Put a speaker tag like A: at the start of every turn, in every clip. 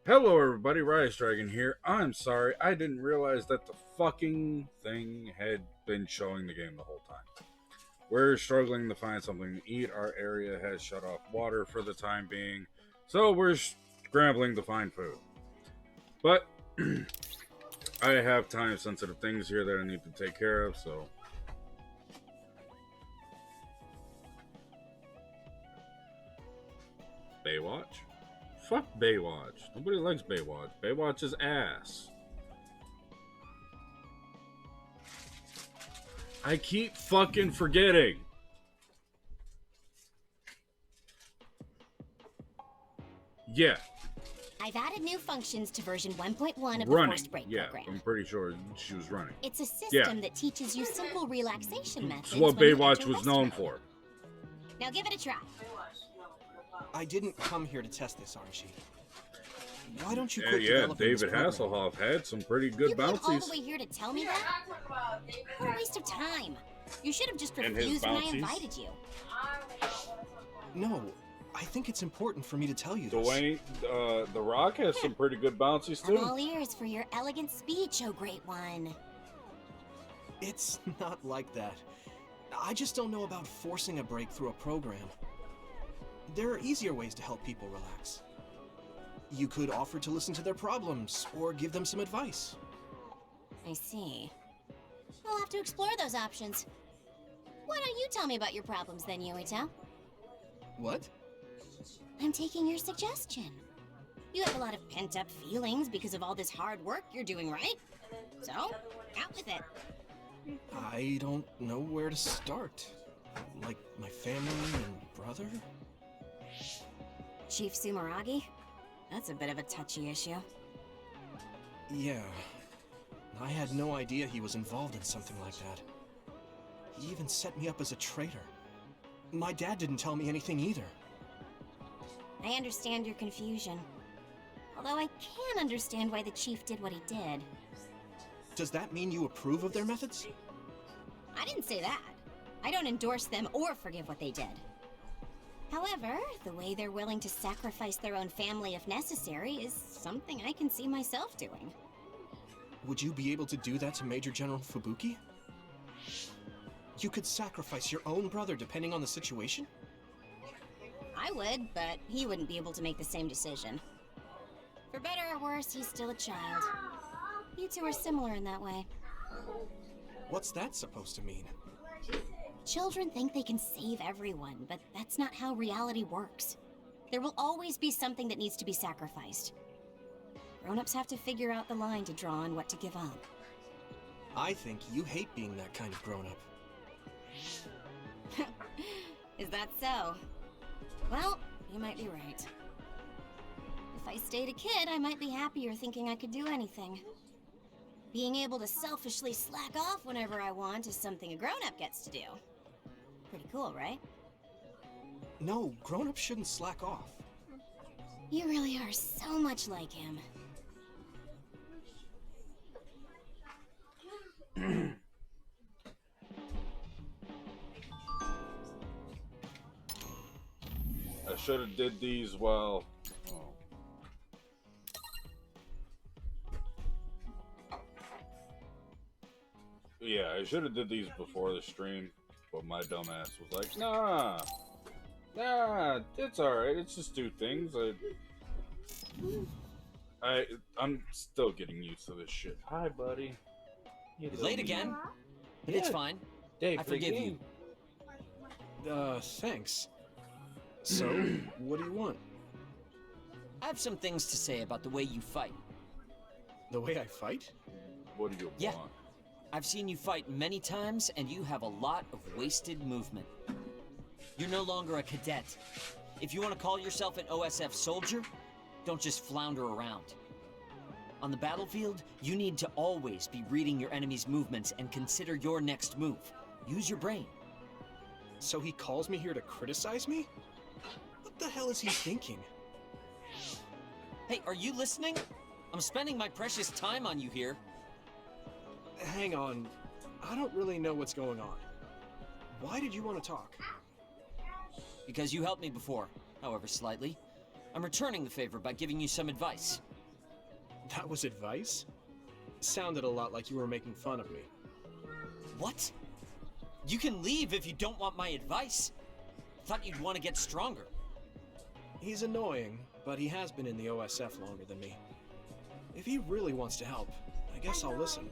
A: Hello everybody, Rise Dragon here. I'm sorry, I didn't realize that the fucking thing had been showing the game the whole time. We're struggling to find something to eat. Our area has shut off water for the time being, so we're scrambling to find food. But I have time-sensitive things here that I need to take care of, so... Baywatch? Fuck Baywatch. Nobody likes Baywatch. Baywatch is ass. I keep fucking forgetting. Yeah.
B: I've added new functions to version 1.1 of the
A: Running.
B: Forced Break
A: Yeah,
B: program.
A: I'm pretty sure she was running.
B: It's a system that teaches you simple relaxation methods.
A: It's what
B: when you
A: Baywatch
B: enter
A: was
B: rest
A: known
B: mode.
A: for.
B: Now give it a try.
C: I didn't come here to test this, Archie. Why don't you
A: Yeah,
C: quit developing this
A: David
C: program?
A: Hasselhoff had some pretty good
B: You came all
A: bouncies.
B: the way here to tell me that? What a waste of time. You should have just
A: And his
B: refused when I
A: bouncies?
B: invited you.
C: No, I think it's important for me to tell you this.
A: Dwayne, The Rock has some pretty good bouncies
B: I'm
A: too.
B: all ears for your elegant speech, oh great one.
C: It's not like that. I just don't know about forcing a break through a program. There are easier ways to help people relax. You could offer to listen to their problems, or give them some advice.
B: I see. I'll have to explore those options. Why don't you tell me about your problems then, Yuito?
C: What?
B: I'm taking your suggestion. You have a lot of pent-up feelings because of all this hard work you're doing, right? So, out with it.
C: I don't know where to start. Like my family and brother?
B: Chief Sumeragi? That's a bit of a touchy issue.
C: Yeah. I had no idea he was involved in something like that. He even set me up as a traitor. My dad didn't tell me anything either.
B: I understand your confusion. Although I can understand why the chief did what he did.
C: Does that mean you approve of their methods?
B: I didn't say that. I don't endorse them or forgive what they did. However, the way they're willing to sacrifice their own family if necessary is something I can see myself doing.
C: Would you be able to do that to Major General Fubuki? You could sacrifice your own brother depending on the situation?
B: I would, but he wouldn't be able to make the same decision. For better or worse, he's still a child. You two are similar in that way.
C: What's that supposed to mean?
B: Children think they can save everyone, but that's not how reality works. There will always be something that needs to be sacrificed. Grown-ups have to figure out the line to draw on what to give up.
C: I think you hate being that kind of grown-up.
B: Is that so? Well, you might be right. If I stayed a kid, I might be happier thinking I could do anything. Being able to selfishly slack off whenever I want is something a grown-up gets to do. Pretty cool, right?
C: No, grown-ups shouldn't slack off.
B: You really are so much like him.
A: I should have did these while... Oh. Yeah, I should have did these before the stream, but my dumbass was like, nah, it's alright, it's just two things. I'm still getting used to this shit. Hi, buddy.
D: You're late again, but it's fine.
A: Dave,
D: I forgive you.
C: Thanks. So, what do you want?
D: I have some things to say about the way you fight.
C: The way I fight?
A: What do you
D: Yeah.
A: want?
D: I've seen you fight many times, and you have a lot of wasted movement. You're no longer a cadet. If you want to call yourself an OSF soldier, don't just flounder around. On the battlefield, you need to always be reading your enemy's movements and consider your next move. Use your brain.
C: So he calls me here to criticize me? What the hell is he thinking?
D: Hey, are you listening? I'm spending my precious time on you here.
C: Hang on. I don't really know what's going on. Why did you want to talk?
D: Because you helped me before, however slightly. I'm returning the favor by giving you some advice.
C: That was advice? Sounded a lot like you were making fun of me.
D: What? You can leave if you don't want my advice. Thought you'd want to get stronger.
C: He's annoying, but he has been in the OSF longer than me. If he really wants to help, I guess I'll listen.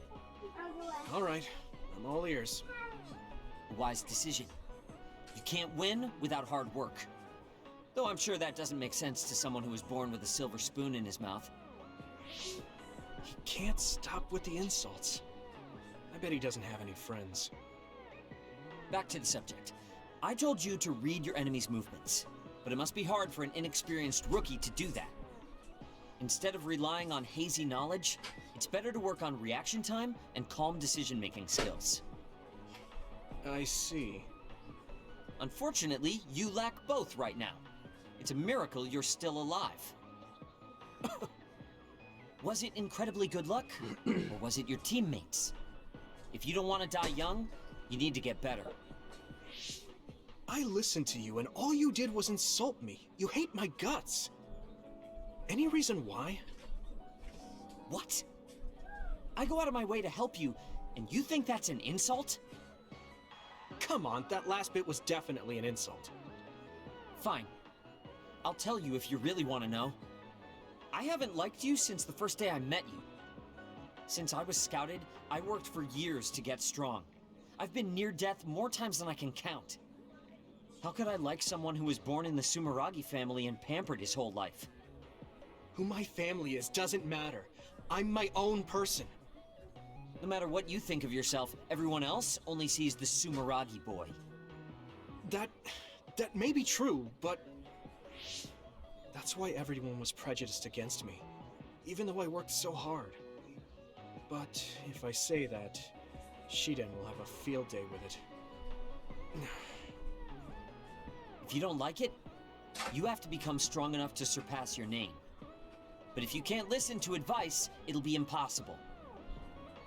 C: All right, I'm all ears.
D: Wise decision. You can't win without hard work. Though I'm sure that doesn't make sense to someone who was born with a silver spoon in his mouth.
C: He can't stop with the insults. I bet he doesn't have any friends.
D: Back to the subject. I told you to read your enemy's movements, but it must be hard for an inexperienced rookie to do that. Instead of relying on hazy knowledge, it's better to work on reaction time and calm decision-making skills.
C: I see.
D: Unfortunately, you lack both right now. It's a miracle you're still alive. Was it incredibly good luck, or was it your teammates? If you don't want to die young, you need to get better.
C: I listened to you and all you did was insult me. You hate my guts. Any reason why?
D: What? I go out of my way to help you, and you think that's an insult?
C: Come on, that last bit was definitely an insult.
D: Fine. I'll tell you if you really want to know. I haven't liked you since the first day I met you. Since I was scouted, I worked for years to get strong. I've been near death more times than I can count. How could I like someone who was born in the Sumeragi family and pampered his whole life?
C: Who my family is doesn't matter. I'm my own person.
D: No matter what you think of yourself, everyone else only sees the Sumeragi boy.
C: That may be true, but that's why everyone was prejudiced against me, even though I worked so hard. But if I say that, Shiden will have a field day with it.
D: If you don't like it, you have to become strong enough to surpass your name. But if you can't listen to advice, it'll be impossible.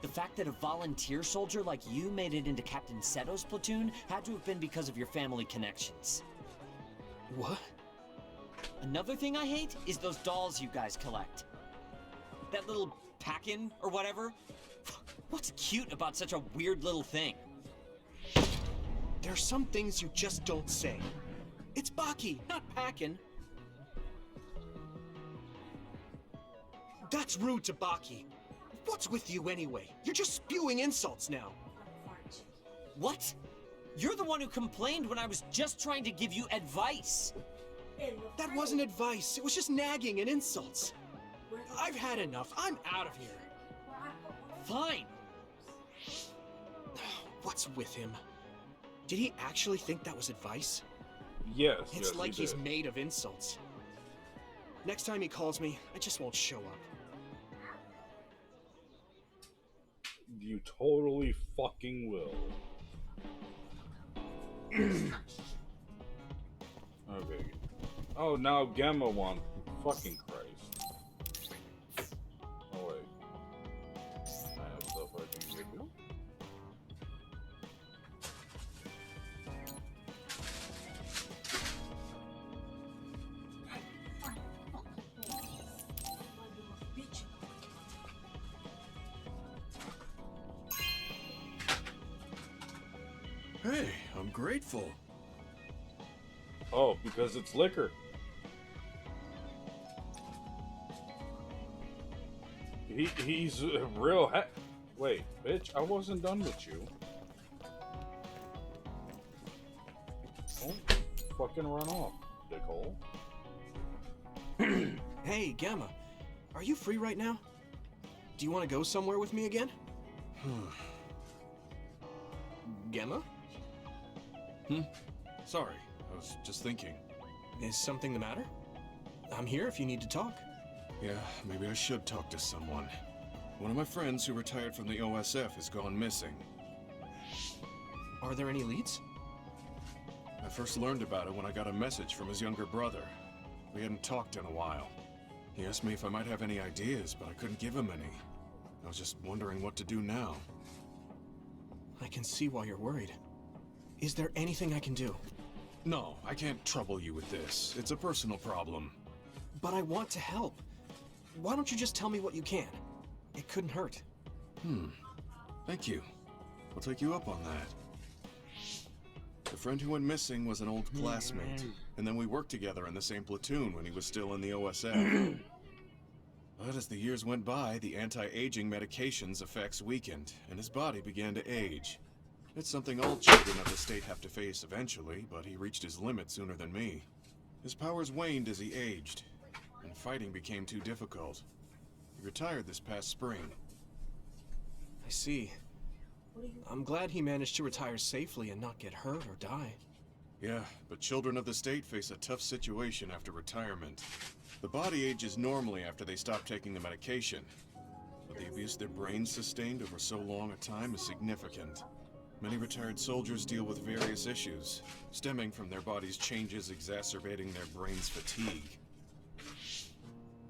D: The fact that a volunteer soldier like you made it into Captain Seto's platoon had to have been because of your family connections.
C: What?
D: Another thing I hate is those dolls you guys collect. That little pack-in or whatever. What's cute about such a weird little thing?
C: There are some things you just don't say. It's Baki, not Packin. That's rude to Baki. What's with you anyway? You're just spewing insults now.
D: What? You're the one who complained when I was just trying to give you advice.
C: That wasn't advice. It was just nagging and insults. I've had enough. I'm out of here.
D: Fine.
C: What's with him? Did he actually think that was advice?
A: Yes,
C: It's
A: yes,
C: like
A: he
C: he's
A: did.
C: made of insults. Next time he calls me, I just won't show up.
A: You totally fucking will. Okay. Oh, now Gemma won. Fucking Christ. Oh, wait. I have stuff I can give you.
E: Hey, I'm grateful.
A: Oh, because it's liquor. He's a real Wait, bitch, I wasn't done with you. Don't fucking run off, dickhole.
C: Hey, Gamma. Are you free right now? Do you want to go somewhere with me again? Gamma?
E: Sorry, I was just thinking.
C: Is something the matter? I'm here if you need to talk.
E: Yeah, maybe I should talk to someone. One of my friends who retired from the OSF has gone missing.
C: Are there any leads?
E: I first learned about it when I got a message from his younger brother. We hadn't talked in a while. He asked me if I might have any ideas, but I couldn't give him any. I was just wondering what to do now.
C: I can see why you're worried. Is there anything I can do?
E: No, I can't trouble you with this. It's a personal problem.
C: But I want to help. Why don't you just tell me what you can? It couldn't hurt.
E: Thank you. I'll take you up on that. The friend who went missing was an old classmate, and then we worked together in the same platoon when he was still in the OSF. But as the years went by, the anti-aging medication's effects weakened, and his body began to age. It's something all children of the state have to face eventually, but he reached his limit sooner than me. His powers waned as he aged, and fighting became too difficult. He retired this past spring.
C: I see. I'm glad he managed to retire safely and not get hurt or die.
E: Yeah, but children of the state face a tough situation after retirement. The body ages normally after they stop taking the medication, but the abuse their brains sustained over so long a time is significant. Many retired soldiers deal with various issues, stemming from their body's changes exacerbating their brain's fatigue.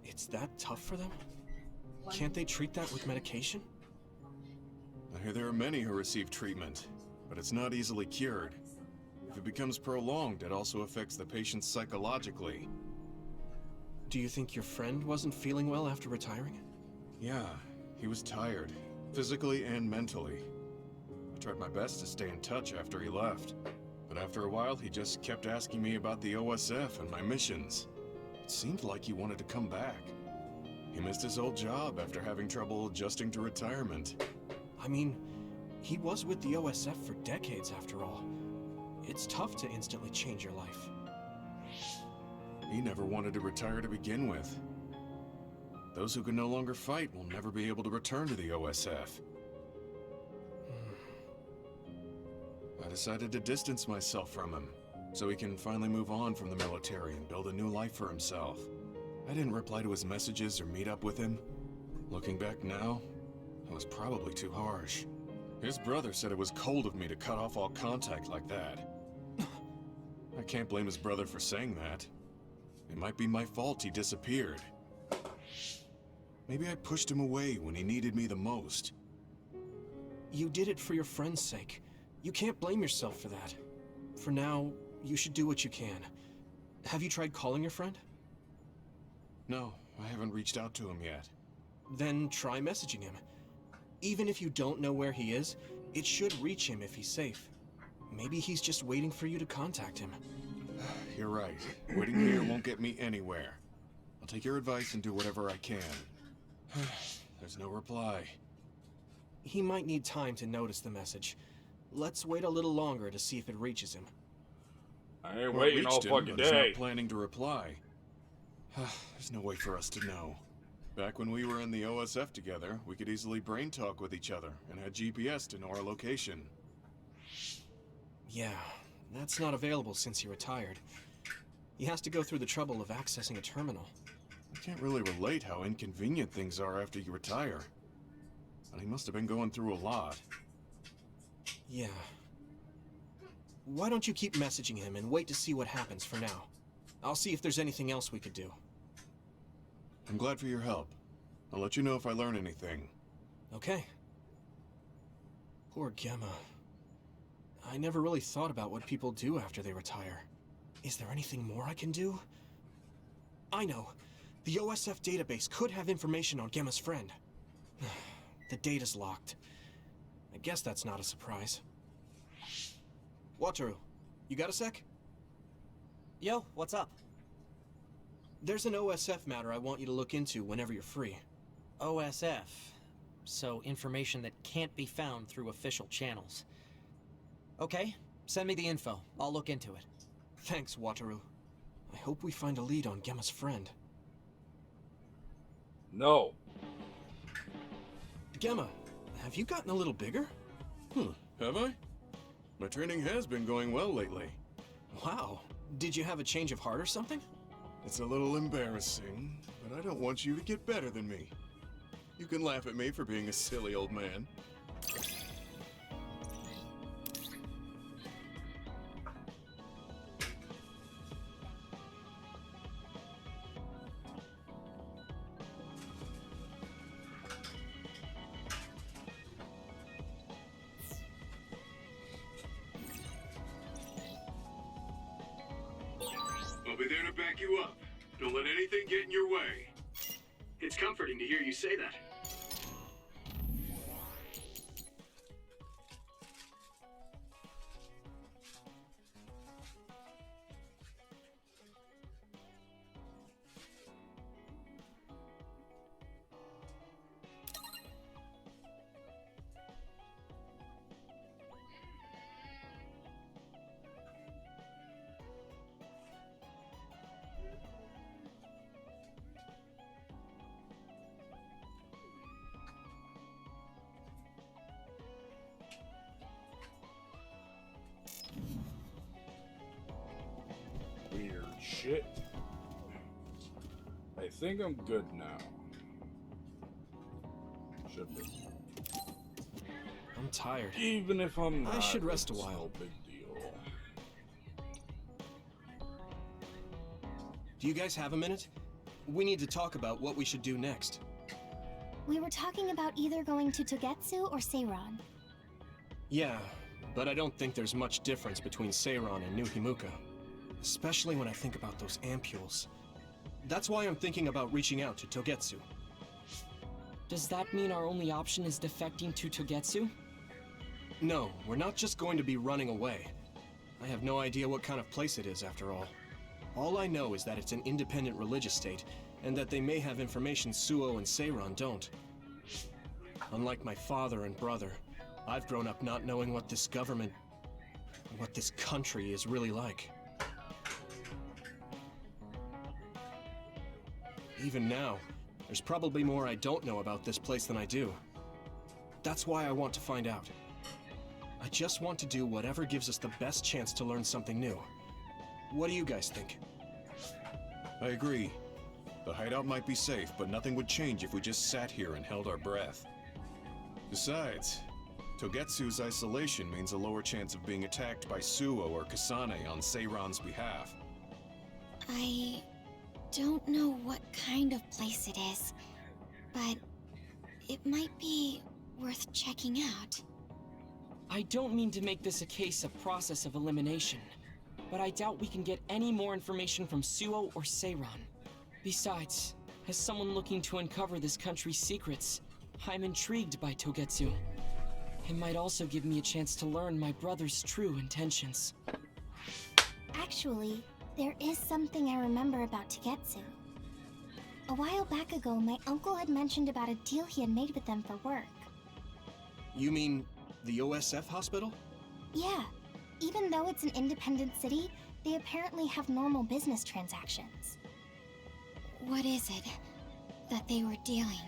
C: It's that tough for them? Can't they treat that with medication?
E: I hear there are many who receive treatment, but it's not easily cured. If it becomes prolonged, it also affects the patient psychologically.
C: Do you think your friend wasn't feeling well after retiring?
E: Yeah, he was tired, physically and mentally. I tried my best to stay in touch after he left, but after a while he just kept asking me about the OSF and my missions. It seemed like he wanted to come back. He missed his old job after having trouble adjusting to retirement.
C: I mean, he was with the OSF for decades after all. It's tough to instantly change your life.
E: He never wanted to retire to begin with. Those who can no longer fight will never be able to return to the OSF. I decided to distance myself from him, so he can finally move on from the military and build a new life for himself. I didn't reply to his messages or meet up with him. Looking back now, I was probably too harsh. His brother said it was cold of me to cut off all contact like that. I can't blame his brother for saying that. It might be my fault he disappeared. Maybe I pushed him away when he needed me the most.
C: You did it for your friend's sake. You can't blame yourself for that. For now, you should do what you can. Have you tried calling your friend?
E: No, I haven't reached out to him yet.
C: Then try messaging him. Even if you don't know where he is, it should reach him if he's safe. Maybe he's just waiting for you to contact him.
E: You're right. Waiting here won't get me anywhere. I'll take your advice and do whatever I can. There's no reply.
C: He might need time to notice the message. Let's wait a little longer to see if it reaches him.
A: I ain't
E: Well,
A: waiting all
E: reached him,
A: fucking
E: but he's
A: day.
E: not planning to reply. There's no way for us to know. Back when we were in the OSF together, we could easily brain talk with each other and had GPS to know our location.
C: Yeah, that's not available since he retired. He has to go through the trouble of accessing a terminal.
E: I can't really relate how inconvenient things are after you retire. But he must have been going through a lot.
C: Yeah. Why don't you keep messaging him and wait to see what happens for now? I'll see if there's anything else we could do.
E: I'm glad for your help. I'll let you know if I learn anything.
C: Okay. Poor Gemma. I never really thought about what people do after they retire. Is there anything more I can do? I know. The OSF database could have information on Gemma's friend. The data's locked. I guess that's not a surprise. Wataru, you got a sec?
D: Yo, what's up?
C: There's an OSF matter I want you to look into whenever you're free.
D: OSF. So information that can't be found through official channels. Okay, send me the info. I'll look into it.
C: Thanks, Wataru. I hope we find a lead on Gemma's friend.
A: No.
C: Gemma, have you gotten a little bigger?
E: Have I? My training has been going well lately.
C: Wow. Did you have a change of heart or something?
E: It's a little embarrassing, but I don't want you to get better than me. You can laugh at me for being a silly old man. I'll be there to back you up. Don't let anything get in your way.
C: It's comforting to hear you say that.
A: Weird shit. I think I'm good now. Should be.
C: I'm tired.
A: Even if I'm not,
C: I should rest a
A: it's
C: while.
A: no big deal.
C: Do you guys have a minute? We need to talk about what we should do next.
B: We were talking about either going to Togetsu or Seiran.
C: Yeah, but I don't think there's much difference between Seiran and New Himuka. Especially when I think about those ampules. That's why I'm thinking about reaching out to Togetsu.
F: Does that mean our only option is defecting to Togetsu?
C: No, we're not just going to be running away. I have no idea what kind of place it is, after all. All I know is that it's an independent religious state, and that they may have information Suo and Seiran don't. Unlike my father and brother, I've grown up not knowing what this government, what this country is really like. Even now, there's probably more I don't know about this place than I do. That's why I want to find out. I just want to do whatever gives us the best chance to learn something new. What do you guys think?
E: I agree. The hideout might be safe, but nothing would change if we just sat here and held our breath. Besides, Togetsu's isolation means a lower chance of being attacked by Suo or Kasane on Seiran's behalf.
B: I don't know what kind of place it is, but it might be worth checking out.
F: I don't mean to make this a case of process of elimination, but I doubt we can get any more information from Suo or Seiran. Besides, as someone looking to uncover this country's secrets, I'm intrigued by Togetsu. It might also give me a chance to learn my brother's true intentions.
B: Actually, there is something I remember about Togetsu. A while back ago, my uncle had mentioned about a deal he had made with them for work.
C: You mean the OSF hospital?
B: Yeah, even though it's an independent city, they apparently have normal business transactions. What is it that they were dealing?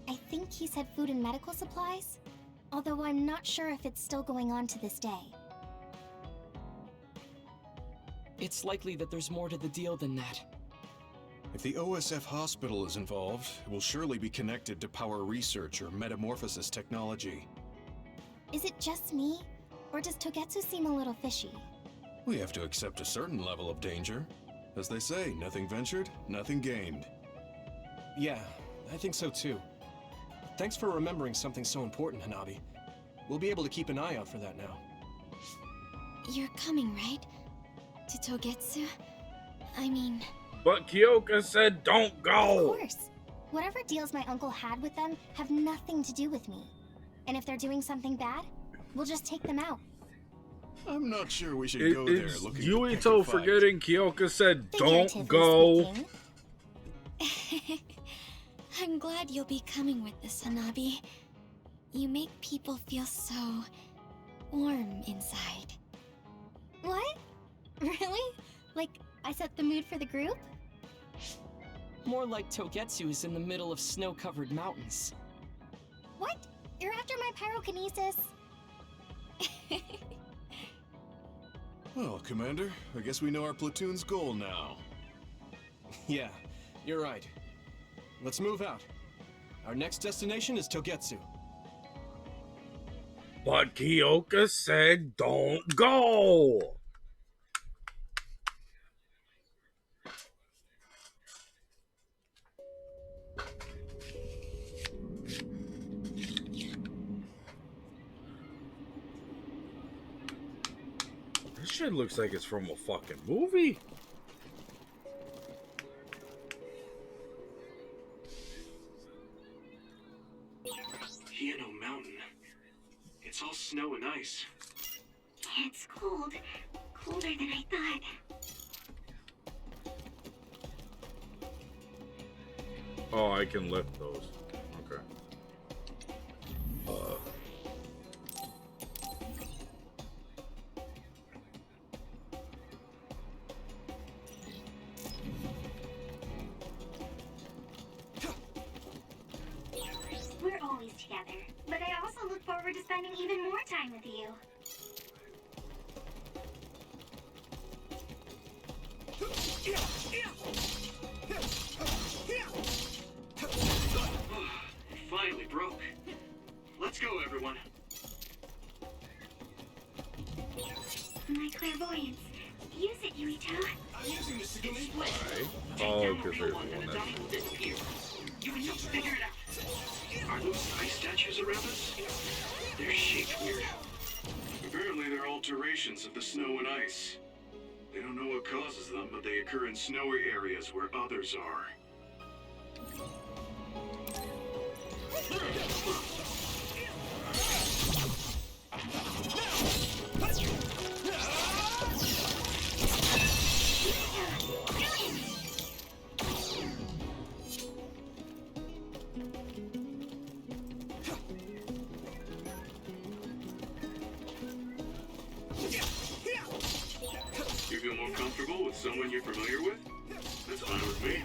B: I think he said food and medical supplies, although I'm not sure if it's still going on to this day.
F: It's likely that there's more to the deal than that.
E: If the OSF hospital is involved, it will surely be connected to power research or metamorphosis technology.
B: Is it just me, or does Togetsu seem a little fishy?
E: We have to accept a certain level of danger. As they say, nothing ventured, nothing gained.
C: Yeah, I think so too. Thanks for remembering something so important, Hanabi. We'll be able to keep an eye out for that now.
B: You're coming, right? To Togetsu? I mean...
A: But Kyoka said don't go!
B: Of course. Whatever deals my uncle had with them have nothing to do with me. And if they're doing something bad, we'll just take them out.
E: I'm not sure we should go there
A: Is
E: looking to pick
A: Yuito
E: a fight.
A: forgetting Kyoka said don't
B: Figuratively
A: go?
B: speaking. I'm glad you'll be coming with us, Hanabi. You make people feel so warm inside. What? Really? Like, I set the mood for the group?
F: More like Togetsu is in the middle of snow-covered mountains.
B: What? You're after my pyrokinesis?
E: Well, Commander, I guess we know our platoon's goal now.
C: Yeah, you're right. Let's move out. Our next destination is Togetsu.
A: But Kyoka said don't go! This shit looks like it's from a fucking movie.
G: snow and ice.
B: It's cold. Colder than I thought.
A: Oh, I can lift those. Okay.
B: We're always together, but I also look forward to spending even more time with you.
G: It finally broke. Let's go, everyone.
B: My clairvoyance. Use it, Yuito.
C: I'm using this to give me
A: Oh, because there's one
G: and the
A: that.
G: dot will disappear. You can just figure it out. Are those ice statues around us? They're shaped weird.
E: Apparently they're alterations of the snow and ice. They don't know what causes them, but they occur in snowy areas where others are. You feel more comfortable with someone you're familiar with? That's fine with me.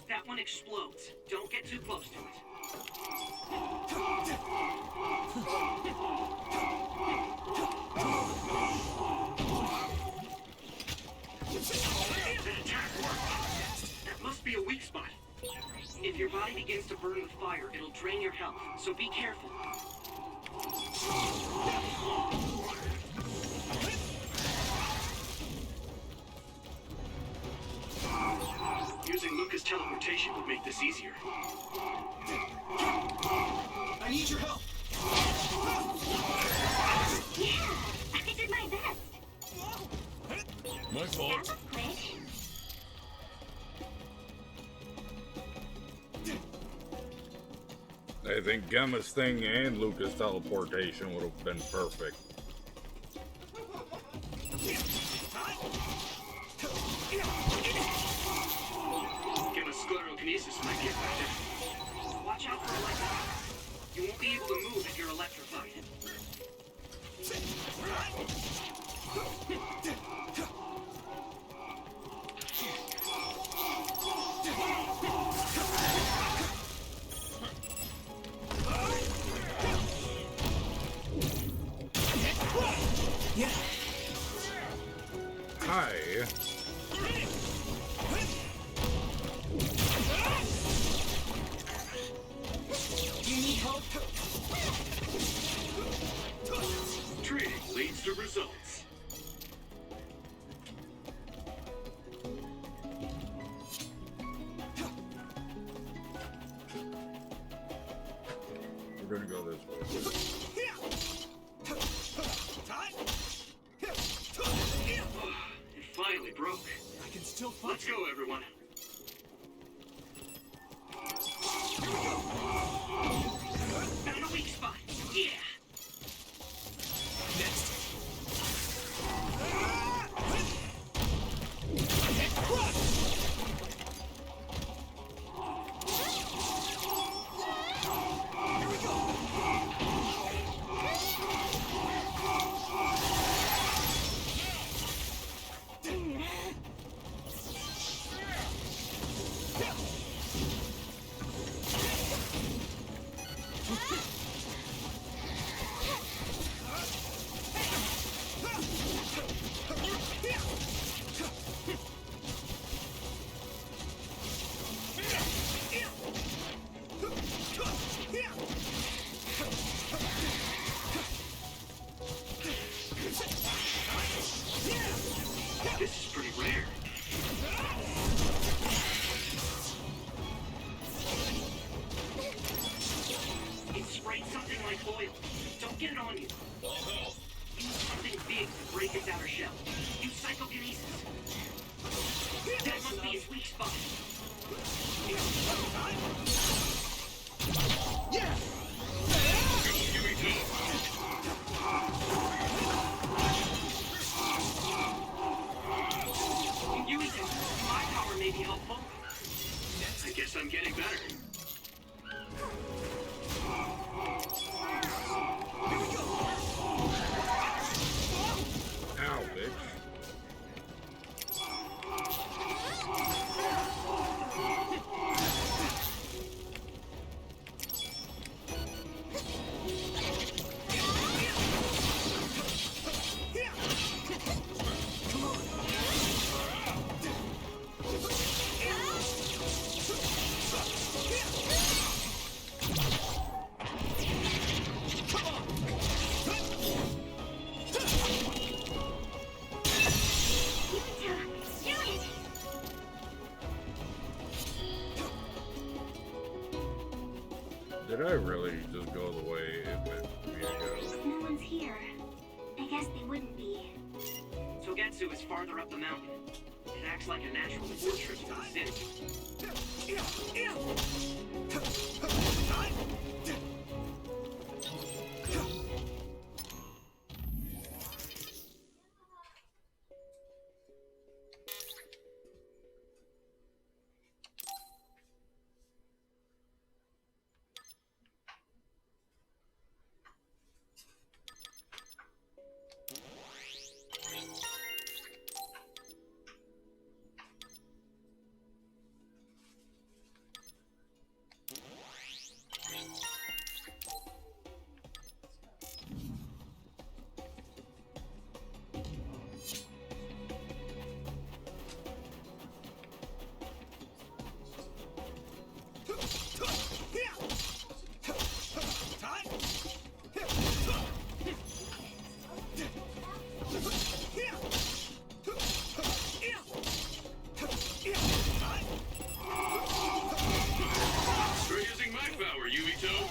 G: That one explodes. Don't get too close to it. That attack worked. That must be a weak spot. If your body begins to burn with fire, it'll drain your health, so be careful. Using Luca's teleportation would make this easier.
C: I need your help.
B: Yeah, I did my best.
E: My
B: That
E: fault.
B: was quick.
A: I think Gemma's thing and Luca's teleportation would have been perfect.
G: Gemma's sclerokinesis might get better. Watch out for electric. You won't be able to move if you're electrified.
C: Yeah.
A: Hi.
F: Do you need help?
G: Training leads to results.
A: We're gonna go this way.
G: It finally broke.
C: I can still fight.
G: Let's go, everyone. Found a weak spot. Yeah.
C: Next.
G: spot.
C: Yeah!
E: Give me two.
G: Using my power may be helpful. I guess I'm getting better.
A: Ow, bitch. Did I really just go the way it meant me to go?
B: No one's here. I guess they wouldn't be.
G: Togetsu is farther up the mountain. It acts like a natural fortress for the city.
E: You're using my power, Yumito.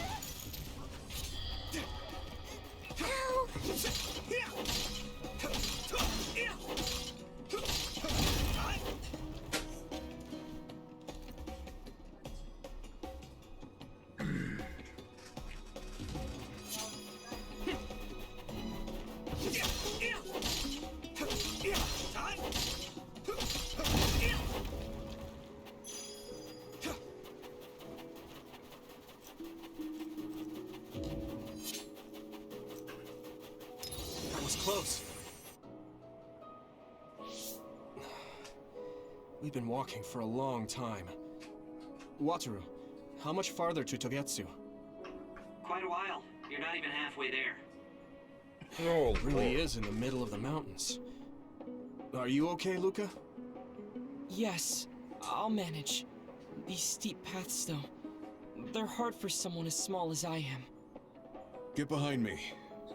C: That was close. We've been walking for a long time. Wataru, how much farther to Togetsu?
G: Quite a while. You're not even halfway there.
A: Oh,
C: It really
A: Lord.
C: is in the middle of the mountains. Are you okay, Luca?
F: Yes, I'll manage. These steep paths, though, they're hard for someone as small as I am.
E: Get behind me.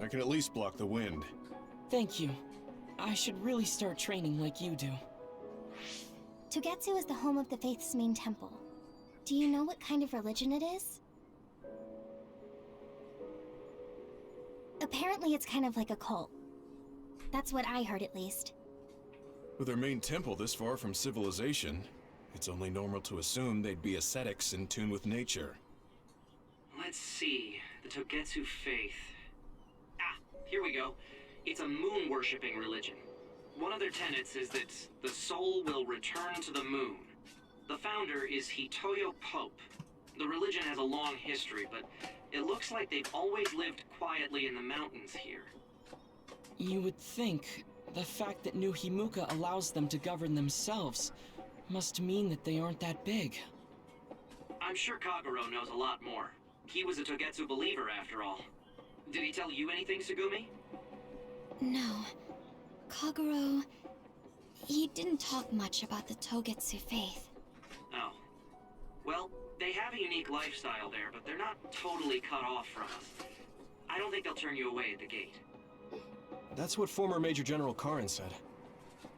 E: I can at least block the wind.
F: Thank you. I should really start training like you do.
B: Togetsu is the home of the Faith's main temple. Do you know what kind of religion it is? Apparently it's kind of like a cult. That's what I heard, at least.
E: With their main temple this far from civilization, it's only normal to assume they'd be ascetics in tune with nature.
G: Let's see. The Togetsu faith. Ah, here we go. It's a moon-worshipping religion. One of their tenets is that the soul will return to the moon. The founder is Hitoyo Pope. The religion has a long history, but it looks like they've always lived quietly in the mountains here.
F: You would think the fact that New Himuka allows them to govern themselves must mean that they aren't that big.
G: I'm sure Kagero knows a lot more. He was a Togetsu believer, after all. Did he tell you anything, Tsugumi?
B: No. Kagero... he didn't talk much about the Togetsu faith.
G: Oh. Well, they have a unique lifestyle there, but they're not totally cut off from us. I don't think they'll turn you away at the gate.
C: That's what former Major General Karin said.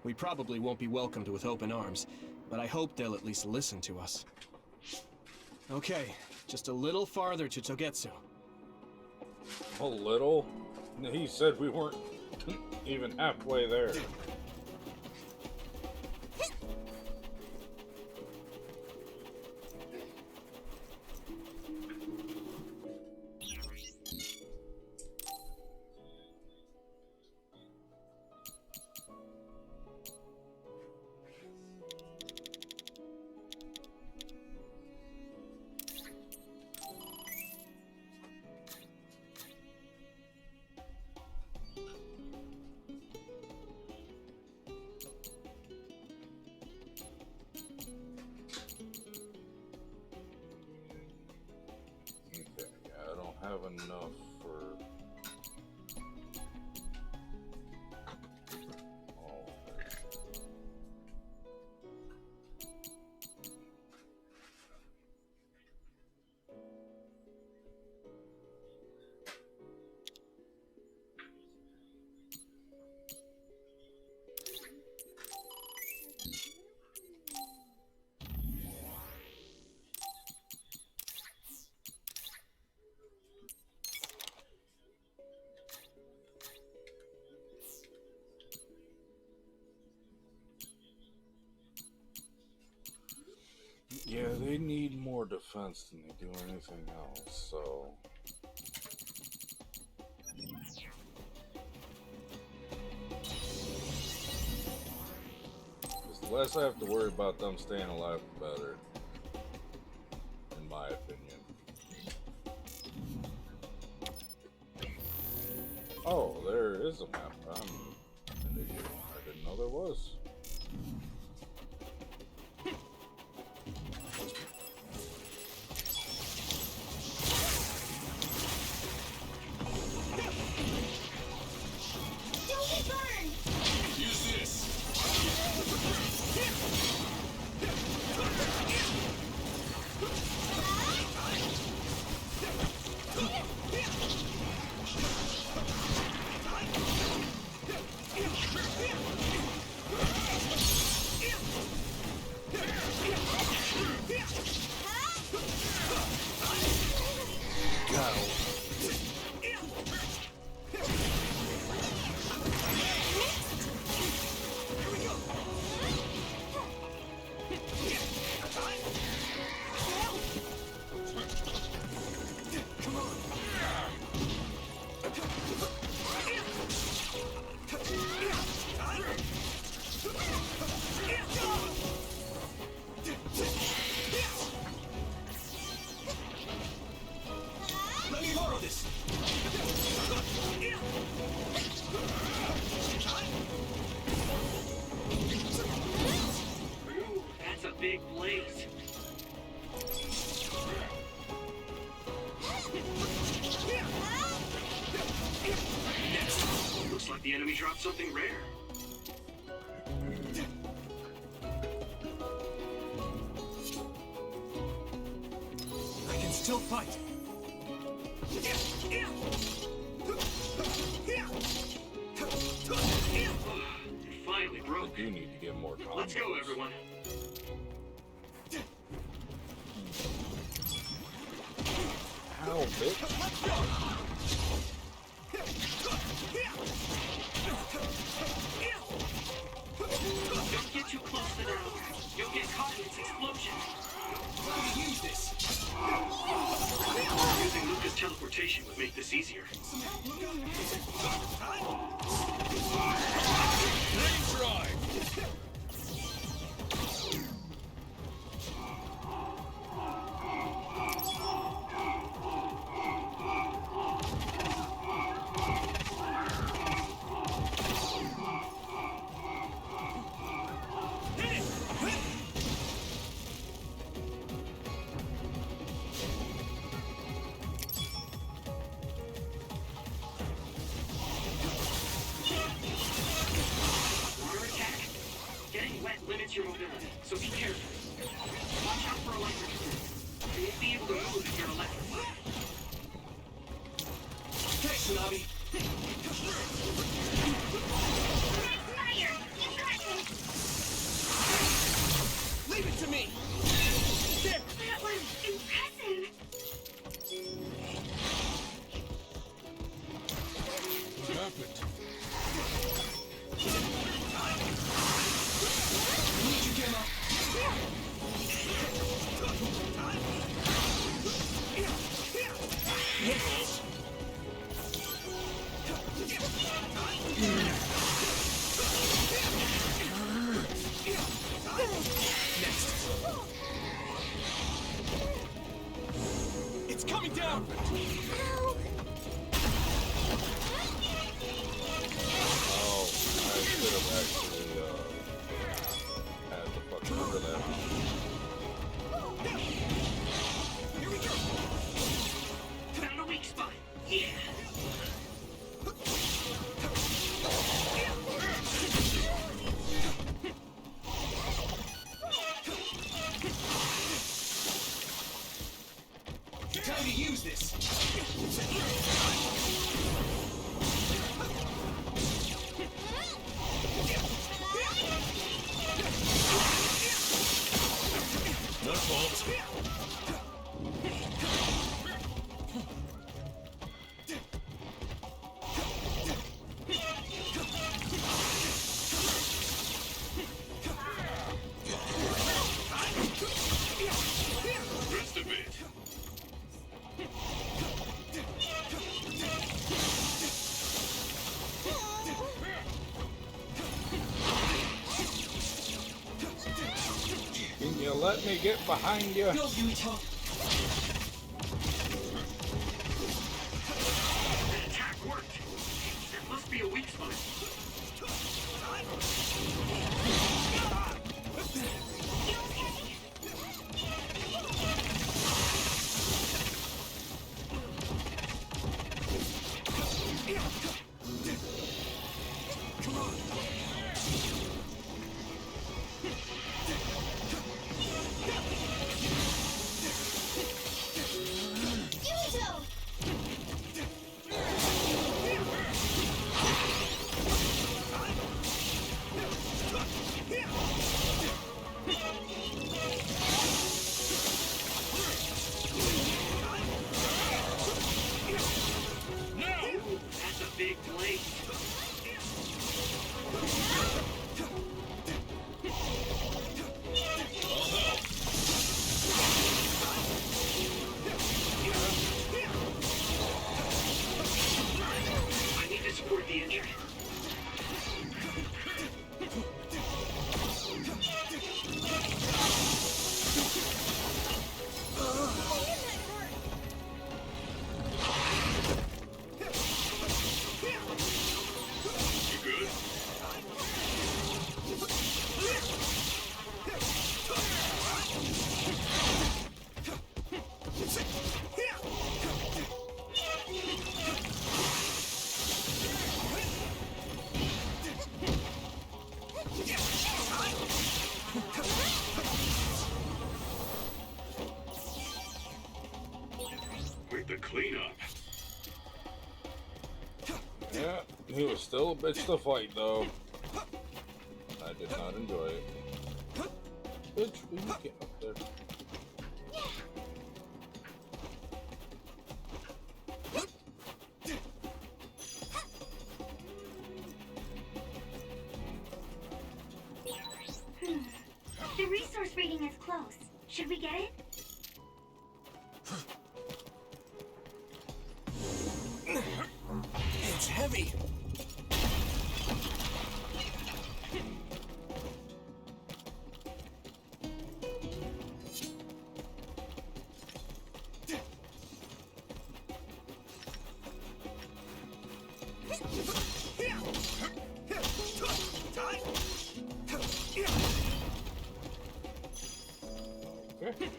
C: We probably won't be welcomed with open arms, but I hope they'll at least listen to us. Okay, just a little farther to Togetsu.
A: A little? He said we weren't even halfway there. have enough for all of it. Yeah, they need more defense than they do anything else, so... The less I have to worry about them staying alive, the better. In my opinion. Oh, there is a map. I'm an idiot. I didn't know there was.
G: That's a big blaze. Looks like the enemy dropped something rare.
C: I can still fight.
G: It finally
A: I
G: broke.
A: do need to get more combos.
G: Let's go, everyone.
A: Ow, bitch.
G: Don't get too close to them. You'll get caught in its explosion.
C: How do you use this?
G: Using Luca's teleportation would make this easier. Water attack? Getting wet limits your mobility, so be careful. Watch out for electric storms. You won't be able to move if you're electrified.
C: Okay, Tsunami. Leave it to me. There.
B: That was impressive.
E: What happened?
C: Need you, Gemma. Yes. Next. It's coming down.
A: Oh, I should have actually had the fucking under that.
C: Here we go.
G: Found a weak spot.
C: Time to use this.
E: No fault. Rest of it.
A: Can you let me get behind you?
F: Go, Yuito.
G: The attack worked. That must be a weak spot. That's a big blade. I need to support the injured.
E: You good? Quite the cleanup.
A: Yeah, he was still a bitch to fight, though. I did not enjoy it. Bitch, will you get up there?
H: The resource reading is close. Should we get it?
C: It's heavy.
A: Okay.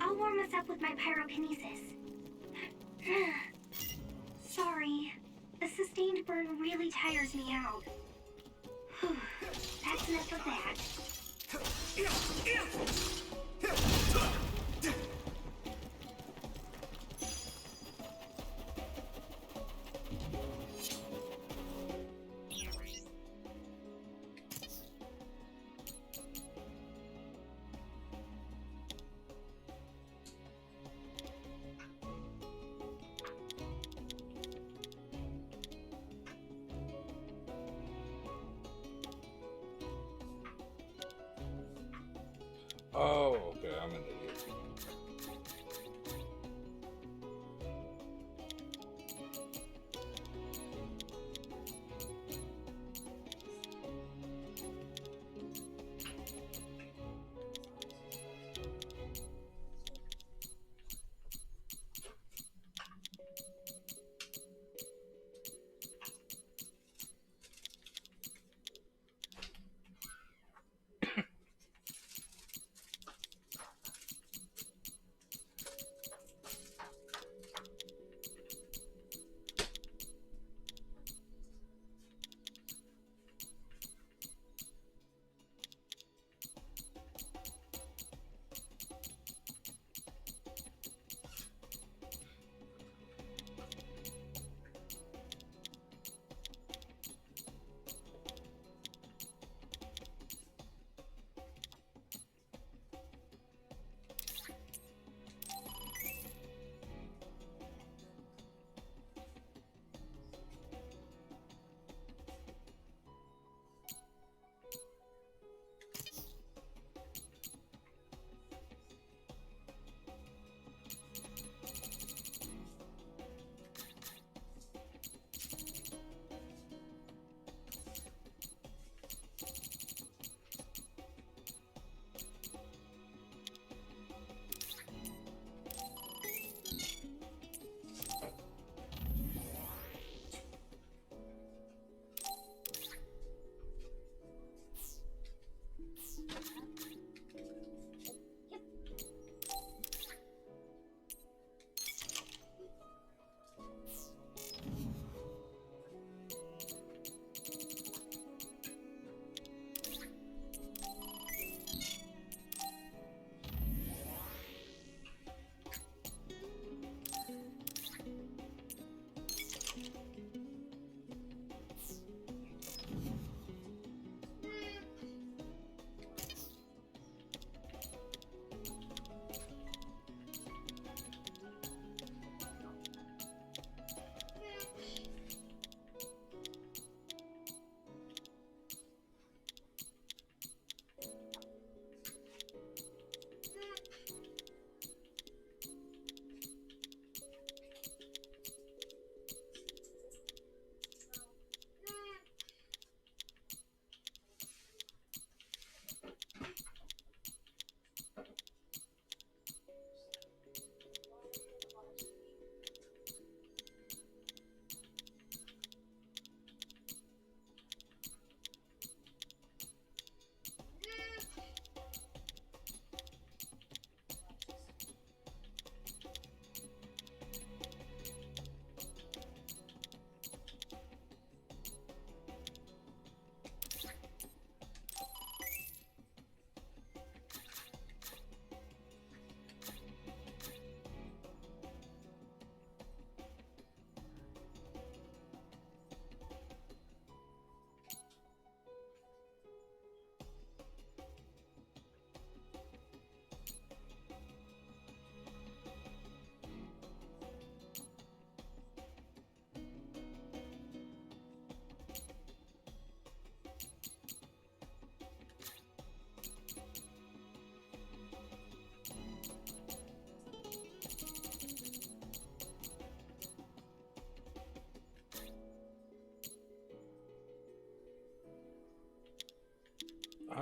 H: I'll warm us up with my pyrokinesis. Sorry. The sustained burn really tires me out. That's enough of that.
A: Oh, okay, I'm an idiot.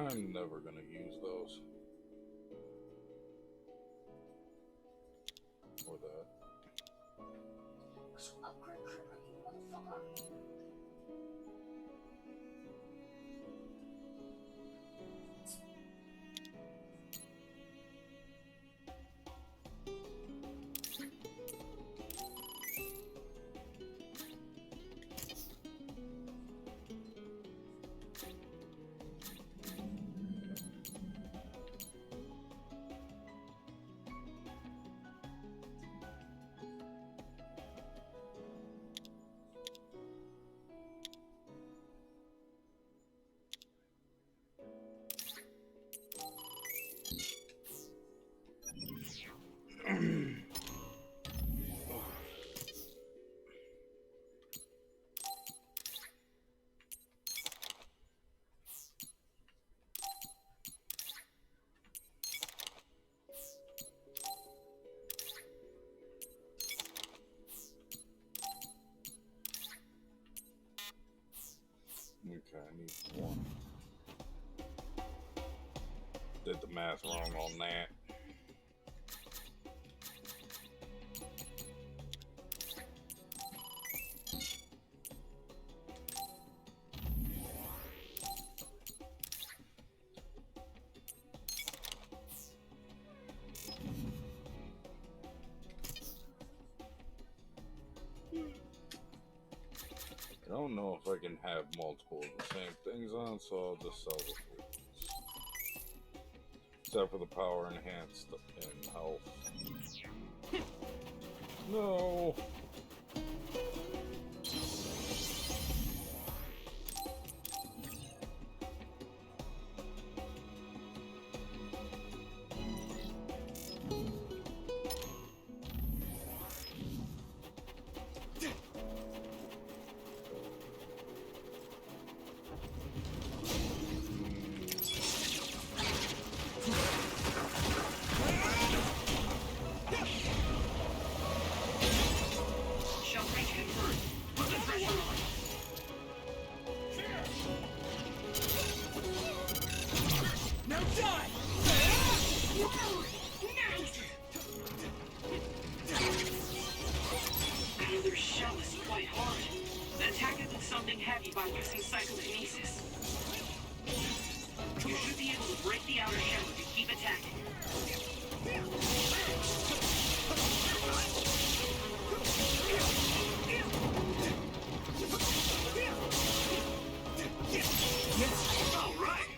A: I'm never gonna use those. Or that. Okay, I need one. Did the math wrong on that. I don't know if I can have multiple of the same things on, so I'll just sell the free ones. Except for the power enhanced and health. No!
G: By using psychokinesis. You should be able to break the outer shell if you keep attacking. Alright.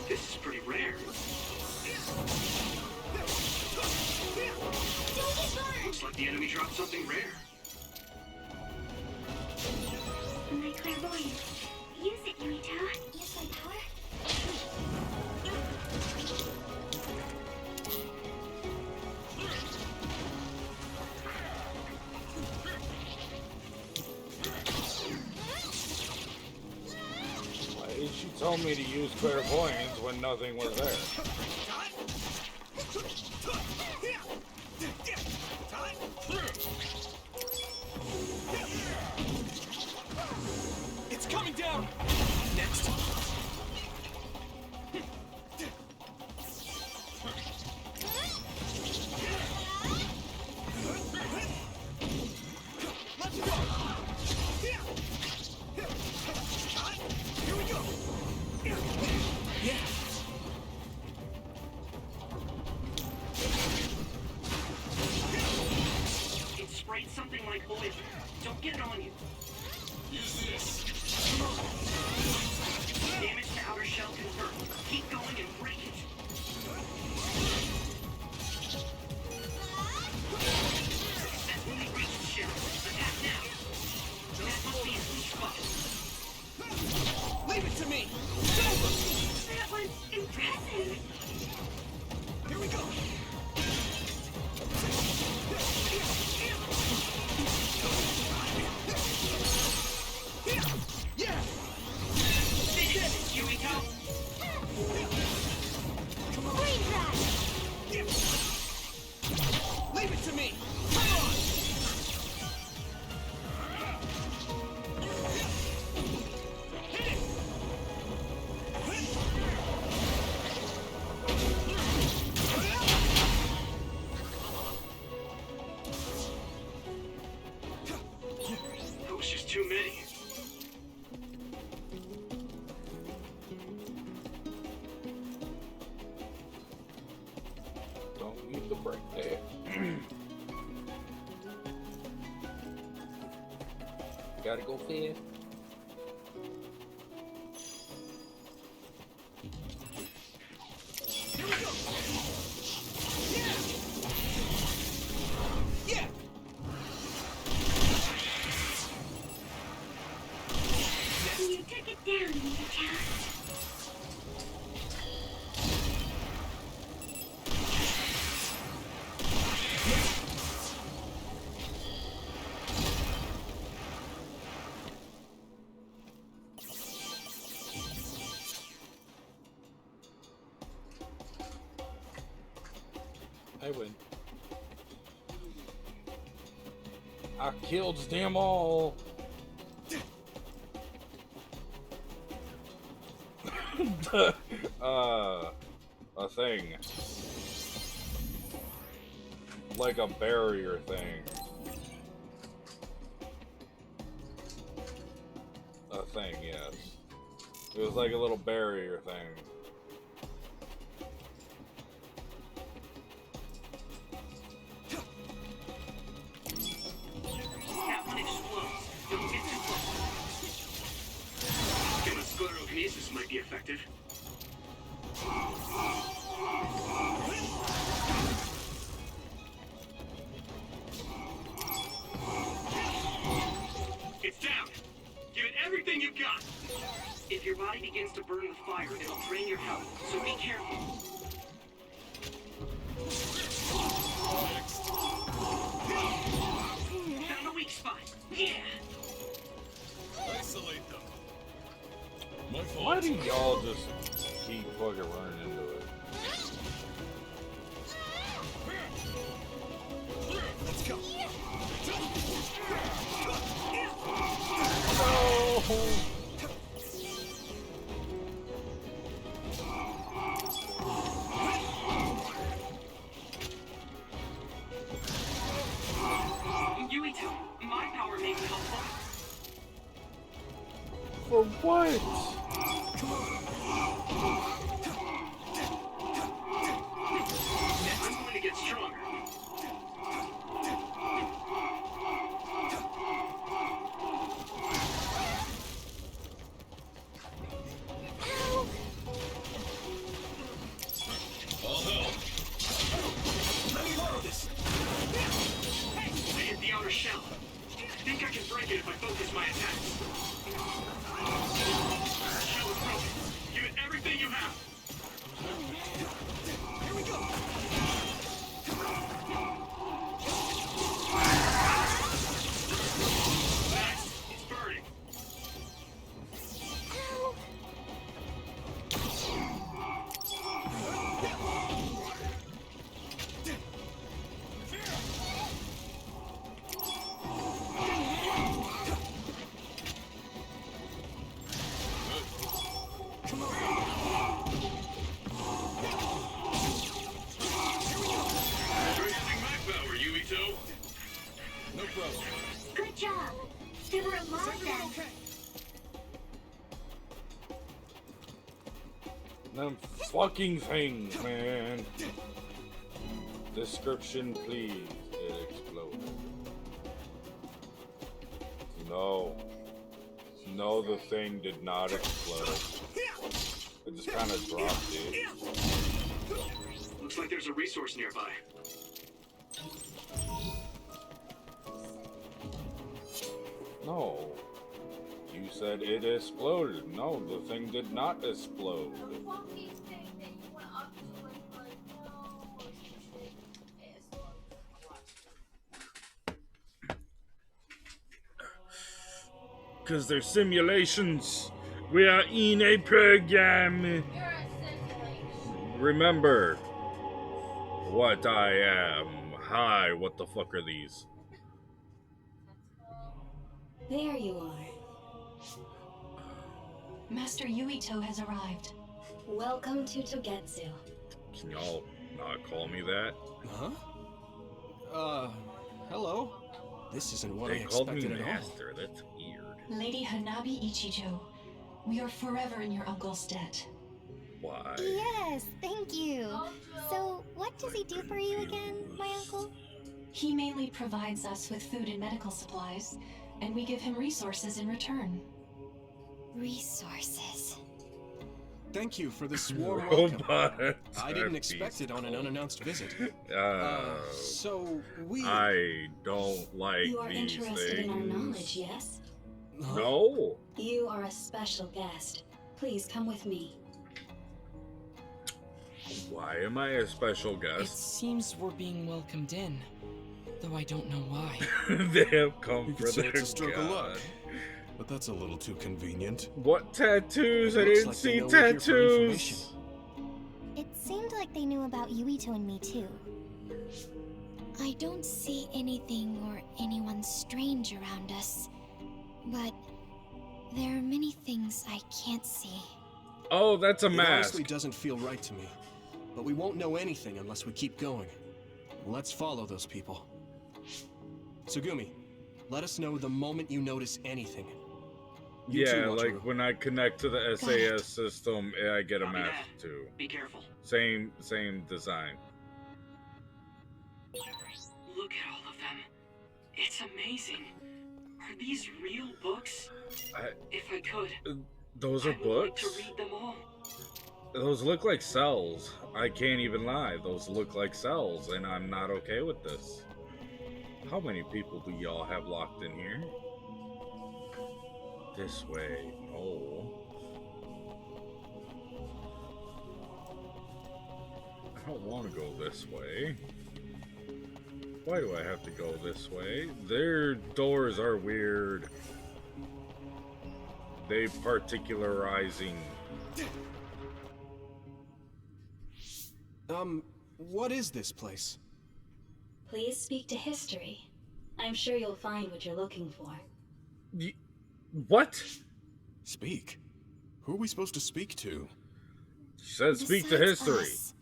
G: This is pretty rare. Looks like the enemy dropped something rare.
H: My clairvoyance. Use it, Yumito. Use my power?
A: Why did she tell me to use clairvoyance when nothing was there?
C: It's coming down! Next. Let's go! Here we go! Yeah!
G: It sprayed something like oil. Don't get it on you.
E: Use this.
G: Damage to outer shell confirmed. Keep going and break it. Successfully reached shell. Attack now. That must be a weak spot.
C: Leave it to me!
H: That was impressive.
C: Here we go!
A: know, eat the break there. Gotta go fast.
C: Yeah!
H: You took it down, Mika.
A: I win. I killed them all. A thing. Like a barrier thing. A thing, yes. It was like a little barrier thing.
G: That one explodes. Don't get too close. Sclerokinesis might be effective. It's down. Give it everything you've got. If your body begins to burn with fire, it'll drain your health, so be careful. Found a weak spot. Yeah.
E: Isolate them. My fault.
A: Why do y'all just keep fucking running into it?
C: Let's go.
A: No!
G: Yuito, my power may be helpful.
A: For what?
G: I'm going to get stronger.
E: I'll help.
C: Let me borrow this.
G: I hit the outer shell. I think I can break it if I focus my attacks. Shell is broken. Give it everything you have.
C: Here we go.
G: Nice. It's burning.
C: Come on.
E: You're using my power, Yuito. No problem.
H: Good job. They were alive then.
C: Okay.
A: Them fucking things, man. Description, please. It exploded. No. No, the thing did not explode. It just kind of dropped it.
G: Looks like there's a resource nearby.
A: No. You said it exploded. No, the thing did not explode. Because they're simulations. We are in a program. Remember what I am. Hi, what the fuck are these?
I: There you are. Master Yuito has arrived. Welcome to Togetsu.
A: Can y'all not call me that?
C: Huh? Hello? This isn't what
A: They
C: I
A: called me
C: expected at all.
A: master. That's weird.
I: Lady Hanabi Ichijo, we are forever in your uncle's debt.
A: Why?
B: Yes, thank you. So, what does he
H: he do for you again, my uncle?
I: He mainly provides us with food and medical supplies, and we give him resources in return.
B: Resources.
C: Thank you for this warm welcome.
A: Robots
C: I didn't
A: are
C: expect it on an
A: peaceful.
C: unannounced visit. So we...
A: I don't like
I: You are
A: these
I: interested
A: things.
I: in our knowledge, yes?
A: No.
I: You are a special guest. Please come with me.
A: Why am I a special
F: It
A: guest?
F: seems we're being welcomed in, though I don't know why.
A: They have come
E: You
A: for
E: could say
A: their
E: it's a stroke of
A: god.
E: luck. But that's a little too convenient.
A: What tattoos? I
C: Looks
A: didn't
C: like they
A: see
C: know we're here for information.
A: tattoos.
H: It seemed like they knew about Yuito and me too.
B: I don't see anything or anyone strange around us, but there are many things I can't see.
A: Oh, that's a
C: It honestly
A: mask.
C: doesn't feel right to me. But we won't know anything unless we keep going. Let's follow those people. Sugumi, let us know the moment you notice anything. You too,
A: Yeah,
C: Wataru.
A: like when I connect to the SAS system, I get a
G: Copy
A: mask
G: that.
A: too.
G: Be careful.
A: Same design.
G: Look at all of them. It's amazing. Are these real books? If I could,
A: Those
G: I
A: are
G: would like
A: books?
G: to read them all.
A: Those look like cells. I can't even lie. Those look like cells, and I'm not okay with this. How many people do y'all have locked in here? This way. No. I don't want to go this way. Why do I have to go this way? Their doors are weird. They particularizing.
C: What is this place?
I: Please speak to history. I'm sure you'll find what you're looking for.
A: What?
E: Speak? Who are we supposed to speak to?
A: She said speak to
B: Besides
A: history.
B: us,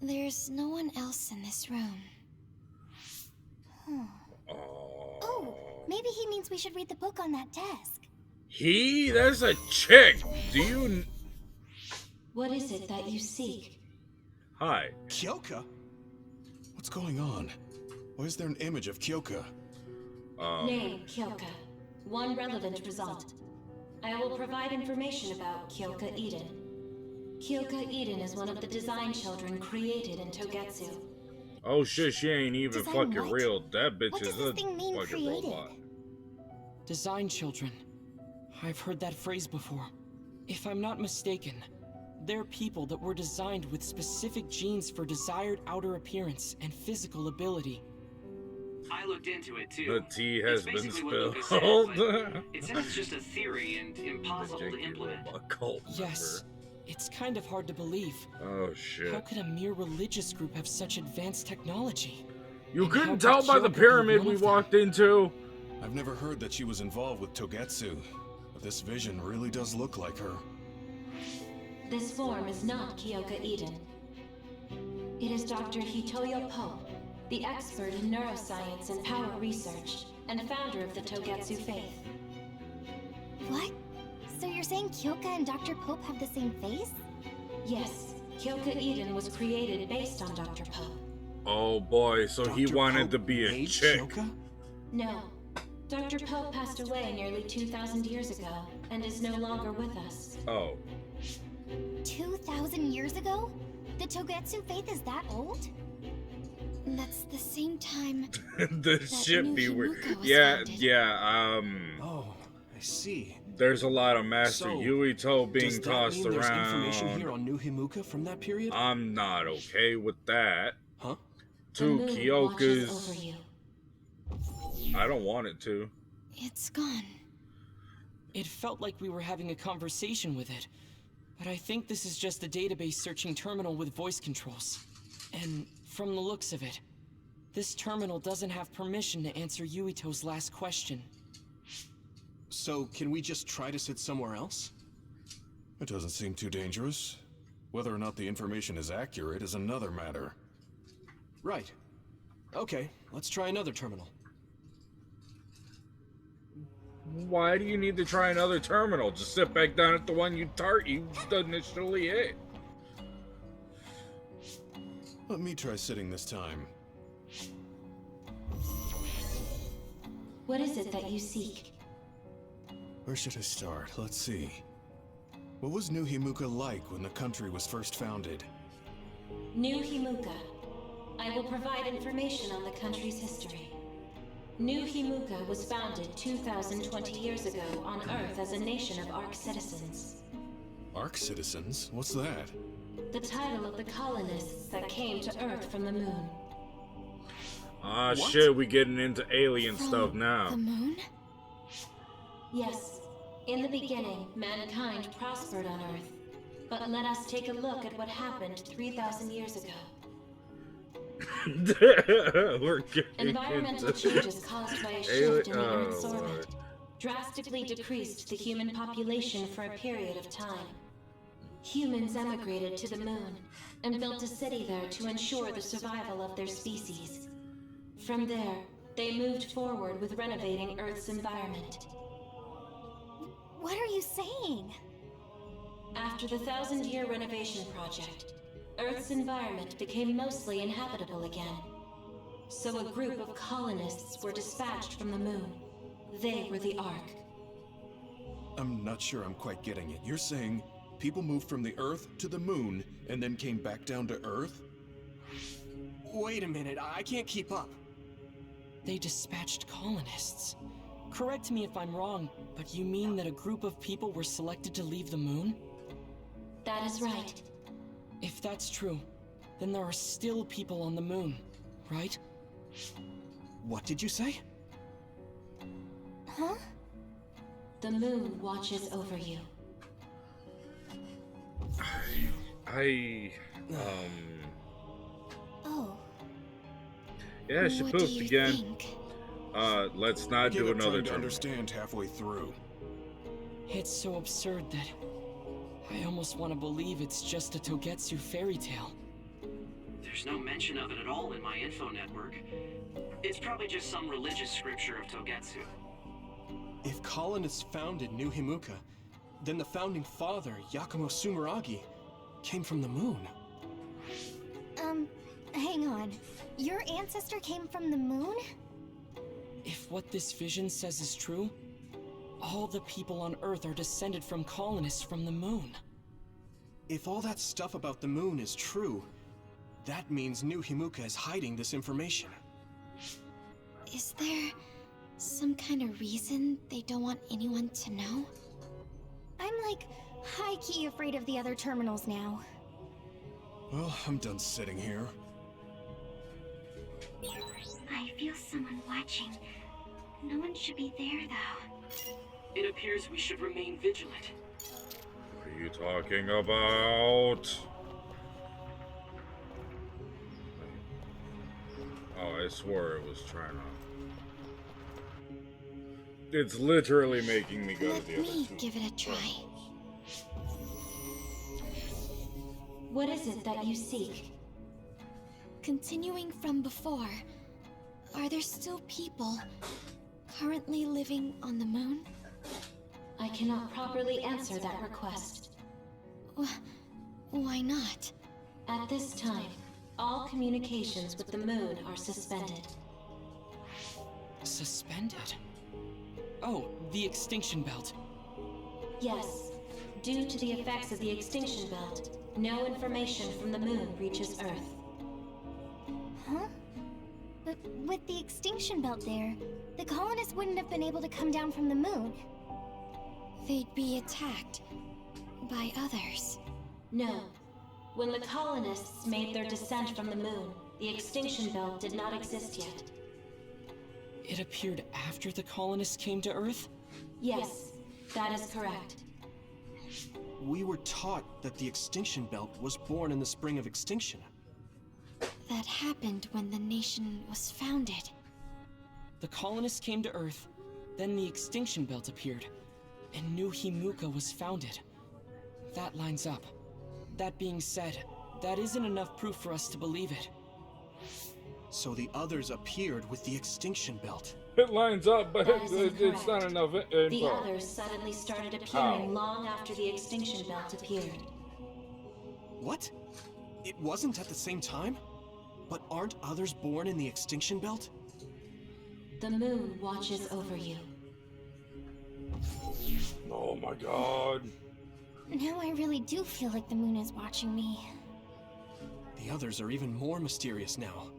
B: there's no one else in this room.
H: Oh, maybe he means we should read the book on that desk.
A: He? That's a chick. Do you...
I: What is it that you seek?
A: Hi.
C: Kyoka?
E: What's going on? Why is there an image of Kyoka?
I: Name, Kyoka. One relevant result. I will provide information about Kyoka Eden. Kyoka Eden is one of the design children created in Togetsu.
A: Oh shit, she ain't even
B: Design
A: fucking
B: what?
A: real. That bitch
B: What
A: is
B: does this
A: a
B: thing mean,
A: fucking
B: created?
A: robot.
F: Design children. I've heard that phrase before. If I'm not mistaken, they're people that were designed with specific genes for desired outer appearance and physical ability.
G: I looked into it too.
A: The tea has
G: It's
A: been
G: basically what Lucas
A: spilled.
G: said, but it sounds just a theory and impossible to
A: Janky
G: implement.
A: robot cult
F: Yes, it's kind of hard to believe.
A: member. Oh
F: How
A: shit.
F: could a mere religious group have such advanced technology?
A: You
F: And how
A: couldn't
F: could
A: tell by the
F: Kyoka be
A: pyramid
F: one
A: we
F: of them?
A: walked into?
E: I've never heard that she was involved with Togetsu, but this vision really does look like her.
I: This form is not Kyoka Eden. It is Dr. Hitoyo Pope, the expert in neuroscience and power research, and founder of the Togetsu faith.
H: What? So you're saying Kyoka and Dr. Pope have the same face?
I: Yes, Kyoka Eden was created based on Dr. Pope.
A: Oh boy, so he
C: Dr.
A: wanted
C: Pope
A: to be a
C: made
A: chick.
C: Kyoka?
I: No. Dr. Pope passed away nearly 2,000 years ago and is no longer with us.
A: Oh.
H: 2,000 years ago? The Togetsu faith is that old?
B: That's the same time.
A: This should be
B: new
A: weird.
B: Himuka was
A: Yeah,
B: founded.
A: yeah,
C: Oh, I see.
A: there's a lot of Master
C: So,
A: Yuito being
C: Does that
A: tossed
C: mean there's information here
A: around.
C: on New Himuka from that period?
A: I'm not okay with that.
C: Huh?
I: The
A: Two
I: moon watches over
A: Kyokas.
I: you.
A: I don't want it to.
B: It's gone.
F: It felt like we were having a conversation with it, but I think this is just a database searching terminal with voice controls. And from the looks of it, this terminal doesn't have permission to answer Yuito's last question.
C: So, can we just try to sit somewhere else?
E: It doesn't seem too dangerous. Whether or not the information is accurate is another matter.
C: Right. Okay, let's try another terminal.
A: Why do you need to try another terminal? Just sit back down at the one you initially hit.
E: Let me try sitting this time.
I: What is it that you seek?
E: Where should I start? Let's see. What was New Himuka like when the country was first founded?
I: New Himuka. I will provide information on the country's history. New Himuka was founded 2,020 years ago on Earth as a nation of Ark citizens.
E: Ark citizens? What's that?
I: The title of the colonists that came to Earth from the moon.
A: Ah,
C: What?
A: shit, we getting into alien
B: From
A: stuff now.
B: The moon?
I: Yes, in the beginning, mankind prospered on Earth. But let us take a look at what happened 3,000 years ago.
A: We're getting
I: Environmental
A: into
I: changes caused by a shift in the Earth's orbit drastically decreased the human population for a period of time. Humans emigrated to the moon and built a city there to ensure the survival of their species. From there, they moved forward with renovating Earth's environment.
B: What are you saying?
I: After the 1,000-year renovation project, Earth's environment became mostly inhabitable again. So a group of colonists were dispatched from the moon. They were the Ark.
E: I'm not sure I'm quite getting it. You're saying people moved from the Earth to the moon and then came back down to Earth?
C: Wait a minute, I can't keep up.
F: They dispatched colonists. Correct me if I'm wrong, but you mean that a group of people were selected to leave the moon?
I: That is right.
F: If that's true, then there are still people on the moon, right?
C: What did you say?
B: Huh?
I: The moon watches over you.
B: Oh.
A: Yeah, she
B: What do
A: pooped
B: you
A: again.
B: think?
A: Let's
E: I
A: not
E: gave
A: do
E: up
A: another
E: trying to
A: term.
E: understand halfway through.
F: It's so absurd that I almost want to believe it's just a Togetsu fairy tale.
G: There's no mention of it at all in my info network. It's probably just some religious scripture of Togetsu.
C: If colonists founded New Himuka, then the founding father, Yakumo Sumeragi, came from the moon.
B: Hang on. Your ancestor came from the moon?
F: If what this vision says is true, all the people on Earth are descended from colonists from the moon.
C: If all that stuff about the moon is true, that means New Himuka is hiding this information.
B: Is there some kind of reason they don't want anyone to know? I'm like high-key afraid of the other terminals now.
E: Well, I'm done sitting here.
H: I feel someone watching. No one should be there, though.
G: It appears we should remain vigilant.
A: What are you talking about? Oh, I swore it was trying to. It's literally making me go
B: Let
A: to the other
B: me
A: two.
B: give it a try.
I: What is it that you seek?
B: Continuing from before, are there still people currently living on the moon?
I: I cannot properly answer that request.
B: Why not?
I: At this time, all communications with the moon are suspended.
F: Suspended? Oh, the extinction belt.
I: Yes, due to the effects of the extinction belt, no information from the moon reaches Earth.
B: Huh? But with the extinction belt there, the colonists wouldn't have been able to come down from the moon. They'd be attacked by others.
I: No. When the colonists made their descent from the moon, the extinction belt did not exist yet.
F: It appeared after the colonists came to Earth?
I: Yes, that is correct.
C: We were taught that the extinction belt was born in the spring of extinction.
B: That happened when the nation was founded.
F: The colonists came to Earth, then the extinction belt appeared, and New Himuka was founded. That lines up. That being said, that isn't enough proof for us to believe it.
C: So the others appeared with the extinction belt.
A: It lines up, but
I: That is
A: it's not
I: incorrect.
A: enough
I: The
A: info.
I: others suddenly started appearing long after the extinction belt appeared.
C: What? It wasn't at the same time? But aren't others born in the extinction belt?
I: The moon watches over you.
A: Oh my god.
H: Now I really do feel like the moon is watching me.
C: The others are even more mysterious now.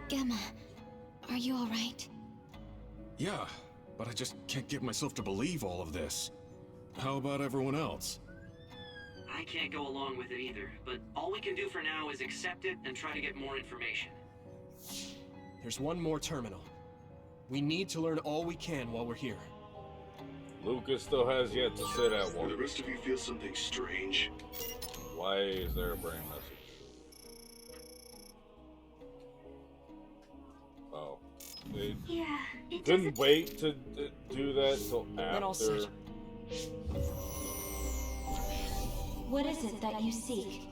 H: Gemma, are you alright?
E: Yeah, but I just can't get myself to believe all of this. How about everyone else?
G: I can't go along with it either, but all we can do for now is accept it and try to get more information.
C: There's one more terminal. We need to learn all we can while we're here.
A: Lucas still has yet to sit at
J: Do
A: one.
J: the rest of you feel something strange?
A: Why is there a brain message? Oh. They
H: Yeah, it
A: didn't wait to do that till
F: Then I'll
A: after.
F: sit.
I: What is it that you seek?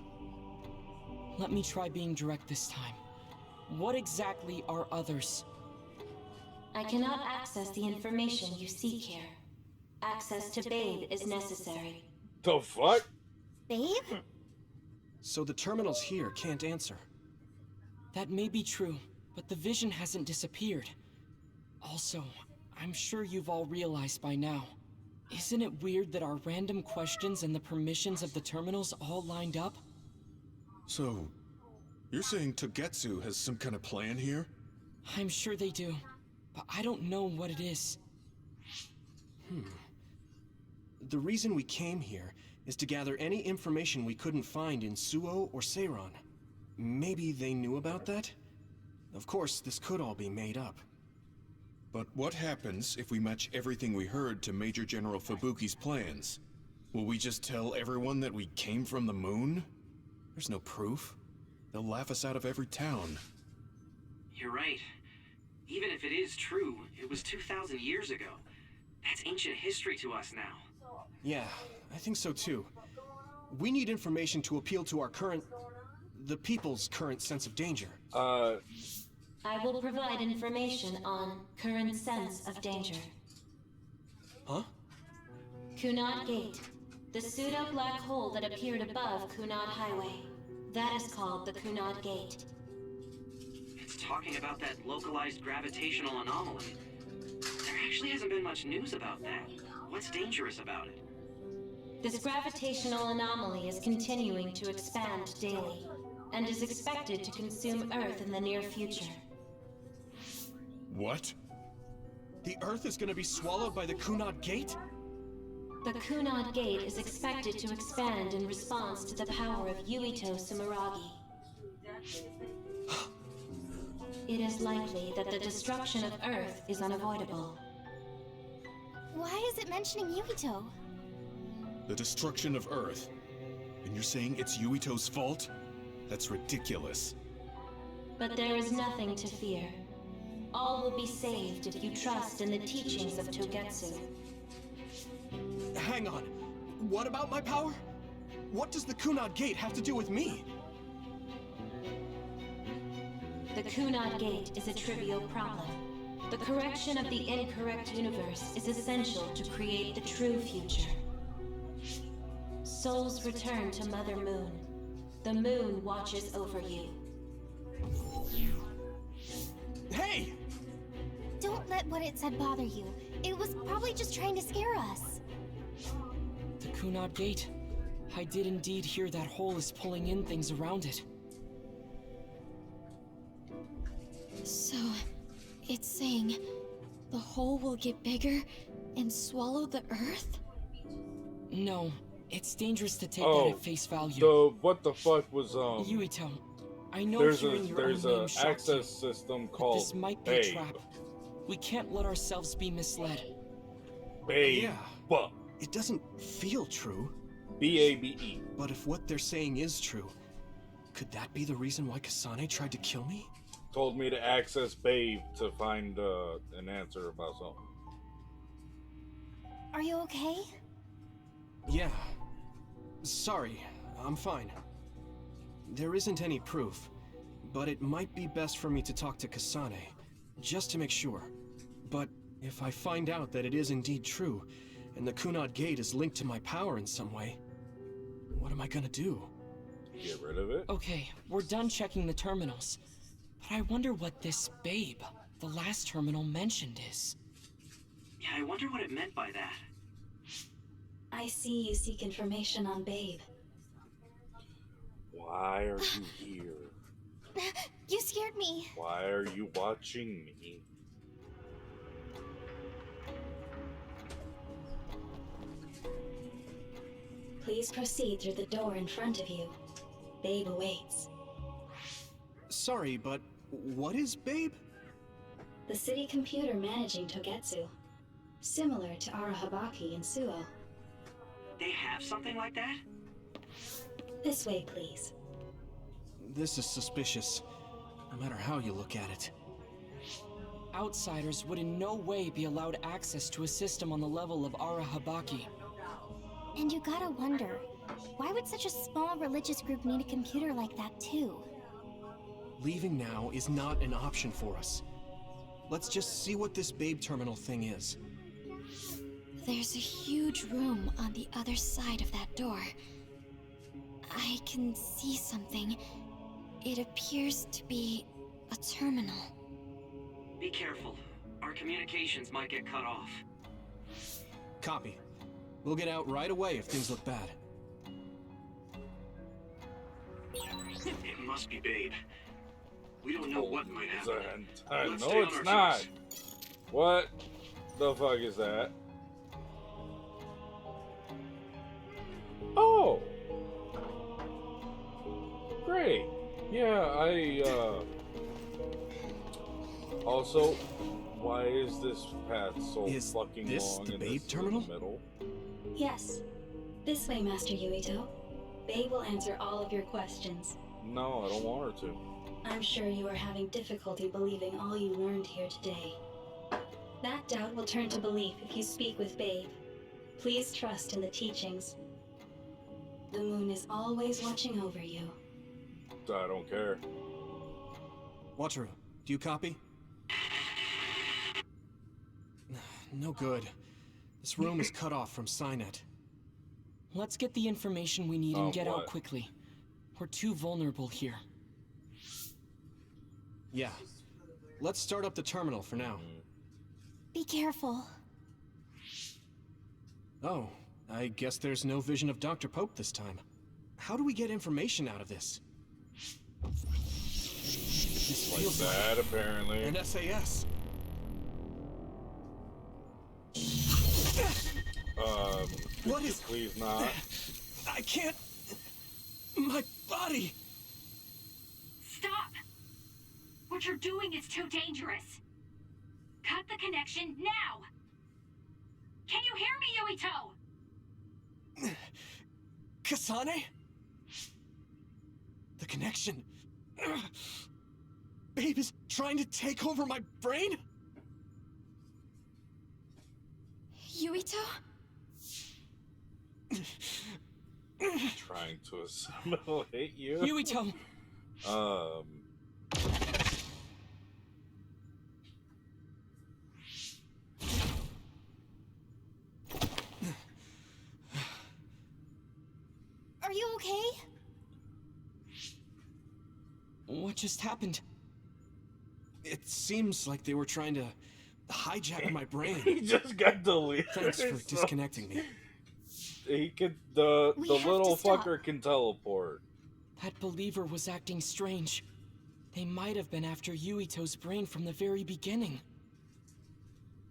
F: Let me try being direct this time. What exactly are others?
I: I cannot access the information you seek here. Access to Babe is necessary.
A: The fuck?
H: Babe?
C: So the terminals here can't answer.
F: That may be true, but the vision hasn't disappeared. Also, I'm sure you've all realized by now. Isn't it weird that our random questions and the permissions of the terminals all lined up?
E: So, you're saying Togetsu has some kind of plan here?
F: I'm sure they do, but I don't know what it is.
C: The reason we came here is to gather any information we couldn't find in Suo or Seiron. Maybe they knew about that? Of course, this could all be made up.
E: But what happens if we match everything we heard to Major General Fubuki's plans? Will we just tell everyone that we came from the moon? There's no proof. They'll laugh us out of every town.
G: You're right. Even if it is true, it was 2,000 years ago. That's ancient history to us now.
C: Yeah, I think so too. We need information to appeal to our the people's current sense of danger.
I: I will provide information on current sense of danger.
C: Huh?
I: Kunad Gate, the pseudo-black hole that appeared above Kunad Highway. That is called the Kunad Gate.
G: It's talking about that localized gravitational anomaly. There actually hasn't been much news about that. What's dangerous about it?
I: This gravitational anomaly is continuing to expand daily, and is expected to consume Earth in the near future.
E: What?
C: The Earth is gonna be swallowed by the Kunad Gate?
I: The Kunad Gate is expected to expand in response to the power of Yuito Sumeragi. It is likely that the destruction of Earth is unavoidable.
H: Why is it mentioning Yuito?
E: The destruction of Earth? And you're saying it's Yuito's fault? That's ridiculous.
I: But there is nothing to fear. All will be saved if you trust in the teachings of Togetsu.
C: Hang on. What about my power? What does the Kunad Gate have to do with me?
I: The Kunad Gate is a trivial problem. The correction of the incorrect universe is essential to create the true future. Souls return to Mother Moon. The moon watches over you.
C: Hey!
H: Don't let what it said bother you. It was probably just trying to scare us.
F: The Kunad Gate. I did indeed hear that hole is pulling in things around it.
B: So, it's saying the hole will get bigger and swallow the Earth?
F: No, it's dangerous to take
A: Oh,
F: that at face value.
A: So what the fuck was
F: Yuito, I know
A: there's
F: hearing your own
A: there's
F: name
A: a
F: shocked
A: access
F: you,
A: system
F: but
A: called
F: this might be a
A: Babe.
F: trap. We can't let ourselves be misled.
A: Babe.
C: Yeah. It doesn't feel true.
A: B-A-B-E.
C: But if what they're saying is true, could that be the reason why Kasane tried to kill me?
A: Told me to access Babe to find an answer about something.
H: Are you okay?
C: Yeah. Sorry, I'm fine. There isn't any proof, but it might be best for me to talk to Kasane, just to make sure. But if I find out that it is indeed true, and the Kunad Gate is linked to my power in some way, what am I gonna do?
A: Get rid of it.
F: Okay, we're done checking the terminals. But I wonder what this Babe, the last terminal mentioned, is.
G: Yeah, I wonder what it meant by that.
I: I see you seek information on Babe.
A: Why are you here?
H: You scared me.
A: Why are you watching me?
I: Please proceed through the door in front of you. Babe awaits.
C: Sorry, but what is Babe?
I: The city computer managing Togetsu. Similar to Arahabaki and Suo.
G: They have something like that?
I: This way, please.
C: This is suspicious, no matter how you look at it.
F: Outsiders would in no way be allowed access to a system on the level of Arahabaki.
H: And you gotta wonder, why would such a small religious group need a computer like that too?
C: Leaving now is not an option for us. Let's just see what this Babe terminal thing is.
H: There's a huge room on the other side of that door. I can see something. It appears to be a terminal.
G: Be careful. Our communications might get cut off.
C: Copy. We'll get out right away if things look bad.
J: It must be Babe. We don't know what might happen. Let's
A: No,
J: stay on
A: it's
J: our
A: not.
J: toes.
A: What the fuck is that? Oh! Great. Yeah, Also, why is this path so
C: Is
A: fucking
C: this
A: long
C: the
A: and
C: Babe
A: this is in
C: terminal?
A: the middle?
I: Yes. This way, Master Yuito. Babe will answer all of your questions.
A: No, I don't want her to.
I: I'm sure you are having difficulty believing all you learned here today. That doubt will turn to belief if you speak with Babe. Please trust in the teachings. The moon is always watching over you.
A: I don't care.
C: Wataru, do you copy? No good. This room is cut off from Cynet.
F: Let's get the information we need and get out
A: what?
F: quickly. We're too vulnerable here.
C: Yeah. Let's start up the terminal for now.
H: Be careful.
C: Oh, I guess there's no vision of Dr. Pope this time. How do we get information out of this? This
A: Like
C: feels
A: that, apparently.
C: like an SAS.
A: Could
C: What
A: you
C: is-
A: please not?
C: I can't... My body!
K: Stop! What you're doing is too dangerous. Cut the connection now! Can you hear me, Yuito?
C: Kasane? The connection... Babe is trying to take over my brain?
H: Yuito?
A: Trying to assimilate you.
F: Yuito!
H: Are you okay?
F: What just happened?
C: It seems like they were trying to hijack my brain.
A: He just got deleted.
C: Thanks for disconnecting me.
A: He could. The
H: We have
A: little
H: to stop.
A: fucker can teleport.
F: That believer was acting strange. They might have been after Yuito's brain from the very beginning.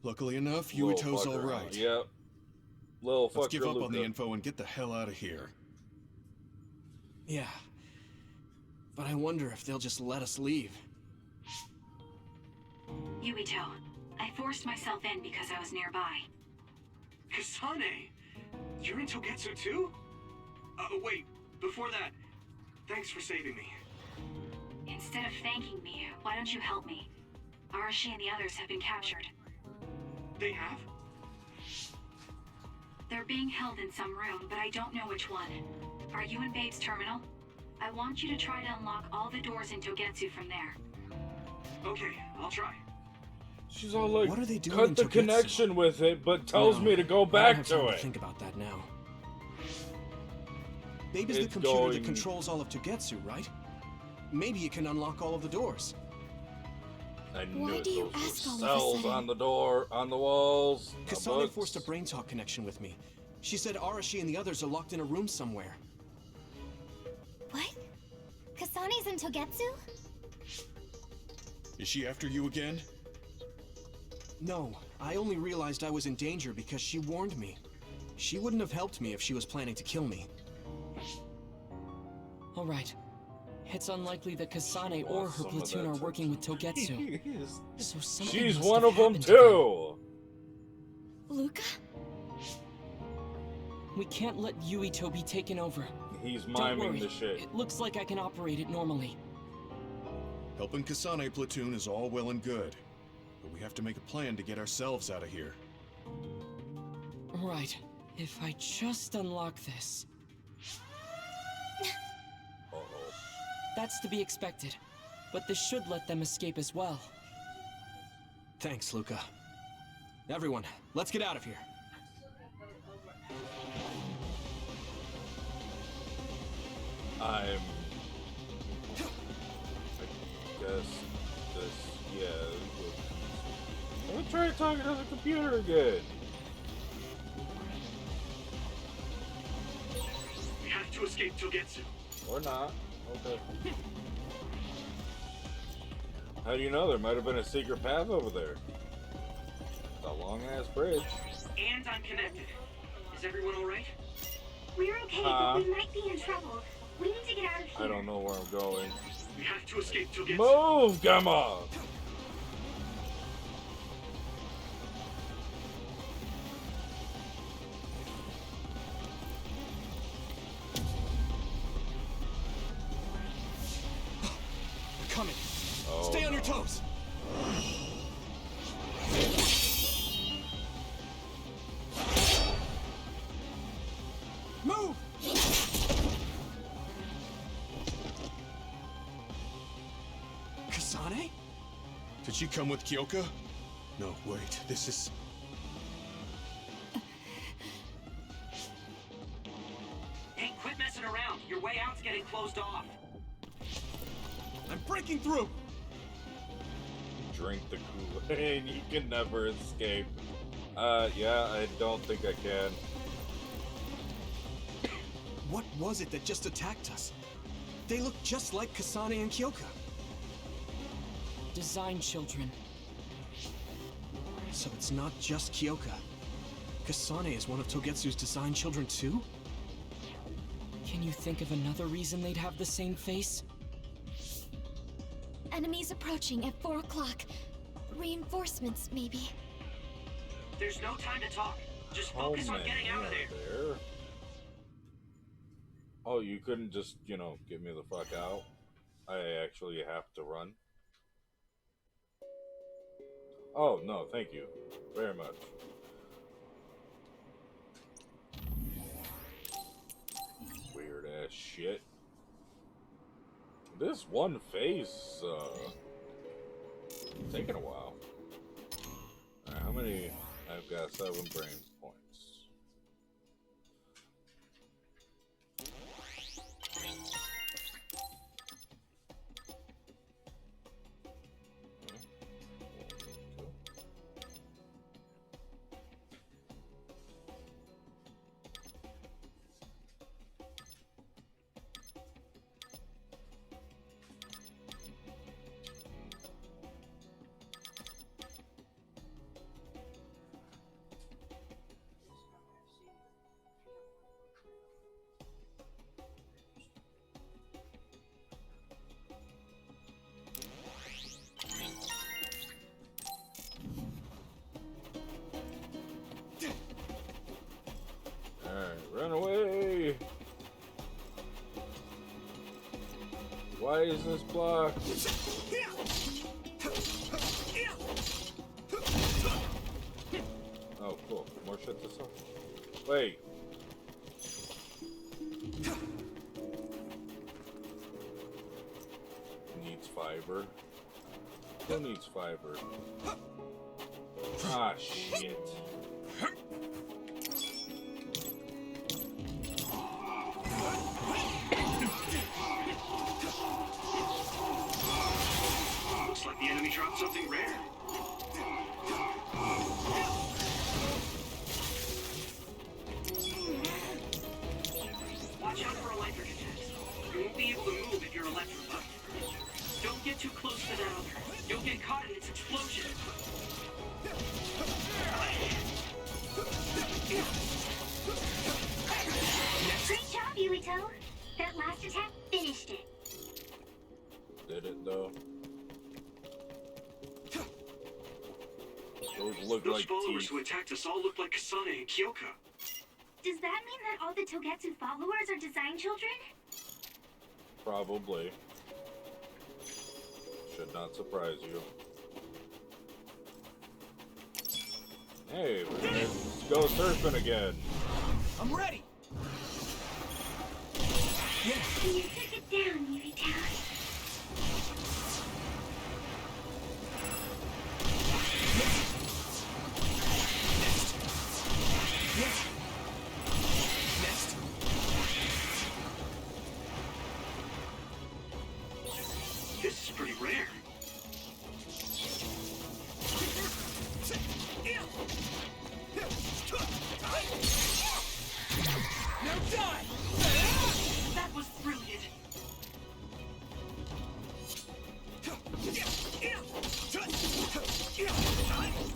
E: Luckily enough,
A: Little
E: Yuito's
A: fucker,
E: alright.
A: Yep. Little fucker.
E: Let's give up on the
A: Luca.
E: info and get the hell out of here.
C: Yeah. But I wonder if they'll just let us leave.
K: Yuito, I forced myself in because I was nearby.
J: Kasane! You're in Togetsu too? Wait, before that, thanks for saving me.
K: Instead of thanking me, why don't you help me? Arashi and the others have been captured.
J: They have?
K: They're being held in some room, but I don't know which one. Are you in Babe's terminal? I want you to try to unlock all the doors in Togetsu from there.
J: Okay, I'll try.
A: She's all like,
C: What are they doing
A: cut
C: in
A: the
C: Togetsu?
A: connection with it, but tells
C: No,
A: me to go
C: I don't
A: back
C: have
A: to
C: time
A: it.
C: Think about that now. Babe is the computer that controls all of Togetsu, right? Maybe it can unlock all of the doors.
A: I knew
H: Why
A: it.
H: do you
A: Those were
H: ask all of a
A: cells
H: sudden?
A: on the door, on the walls.
C: Kasane forced a brain talk connection with me. She said Arashi and the others are locked in a room somewhere.
B: What? Kasane's in Togetsu?
E: Is she after you again?
C: No, I only realized I was in danger because she warned me. She wouldn't have helped me if she was planning to kill me.
F: All right. It's unlikely that Kasane or her platoon are working with Togetsu. So something
A: She's
F: must
A: one
F: have
A: of them
F: happened to
A: too.
H: Luca?
F: We can't let Yuito be taken over.
A: He's
F: Don't
A: miming
F: worry.
A: the shit.
F: It looks like I can operate it normally.
E: Helping Kasane platoon is all well and good, but we have to make a plan to get ourselves out of here.
F: Right. If I just unlock this.
A: Uh-oh.
F: That's to be expected. But this should let them escape as well.
C: Thanks, Luca. Everyone, let's get out of here.
A: I guess this, yeah. Let me try talking to the computer again.
J: We have to escape Togetsu.
A: Or not. Okay. How do you know? There might have been a secret path over there. It's a long-ass bridge.
G: And I'm connected. Is everyone alright?
K: We're okay, but we might be in trouble. We need to get out of here.
A: I don't know where I'm going.
J: We have to escape Togetsu.
A: Move, Gamma!
C: Coming.
A: Oh,
C: Stay on your toes. Move! Kasane?
E: Did she come with Kyoka? No, wait, this is...
G: Hey, quit messing around. Your way out's getting closed off.
C: I'm breaking through!
A: Drink the Kool-Aid. You can never escape. Yeah, I don't think I can.
C: What was it that just attacked us? They look just like Kasane and Kyoka.
F: Design children.
C: So it's not just Kyoka. Kasane is one of Togetsu's design children too?
F: Can you think of another reason they'd have the same face?
H: Enemies approaching at 4 o'clock. Reinforcements, maybe.
G: There's no time to talk. Just focus on getting out of there.
A: Oh, you couldn't just, you know, get me the fuck out? I actually have to run? Oh, no, thank you. Very much. Weird ass shit. This one face, taking a while. Alright, how many? I've got 7 brain points. Run away! Why is this blocked? Oh, cool. More shit to sell. Wait. Needs fiber. Who needs fiber? Ah, shit.
J: found something rare. Watch out for electric attacks. You won't be able to move if you're electrified. Don't get too close to that other. You'll get caught in its explosion.
K: Great job, Yuito. That last attack finished it.
A: Did it though? Those look
J: Those
A: like
J: followers
A: teeth.
J: who attacked us all look like Kasane and Kyoka.
K: Does that mean that all the Togetsu followers are design children?
A: Probably. Should not surprise you. Hey, let's go surfing again.
C: I'm ready!
K: You took it down, Yuito.
C: Next.
J: This is pretty rare.
C: Now die!
K: That was brilliant.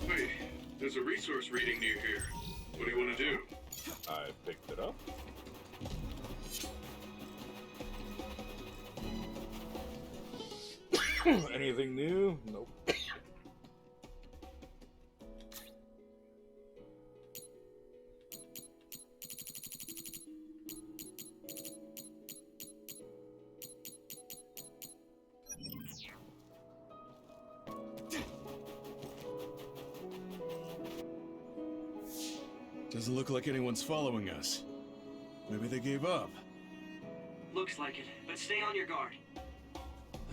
J: Wait, there's a resource reading near here. What do you want to do?
A: I picked it up. Anything new? Nope.
E: Doesn't look like anyone's following us. Maybe they gave up.
G: Looks like it, but stay on your guard.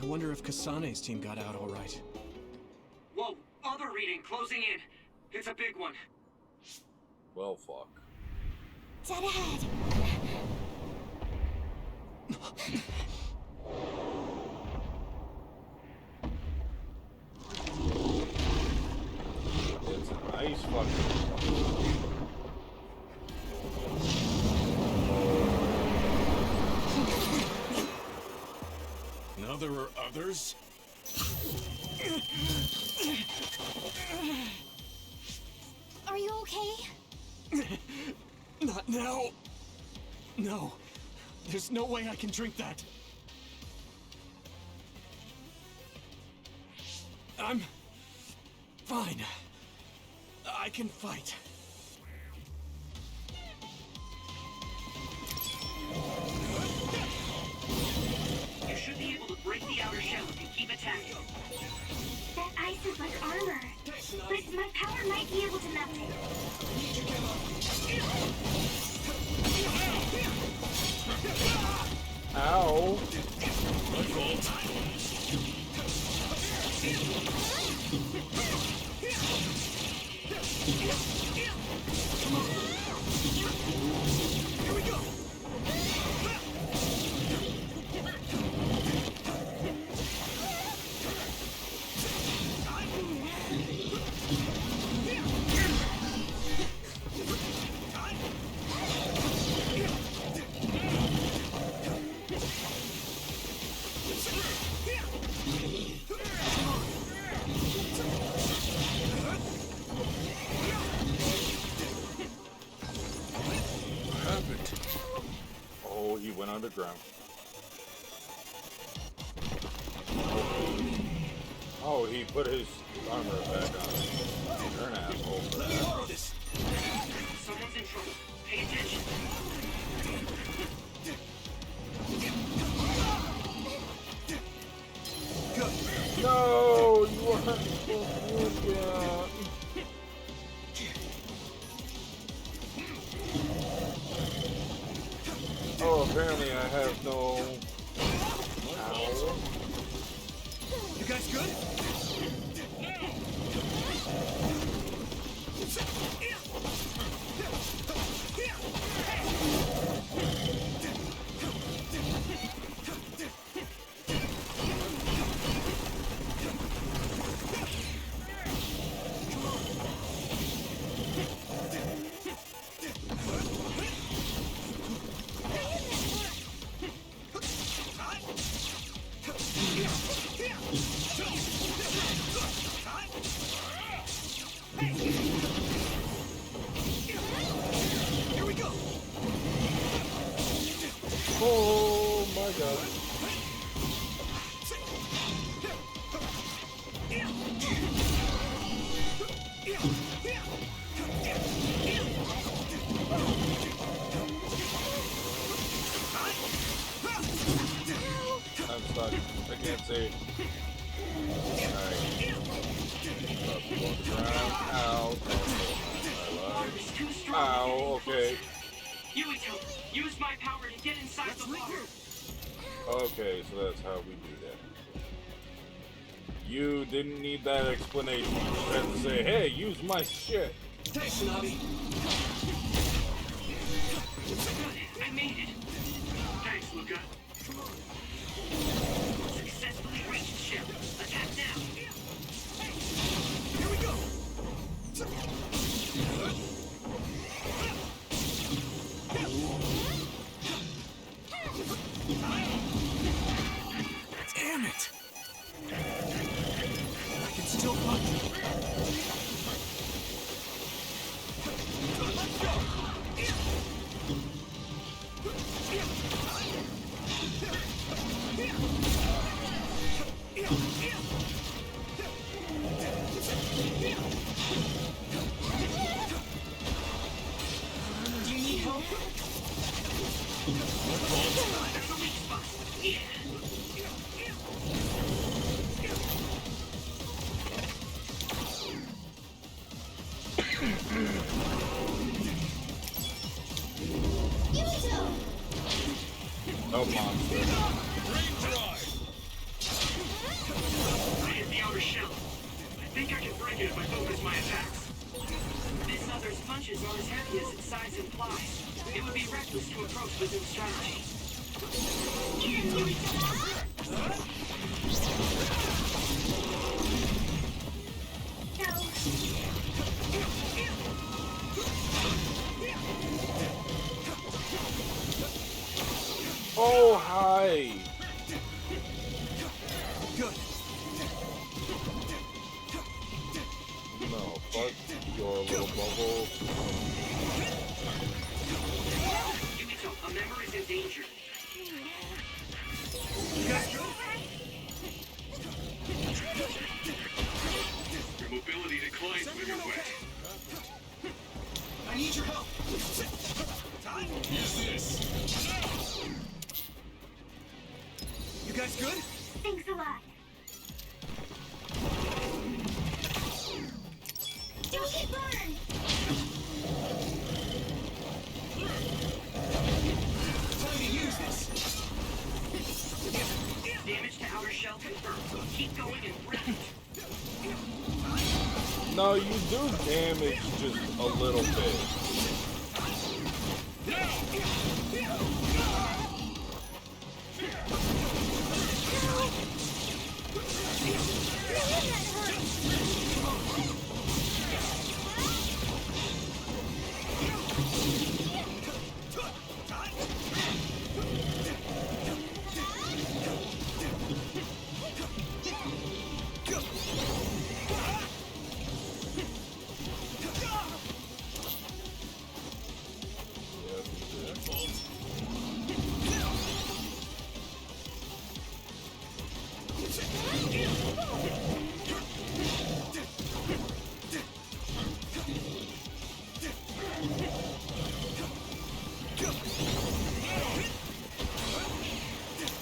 C: I wonder if Kasane's team got out all right.
G: Whoa, other reading closing in. It's a big one.
A: Well, fuck.
H: Dead ahead.
A: It's a nice fucking.
E: Now there are others?
H: Are you okay?
C: Not now. No. There's no way I can drink that. I'm fine. I can fight.
G: You should be able to break the outer shell if you keep attacking.
K: That ice is like armor. But my power might be able to melt it.
A: Ow!
C: Here we go.
A: Oh, he went underground. Oh, he put his armor back on. You're an asshole for that.
G: Someone's in trouble. Pay attention.
A: No, you weren't supposed to do that. Oh, apparently I have no. Ow.
C: You guys good? Here we go.
A: Oh my god. I'm stuck. I can't see. Alright. Ow.
G: Water's too strong.
A: Ow, okay.
G: Yuito, use my power to get inside the water.
A: Okay, so that's how we do that. You didn't need that explanation. You just had to say, hey, use my shit.
C: Thanks, Navi.
G: I made it. Thanks, Luca. Successfully reached ship. Attack now.
C: Here we go. Damn it! I can still punch. Let's go!
F: Do you need help?
G: There's a weak spot. Yeah.
A: No monster.
G: I hit the outer shell. I think I can break it if I focus my attacks. This other's punches aren't as heavy as its size implies. It would be reckless to approach with no strategy.
A: Oh, hi.
C: Good.
A: No, fuck your little bubble.
G: Yuito, a member is in danger.
C: You guys good?
J: Your mobility declines when you're wet.
C: I need your help.
J: Use this.
C: You guys good?
K: Thanks a lot. Don't get burned!
C: Time to use this.
G: Damage to outer shell confirmed. Keep going and break it.
A: No, you do damage just a little bit.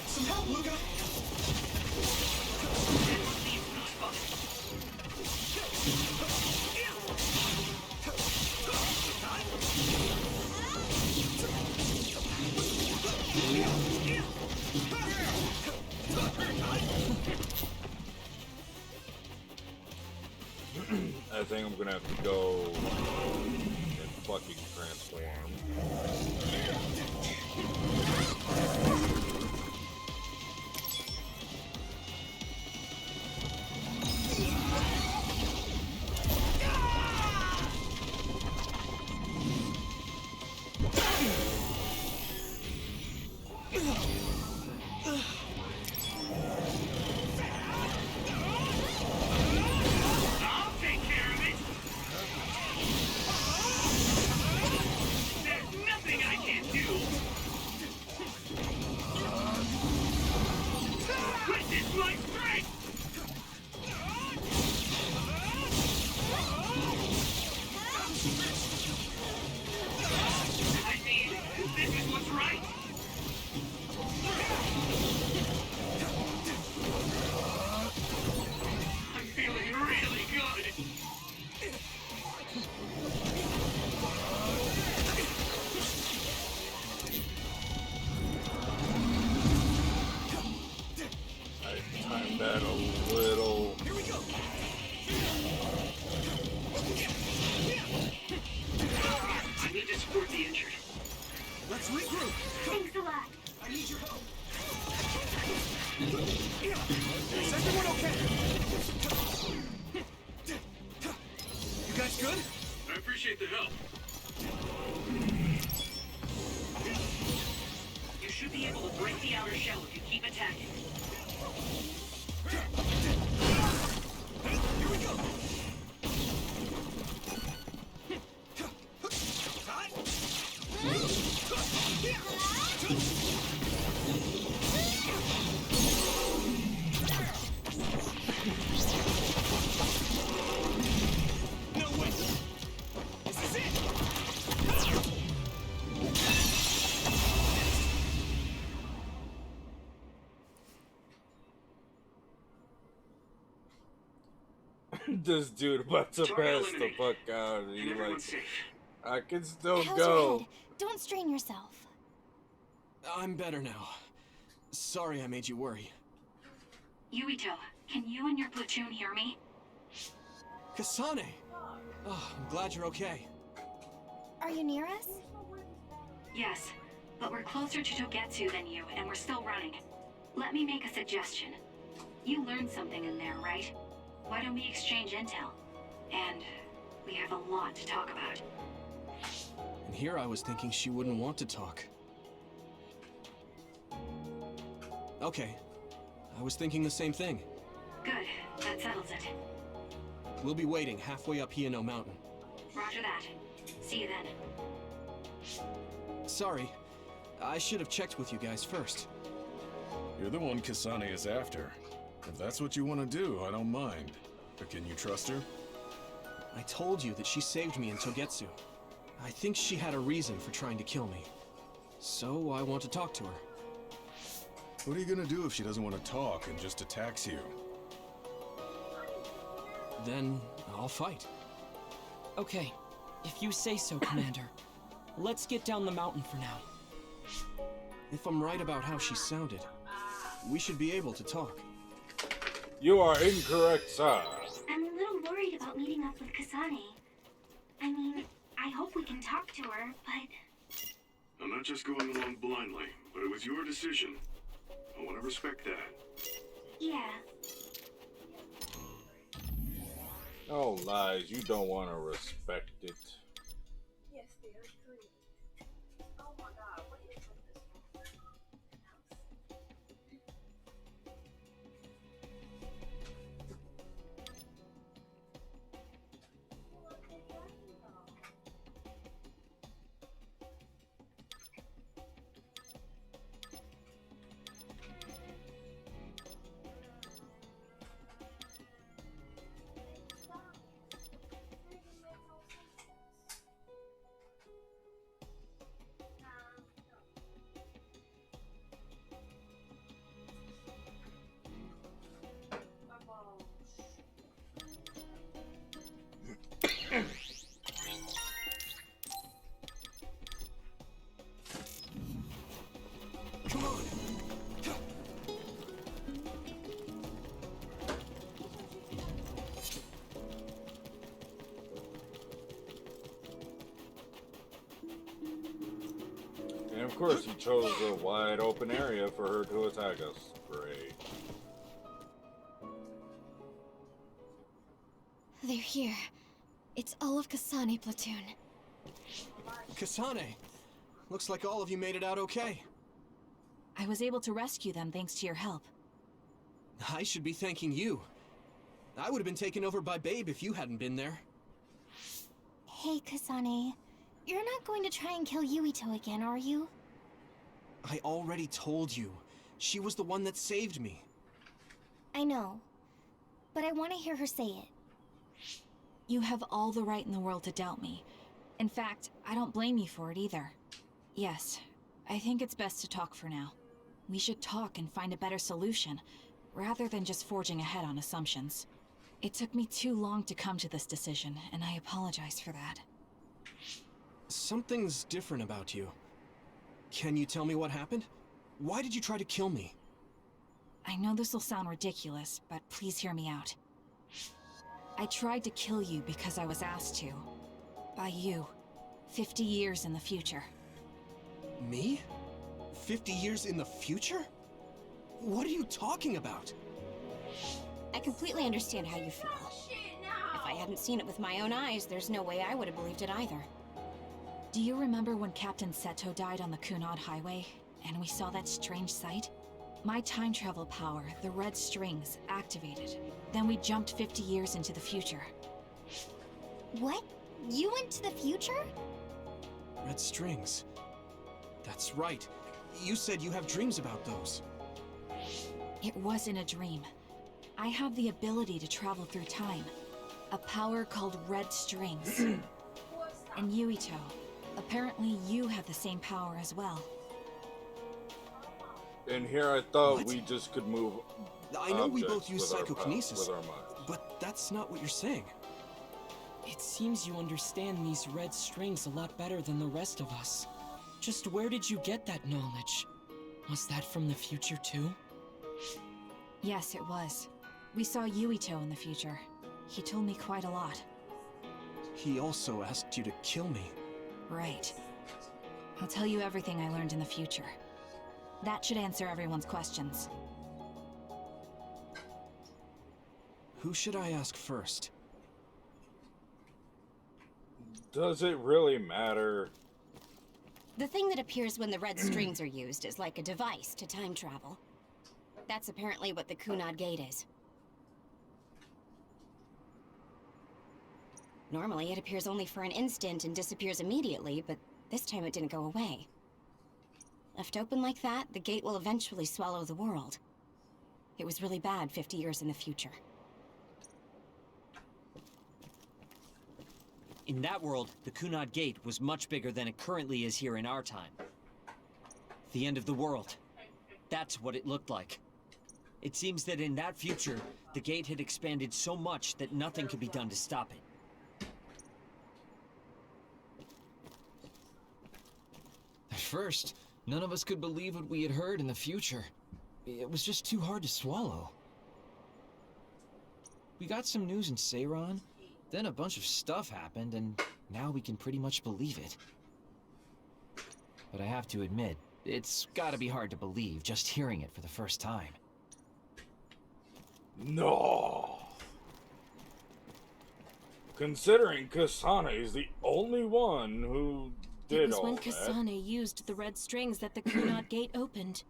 C: Some help, Luca.
A: I think I'm gonna have to go and fucking transform. time that a little.
C: Here we go.
J: I need to support the injured.
C: Let's regroup.
K: Thanks a lot.
C: I need your help. Is everyone okay? You guys good?
J: I appreciate the help.
G: You should be able to break the outer shell if you keep attacking.
C: Here we go. No way. This is it.
A: This dude about to
G: Target
A: pass the
G: eliminated.
A: fuck out.
G: And
A: He like,
G: everyone's safe.
A: I can still
B: How's your
A: go.
B: head? Don't strain yourself.
C: I'm better now. Sorry I made you worry.
K: Yuito, can you and your platoon hear me?
C: Kasane! Oh, I'm glad you're okay.
B: Are you near us?
K: Yes, but we're closer to Togetsu than you, and we're still running. Let me make a suggestion. You learned something in there, right? Why don't we exchange intel? And we have a lot to talk about.
C: And here I was thinking she wouldn't want to talk. Okay. I was thinking the same thing.
K: Good, that settles it.
C: We'll be waiting halfway up Hino Mountain.
K: Roger that. See you then.
C: Sorry. I should have checked with you guys first.
E: You're the one Kasane is after. If that's what you want to do, I don't mind. But can you trust her?
C: I told you that she saved me in Togetsu. I think she had a reason for trying to kill me. So I want to talk to her.
E: What are you gonna do if she doesn't want to talk and just attacks you?
C: Then I'll fight.
F: Okay, if you say so, Commander. Let's get down the mountain for now.
C: If I'm right about how she sounded, we should be able to talk.
A: You are incorrect, sir.
K: I'm a little worried about meeting up with Kasane. I mean, I hope we can talk to her, but...
E: I'm not just going along blindly, but it was your decision. I want to respect that.
K: yeah.
A: No lies, you don't want to respect it.
L: Yes, they are great. Oh my god, what is with this
C: Come on!
A: And of course, he chose a wide open area for her to attack us. Great.
H: They're here. It's all of Kasane platoon.
C: Kasane! Looks like all of you made it out okay.
M: I was able to rescue them thanks to your help.
C: I should be thanking you. I would have been taken over by Babe if you hadn't been there.
B: Hey, Kasane. You're not going to try and kill Yuito again, are you?
C: I already told you. She was the one that saved me.
B: I know. But I want to hear her say it.
M: You have all the right in the world to doubt me. In fact, I don't blame you for it either. Yes, I think it's best to talk for now. We should talk and find a better solution, rather than just forging ahead on assumptions. It took me too long to come to this decision, and I apologize for that.
C: Something's different about you. Can you tell me what happened? Why did you try to kill me?
M: I know this will sound ridiculous, but please hear me out. I tried to kill you because I was asked to. By you. 50 years in the future.
C: Me? 50 years in the future? What are you talking about?
B: I completely understand how you feel. If I hadn't seen it with my own eyes, there's no way I would have believed it either.
M: Do you remember when Captain Seto died on the Kunad Highway, and we saw that strange sight? My time travel power, the red strings, activated. Then we jumped 50 years into the future.
B: What? You went to the future?
C: Red strings. That's right. You said you have dreams about those.
M: It wasn't a dream. I have the ability to travel through time. A power called red strings. And Yuito, apparently you have the same power as well.
A: And here I thought
C: What?
A: we just could move.
C: I know we both use
A: with our
C: psychokinesis,
A: with our minds.
C: but that's not what you're saying.
F: It seems you understand these red strings a lot better than the rest of us. Just where did you get that knowledge? Was that from the future too?
M: Yes, it was. We saw Yuito in the future. He told me quite a lot.
C: He also asked you to kill me.
M: Right. I'll tell you everything I learned in the future. That should answer everyone's questions.
C: Who should I ask first?
A: Does it really matter?
B: The thing that appears when the red strings are used is like a device to time travel. That's apparently what the Kunad Gate is. Normally, it appears only for an instant and disappears immediately, but this time it didn't go away. Left open like that, the gate will eventually swallow the world. It was really bad 50 years in the future.
D: In that world, the Kunad Gate was much bigger than it currently is here in our time. The end of the world. That's what it looked like. It seems that in that future, the gate had expanded so much that nothing could be done to stop it.
F: At first, none of us could believe what we had heard in the future. It was just too hard to swallow. We got some news in Seiran, then a bunch of stuff happened, and now we can pretty much believe it. But I have to admit, it's gotta be hard to believe just hearing it for the first time.
A: No. Considering Kasane is the only one who did
H: It was
A: all
H: when
A: that.
H: Kasane used the red strings that the Kunad Gate opened.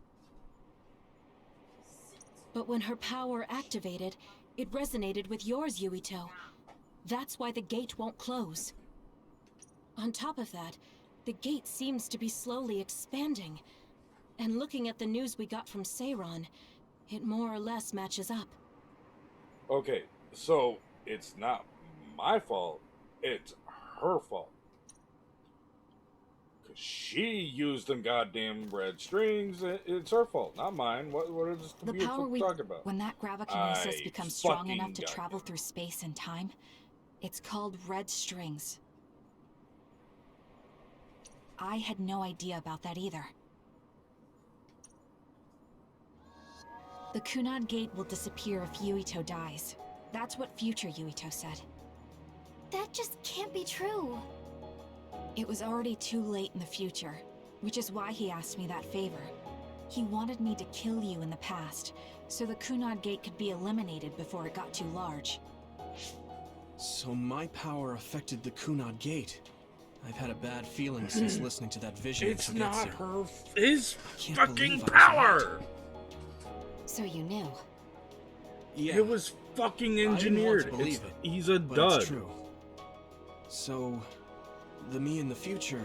H: But when her power activated, it resonated with yours, Yuito. That's why the gate won't close. On top of that, the gate seems to be slowly expanding. And looking at the news we got from Seiran, it more or less matches up.
A: Okay, so it's not my fault, it's her fault. Cause she used them goddamn red strings, it's her fault, not mine. What is the
M: The power we...
A: talk about?
M: When that gravikinesis
A: I
M: becomes strong
A: fucking
M: enough to
A: got
M: travel
A: you.
M: through space and time, it's called red strings. I had no idea about that either. The Kunad Gate will disappear if Yuito dies. That's what future Yuito said.
H: That just can't be true.
M: It was already too late in the future, which is why he asked me that favor. He wanted me to kill you in the past, so the Kunad Gate could be eliminated before it got too large.
C: So my power affected the Kunad Gate. I've had a bad feeling since listening to that vision.
A: It's
C: in
A: not
C: Togetsu.
A: his
C: Can't
A: fucking
C: believe I was
A: power!
B: So you knew.
C: Yeah,
A: It was fucking
C: I didn't want to
A: engineered.
C: believe
A: It's-
C: it,
A: he's a
C: but
A: dud.
C: it's true. So, the me in the future...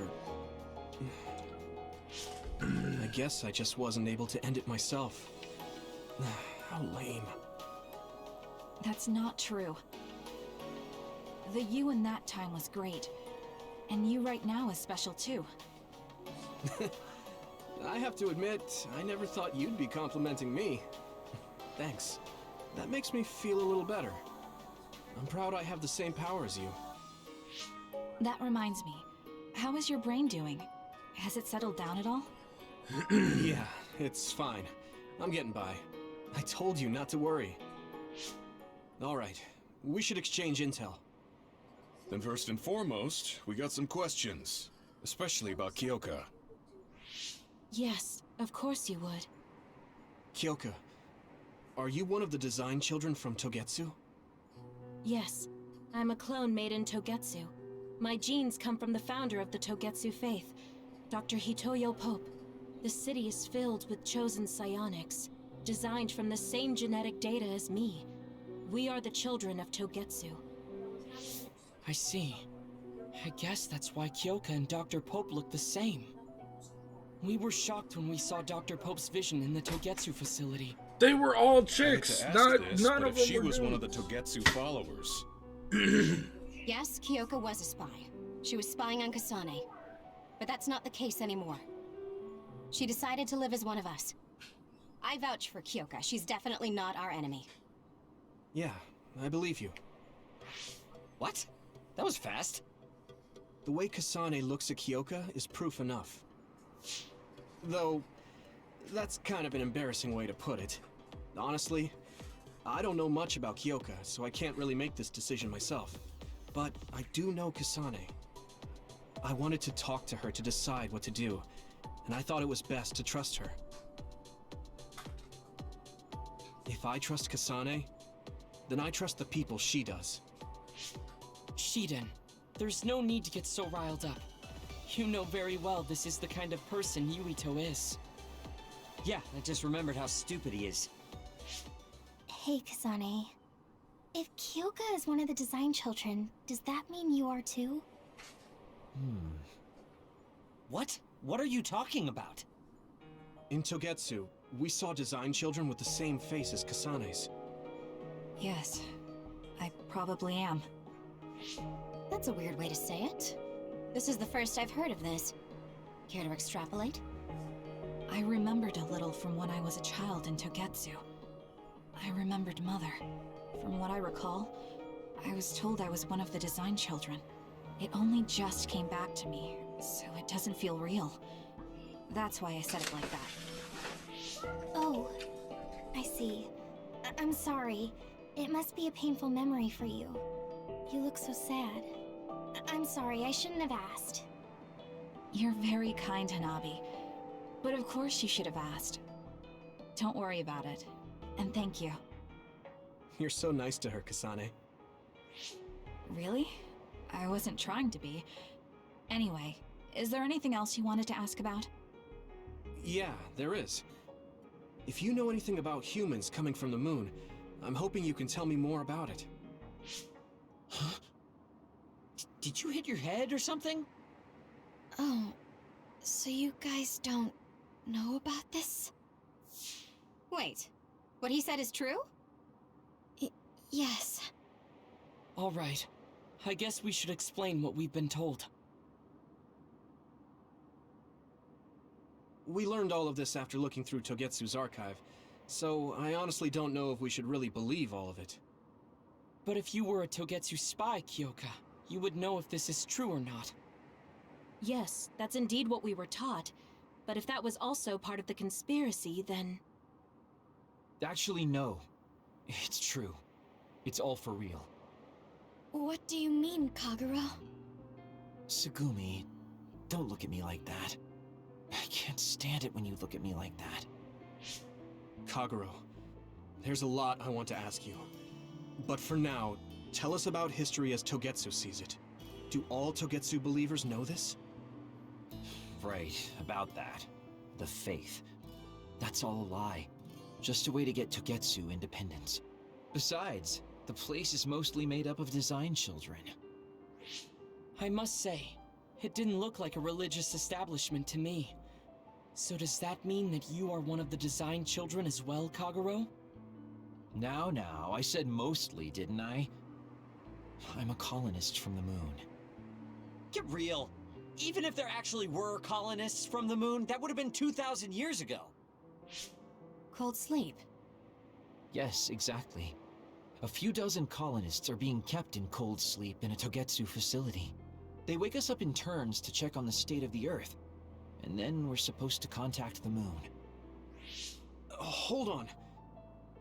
C: I guess I just wasn't able to end it myself. How lame.
M: That's not true. The you in that time was great, and you right now is special too.
C: I have to admit, I never thought you'd be complimenting me. Thanks. That makes me feel a little better. I'm proud I have the same power as you.
M: That reminds me, how is your brain doing? Has it settled down at all?
C: Yeah, it's fine. I'm getting by. I told you not to worry. Alright, we should exchange intel.
E: Then first and foremost, we got some questions. Especially about Kyoka.
M: Yes, of course you would.
C: Kyoka, are you one of the design children from Togetsu?
M: Yes, I'm a clone made in Togetsu. My genes come from the founder of the Togetsu faith, Dr. Hitoyo Pope. The city is filled with chosen psionics, designed from the same genetic data as me. We are the children of Togetsu.
F: I see. I guess that's why Kyoka and Dr. Pope look the same. We were shocked when we saw Dr. Pope's vision in the Togetsu facility.
A: They were all
E: I hate
A: chicks.
E: to ask
A: None
E: this,
A: of
E: but
A: them
E: if she
A: were
E: was one of
A: dudes.
E: the Togetsu followers,
B: Yes, Kyoka was a spy. She was spying on Kasane. But that's not the case anymore. She decided to live as one of us. I vouch for Kyoka. She's definitely not our enemy.
C: Yeah, I believe you.
D: What? That was fast.
C: The way Kasane looks at Kyoka is proof enough. Though, that's kind of an embarrassing way to put it. Honestly, I don't know much about Kyoka, so I can't really make this decision myself. But I do know Kasane. I wanted to talk to her to decide what to do, and I thought it was best to trust her. If I trust Kasane, then I trust the people she does.
F: Shiden, there's no need to get so riled up. You know very well this is the kind of person Yuito is.
D: Yeah, I just remembered how stupid he is.
H: Hey, Kasane. If Kyoka is one of the design children, does that mean you are too?
D: What? What are you talking about?
C: In Togetsu, we saw design children with the same face as Kasane's.
M: Yes, I probably am.
B: That's a weird way to say it. This is the first I've heard of this. Care to extrapolate?
M: I remembered a little from when I was a child in Togetsu. I remembered Mother. From what I recall, I was told I was one of the design children. It only just came back to me, so it doesn't feel real. That's why I said it like that.
H: Oh, I see. I'm sorry. It must be a painful memory for you. You look so sad. I'm sorry, I shouldn't have asked.
M: You're very kind, Hanabi. But of course you should have asked. Don't worry about it. And thank you.
C: You're so nice to her, Kasane.
M: Really? I wasn't trying to be. Anyway, is there anything else you wanted to ask about?
C: Yeah, there is. If you know anything about humans coming from the moon, I'm hoping you can tell me more about it.
D: Huh? Did you hit your head or something?
H: Oh, so you guys don't know about this?
B: Wait, what he said is true?
H: Yes.
F: All right. I guess we should explain what we've been told.
C: We learned all of this after looking through Togetsu's archive, so I honestly don't know if we should really believe all of it.
F: But if you were a Togetsu spy, Kyoka, you would know if this is true or not.
M: Yes, that's indeed what we were taught. But if that was also part of the conspiracy, then...
D: Actually, no. It's true. It's all for real.
H: What do you mean, Kagura?
D: Tsugumi, don't look at me like that. I can't stand it when you look at me like that.
C: Kaguro, there's a lot I want to ask you. But for now, tell us about history as Togetsu sees it. Do all Togetsu believers know this?
D: Right, about that. The faith. That's all a lie. Just a way to get Togetsu independence. Besides, the place is mostly made up of design children.
F: I must say, it didn't look like a religious establishment to me. So does that mean that you are one of the design children as well, Kaguro?
D: Now, I said mostly, didn't I? I'm a colonist from the moon. Get real! Even if there actually were colonists from the moon, that would have been 2,000 years ago!
B: Cold sleep.
D: Yes, exactly. A few dozen colonists are being kept in cold sleep in a Togetsu facility. They wake us up in turns to check on the state of the Earth, and then we're supposed to contact the moon.
C: Hold on.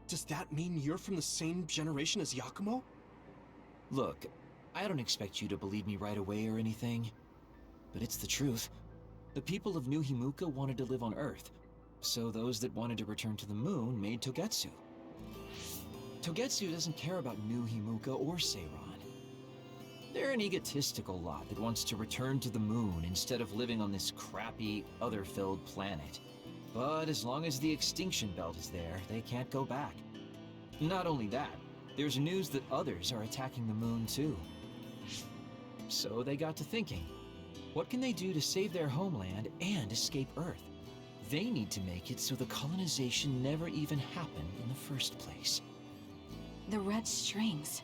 C: Does that mean you're from the same generation as Yakumo?
D: Look, I don't expect you to believe me right away or anything, but it's the truth. The people of New Himuka wanted to live on Earth, so those that wanted to return to the moon made Togetsu. Togetsu doesn't care about New Himuka or Seiran. They're an egotistical lot that wants to return to the moon instead of living on this crappy, other-filled planet. But as long as the extinction belt is there, they can't go back. Not only that, there's news that others are attacking the moon too. So they got to thinking, what can they do to save their homeland and escape Earth? They need to make it so the colonization never even happened in the first place.
M: The red strings.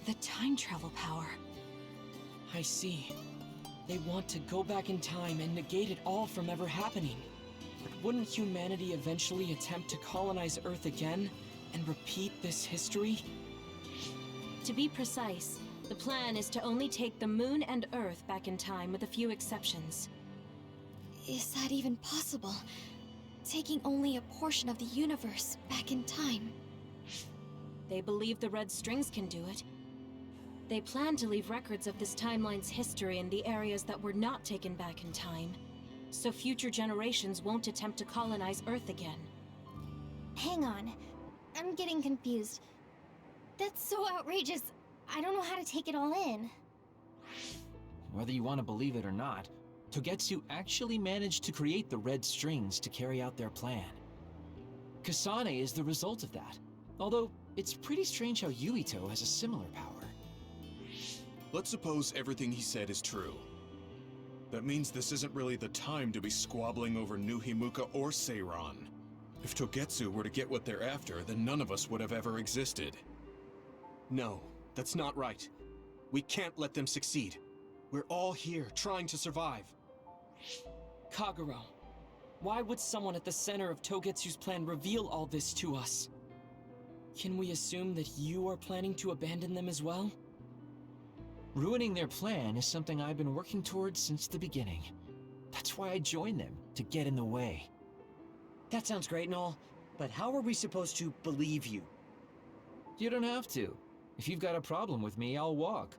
M: The time travel power.
F: I see. They want to go back in time and negate it all from ever happening. But wouldn't humanity eventually attempt to colonize Earth again and repeat this history?
I: To be precise, the plan is to only take the moon and Earth back in time with a few exceptions.
H: Is that even possible? Taking only a portion of the universe back in time?
I: They believe the red strings can do it. They plan to leave records of this timeline's history in the areas that were not taken back in time, so future generations won't attempt to colonize Earth again.
B: Hang on. I'm getting confused. That's so outrageous. I don't know how to take it all in.
D: Whether you want to believe it or not, Togetsu actually managed to create the red strings to carry out their plan. Kasane is the result of that, although it's pretty strange how Yuito has a similar power.
E: Let's suppose everything he said is true. That means this isn't really the time to be squabbling over New Himuka or Seiran. If Togetsu were to get what they're after, then none of us would have ever existed.
C: No, that's not right. We can't let them succeed. We're all here, trying to survive.
F: Kagero, why would someone at the center of Togetsu's plan reveal all this to us? Can we assume that you are planning to abandon them as well?
D: Ruining their plan is something I've been working towards since the beginning. That's why I joined them, to get in the way.
N: That sounds great and all, but how are we supposed to believe you?
D: You don't have to. If you've got a problem with me, I'll walk.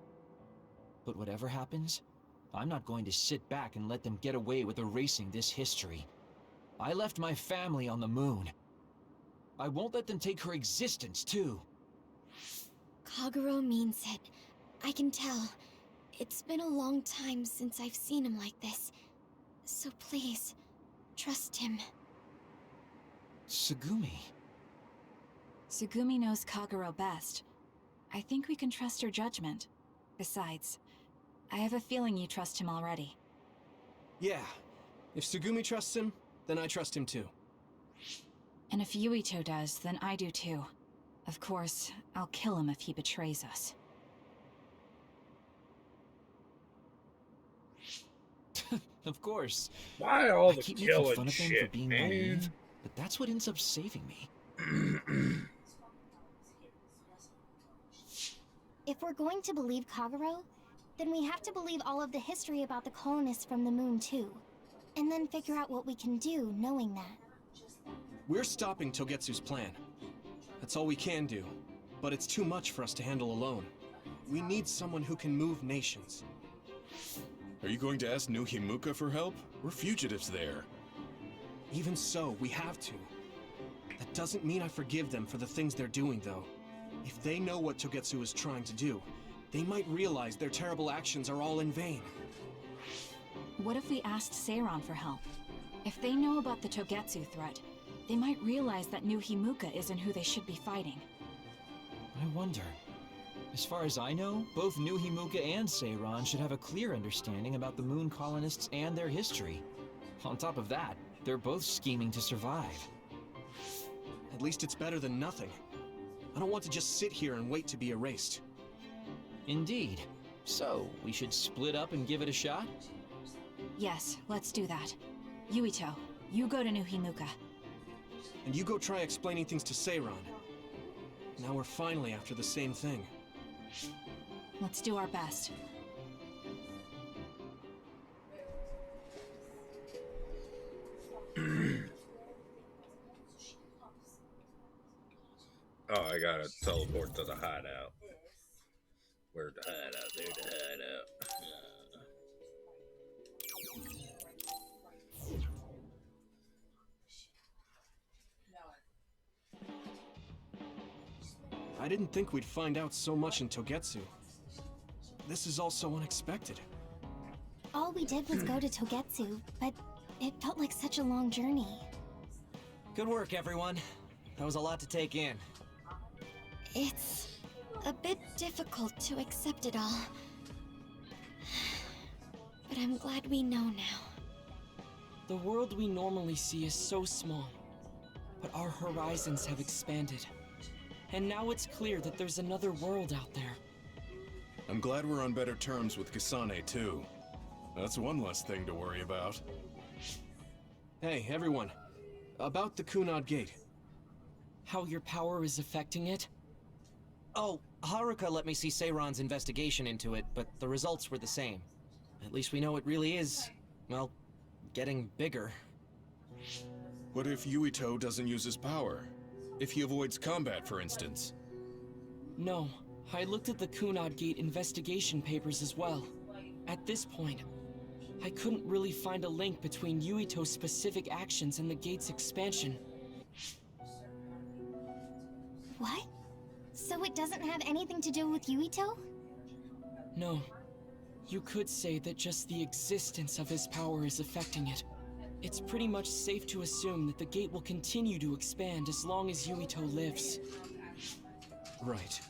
D: But whatever happens, I'm not going to sit back and let them get away with erasing this history. I left my family on the moon. I won't let them take her existence, too.
H: Kagero means it. I can tell. It's been a long time since I've seen him like this. So please, trust him.
D: Tsugumi.
M: Tsugumi knows Kagero best. I think we can trust her judgment. Besides, I have a feeling you trust him already.
C: Yeah. If Tsugumi trusts him, then I trust him too.
M: And if Yuito does, then I do too. Of course, I'll kill him if he betrays us.
D: Of course.
A: Why all
D: I
A: the
D: keep making
A: killing
D: fun of them
A: shit,
D: for being
A: man?
D: naive, but that's what ends up saving me.
B: If we're going to believe Kagero, then we have to believe all of the history about the colonists from the moon too. And then figure out what we can do knowing that.
C: We're stopping Togetsu's plan. That's all we can do. But it's too much for us to handle alone. We need someone who can move nations.
E: Are you going to ask New Himuka for help? We're fugitives there.
C: Even so, we have to. That doesn't mean I forgive them for the things they're doing, though. If they know what Togetsu is trying to do, they might realize their terrible actions are all in vain.
M: What if we asked Seiran for help? If they know about the Togetsu threat, they might realize that New Himuka isn't who they should be fighting.
D: I wonder. As far as I know, both New Himuka and Seiran should have a clear understanding about the moon colonists and their history. On top of that, they're both scheming to survive.
C: At least it's better than nothing. I don't want to just sit here and wait to be erased.
D: Indeed. So, we should split up and give it a shot?
M: Yes, let's do that. Yuito, you go to New Himuka.
C: And you go try explaining things to Seiran. Now we're finally after the same thing.
M: Let's do our best.
A: I gotta teleport to the hideout. Where's the hideout? There's the hideout.
C: I didn't think we'd find out so much in Togetsu. This is all so unexpected.
B: All we did was go to Togetsu, but it felt like such a long journey.
N: Good work, everyone. That was a lot to take in.
H: It's a bit difficult to accept it all. But I'm glad we know now.
F: The world we normally see is so small, but our horizons have expanded. And now it's clear that there's another world out there.
E: I'm glad we're on better terms with Kasane, too. That's one less thing to worry about.
C: Hey, everyone. About the Kunad Gate.
F: How your power is affecting it?
N: Oh, Haruka let me see Seiron's investigation into it, but the results were the same. At least we know it really is, well, getting bigger.
E: What if Yuito doesn't use his power? If he avoids combat, for instance?
F: No, I looked at the Kunad Gate investigation papers as well. At this point, I couldn't really find a link between Yuito's specific actions and the gate's expansion.
B: What? So it doesn't have anything to do with Yuito?
F: No. You could say that just the existence of his power is affecting it. It's pretty much safe to assume that the gate will continue to expand as long as Yuito lives.
C: Right.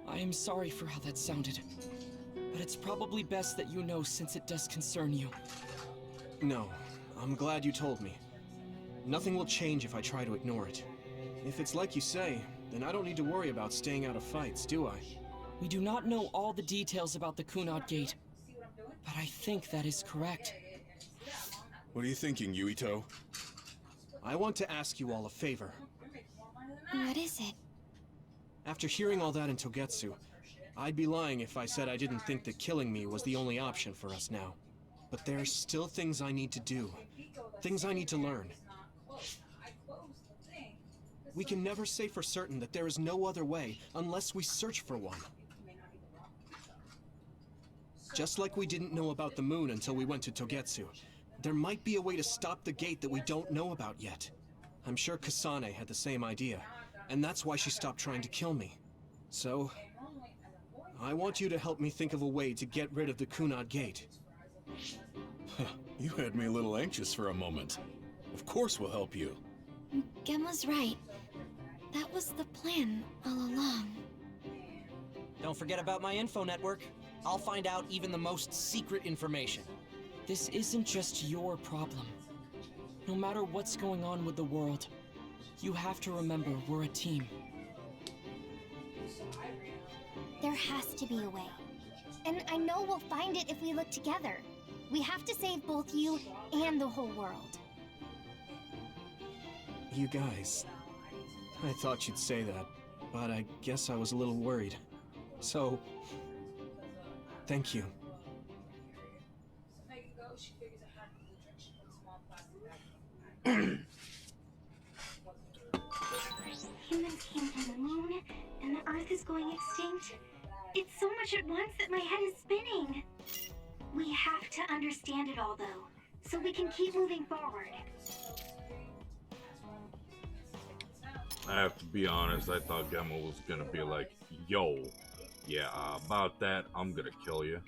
F: I am sorry for how that sounded, but it's probably best that you know since it does concern you.
C: No, I'm glad you told me. Nothing will change if I try to ignore it. If it's like you say, then I don't need to worry about staying out of fights, do I?
F: We do not know all the details about the Kunad Gate, but I think that is correct.
E: What are you thinking, Yuito?
C: I want to ask you all a favor.
H: What is it?
C: After hearing all that in Togetsu, I'd be lying if I said I didn't think that killing me was the only option for us now. But there's still things I need to do. Things I need to learn. We can never say for certain that there is no other way unless we search for one. Just like we didn't know about the moon until we went to Togetsu, there might be a way to stop the gate that we don't know about yet. I'm sure Kasane had the same idea, and that's why she stopped trying to kill me. So, I want you to help me think of a way to get rid of the Kunad Gate.
E: You had me a little anxious for a moment. Of course we'll help you.
H: Gemma's right. That was the plan all along.
N: Don't forget about my info network. I'll find out even the most secret information.
F: This isn't just your problem. No matter what's going on with the world, you have to remember we're a team.
B: There has to be a way. And I know we'll find it if we look together. We have to save both you and the whole world.
C: You guys... I thought you'd say that, but I guess I was a little worried. So... thank you.
K: Humans came from the moon, and the Earth is going extinct. It's so much at once that my head is spinning. We have to understand it all, though, so we can keep moving forward.
A: I have to be honest, I thought Gemma was gonna be like, yo, yeah, about that, I'm gonna kill you.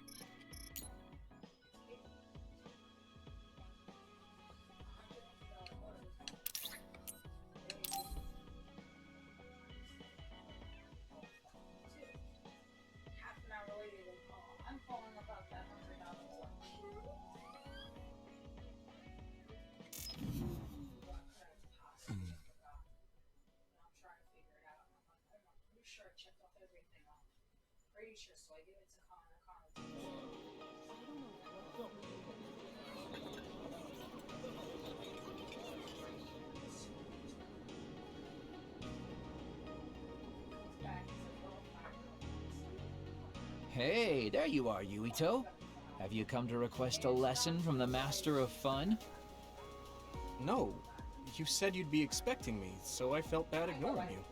O: Hey, there you are, Yuito. Have you come to request a lesson from the Master of Fun?
C: No. You said you'd be expecting me, so I felt bad ignoring you.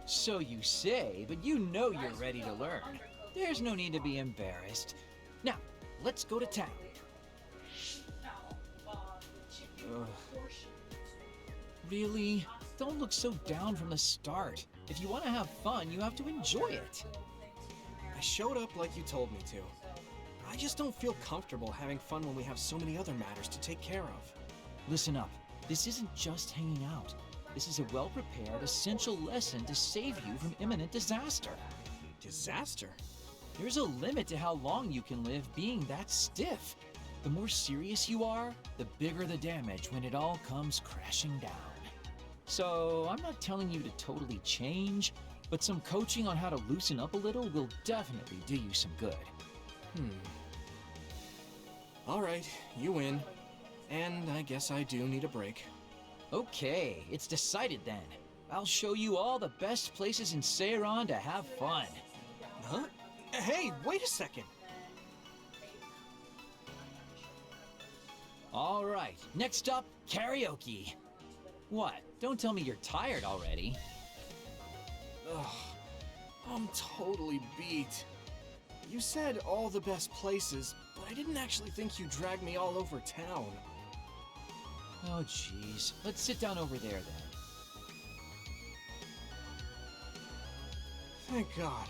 O: So you say, but you know you're ready to learn. There's no need to be embarrassed. Now, let's go to town. Really? Don't look so down from the start. If you want to have fun, you have to enjoy it.
C: I showed up like you told me to. I just don't feel comfortable having fun when we have so many other matters to take care of.
O: Listen up. This isn't just hanging out. This is a well-prepared, essential lesson to save you from imminent disaster.
C: Disaster?
O: There's a limit to how long you can live being that stiff. The more serious you are, the bigger the damage when it all comes crashing down. So, I'm not telling you to totally change, but some coaching on how to loosen up a little will definitely do you some good.
C: Alright, you win. And I guess I do need a break.
O: Okay, it's decided then. I'll show you all the best places in Seiron to have fun.
C: Huh? Hey, wait a second!
O: Alright, next up, karaoke. What? Don't tell me you're tired already.
C: Ugh, I'm totally beat. You said all the best places, but I didn't actually think you dragged me all over town.
O: Oh jeez, let's sit down over there then.
C: Thank God.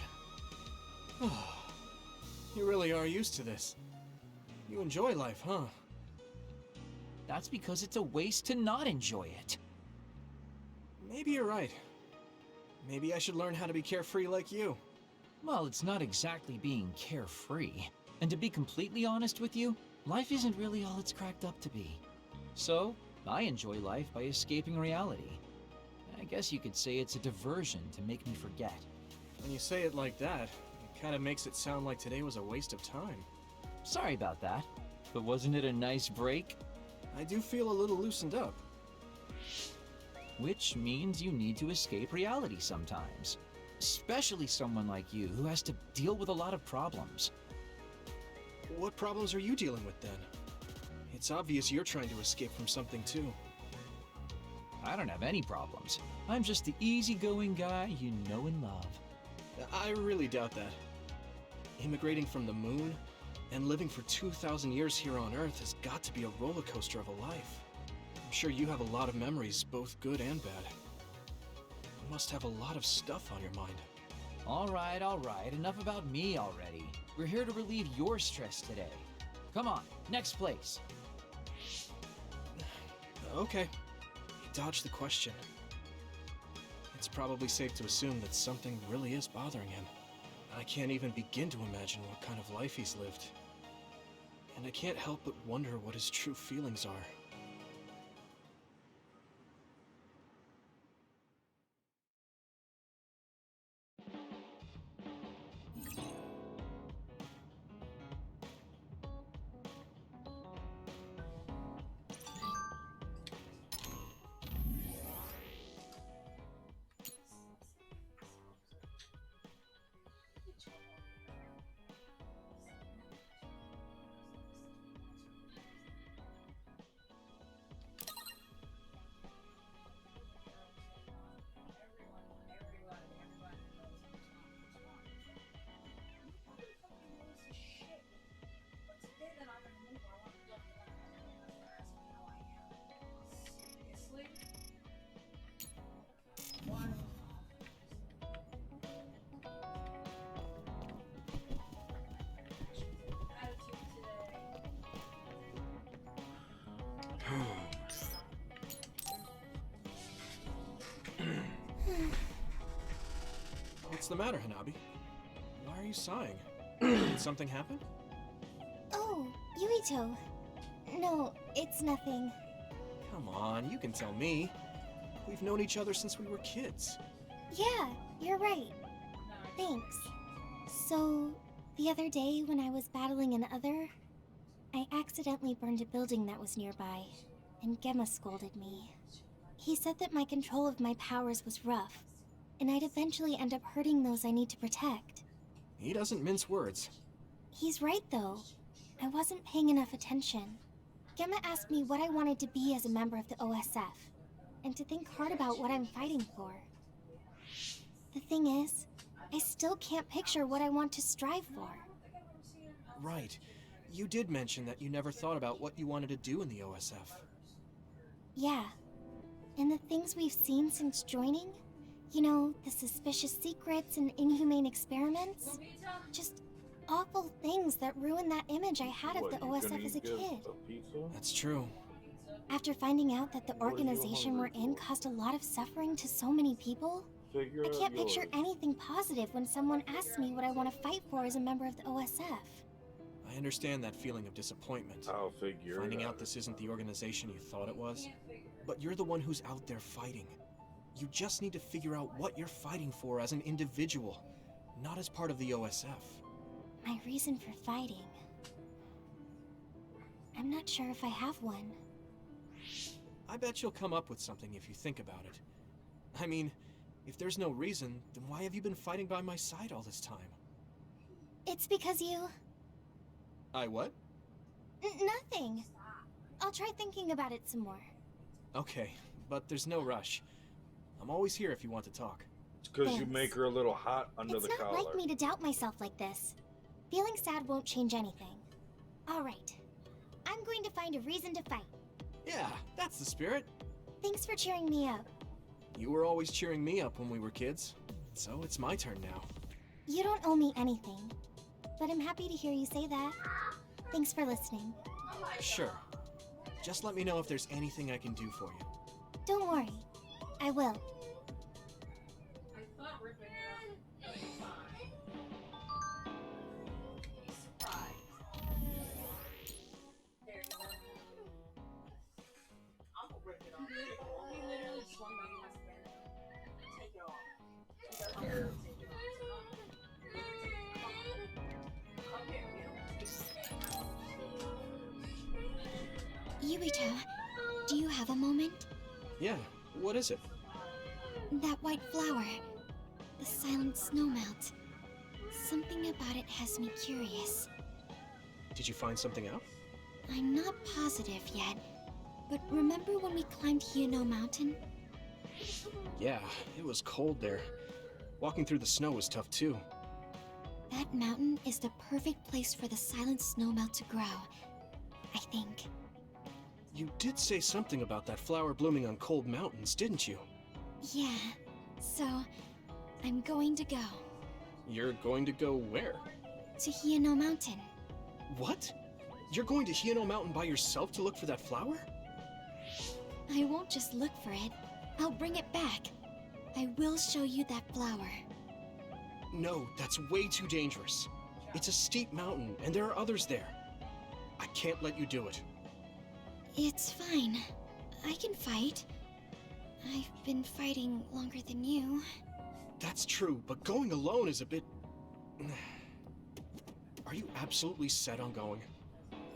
C: You really are used to this. You enjoy life, huh?
O: That's because it's a waste to not enjoy it.
C: Maybe you're right. Maybe I should learn how to be carefree like you.
O: Well, it's not exactly being carefree. And to be completely honest with you, life isn't really all it's cracked up to be. So, I enjoy life by escaping reality. I guess you could say it's a diversion to make me forget.
C: When you say it like that, it kind of makes it sound like today was a waste of time.
O: Sorry about that, but wasn't it a nice break?
C: I do feel a little loosened up.
O: Which means you need to escape reality sometimes. Especially someone like you who has to deal with a lot of problems.
C: What problems are you dealing with then? It's obvious you're trying to escape from something too.
O: I don't have any problems. I'm just the easygoing guy you know and love.
C: I really doubt that. Immigrating from the moon and living for 2,000 years here on Earth has got to be a roller coaster of a life. I'm sure you have a lot of memories, both good and bad. You must have a lot of stuff on your mind.
O: All right, enough about me already. We're here to relieve your stress today. Come on, next place.
C: Okay. You dodged the question. It's probably safe to assume that something really is bothering him. I can't even begin to imagine what kind of life he's lived. And I can't help but wonder what his true feelings are. What's the matter, Hanabi? Why are you sighing? Did something happen?
B: Oh, Yuito. No, it's nothing.
C: Come on, you can tell me. We've known each other since we were kids.
B: Yeah, you're right. Thanks. So, the other day when I was battling an other, I accidentally burned a building that was nearby, and Gemma scolded me. He said that my control of my powers was rough, and I'd eventually end up hurting those I need to protect.
C: He doesn't mince words.
B: He's right, though. I wasn't paying enough attention. Gemma asked me what I wanted to be as a member of the OSF, and to think hard about what I'm fighting for. thing is, I still can't picture what I want to strive for.
C: Right. You did mention that you never thought about what you wanted to do in the OSF.
B: Yeah. And the things we've seen since joining? You know, the suspicious secrets and inhumane experiments? Just awful things that ruined that image I had of the OSF as a kid.
C: That's true.
B: After finding out that the organization we're in caused a lot of suffering to so many people, I can't picture anything positive when someone asks me what I want to fight for as a member of the OSF.
C: I understand that feeling of disappointment.
A: I'll figure
C: Finding
A: it
C: out this isn't the organization you thought it was. But you're the one who's out there fighting. You just need to figure out what you're fighting for as an individual, not as part of the OSF.
B: My reason for fighting... I'm not sure if I have one.
C: I bet you'll come up with something if you think about it. I mean, if there's no reason, then why have you been fighting by my side all this time?
B: It's because you...
C: I what?
B: Nothing. I'll try thinking about it some more.
C: Okay, but there's no rush. I'm always here if you want to talk.
A: It's because you make her a little hot under the collar.
B: It's not like me to doubt myself like this. Feeling sad won't change anything. All right. I'm going to find a reason to fight.
C: Yeah, that's the spirit.
B: Thanks for cheering me up.
C: You were always cheering me up when we were kids, so it's my turn now.
B: You don't owe me anything, but I'm happy to hear you say that. Thanks for listening.
C: Sure. Just let me know if there's anything I can do for you.
B: Don't worry. I will. Yurito, do you have a moment?
C: Yeah, what is it?
H: That white flower. The silent snowmelt. Something about it has me curious.
C: Did you find something out?
H: I'm not positive yet, but remember when we climbed Hino Mountain?
C: Yeah, it was cold there. Walking through the snow was tough too.
H: That mountain is the perfect place for the silent snowmelt to grow, I think.
C: You did say something about that flower blooming on cold mountains, didn't you?
H: Yeah, so I'm going to go.
C: You're going to go where?
H: To Hino Mountain.
C: What? You're going to Hino Mountain by yourself to look for that flower?
H: I won't just look for it. I'll bring it back. I will show you that flower.
C: No, that's way too dangerous. It's a steep mountain, and there are others there. I can't let you do it.
H: It's fine. I can fight. I've been fighting longer than you.
C: That's true, but going alone is a bit... Are you absolutely set on going?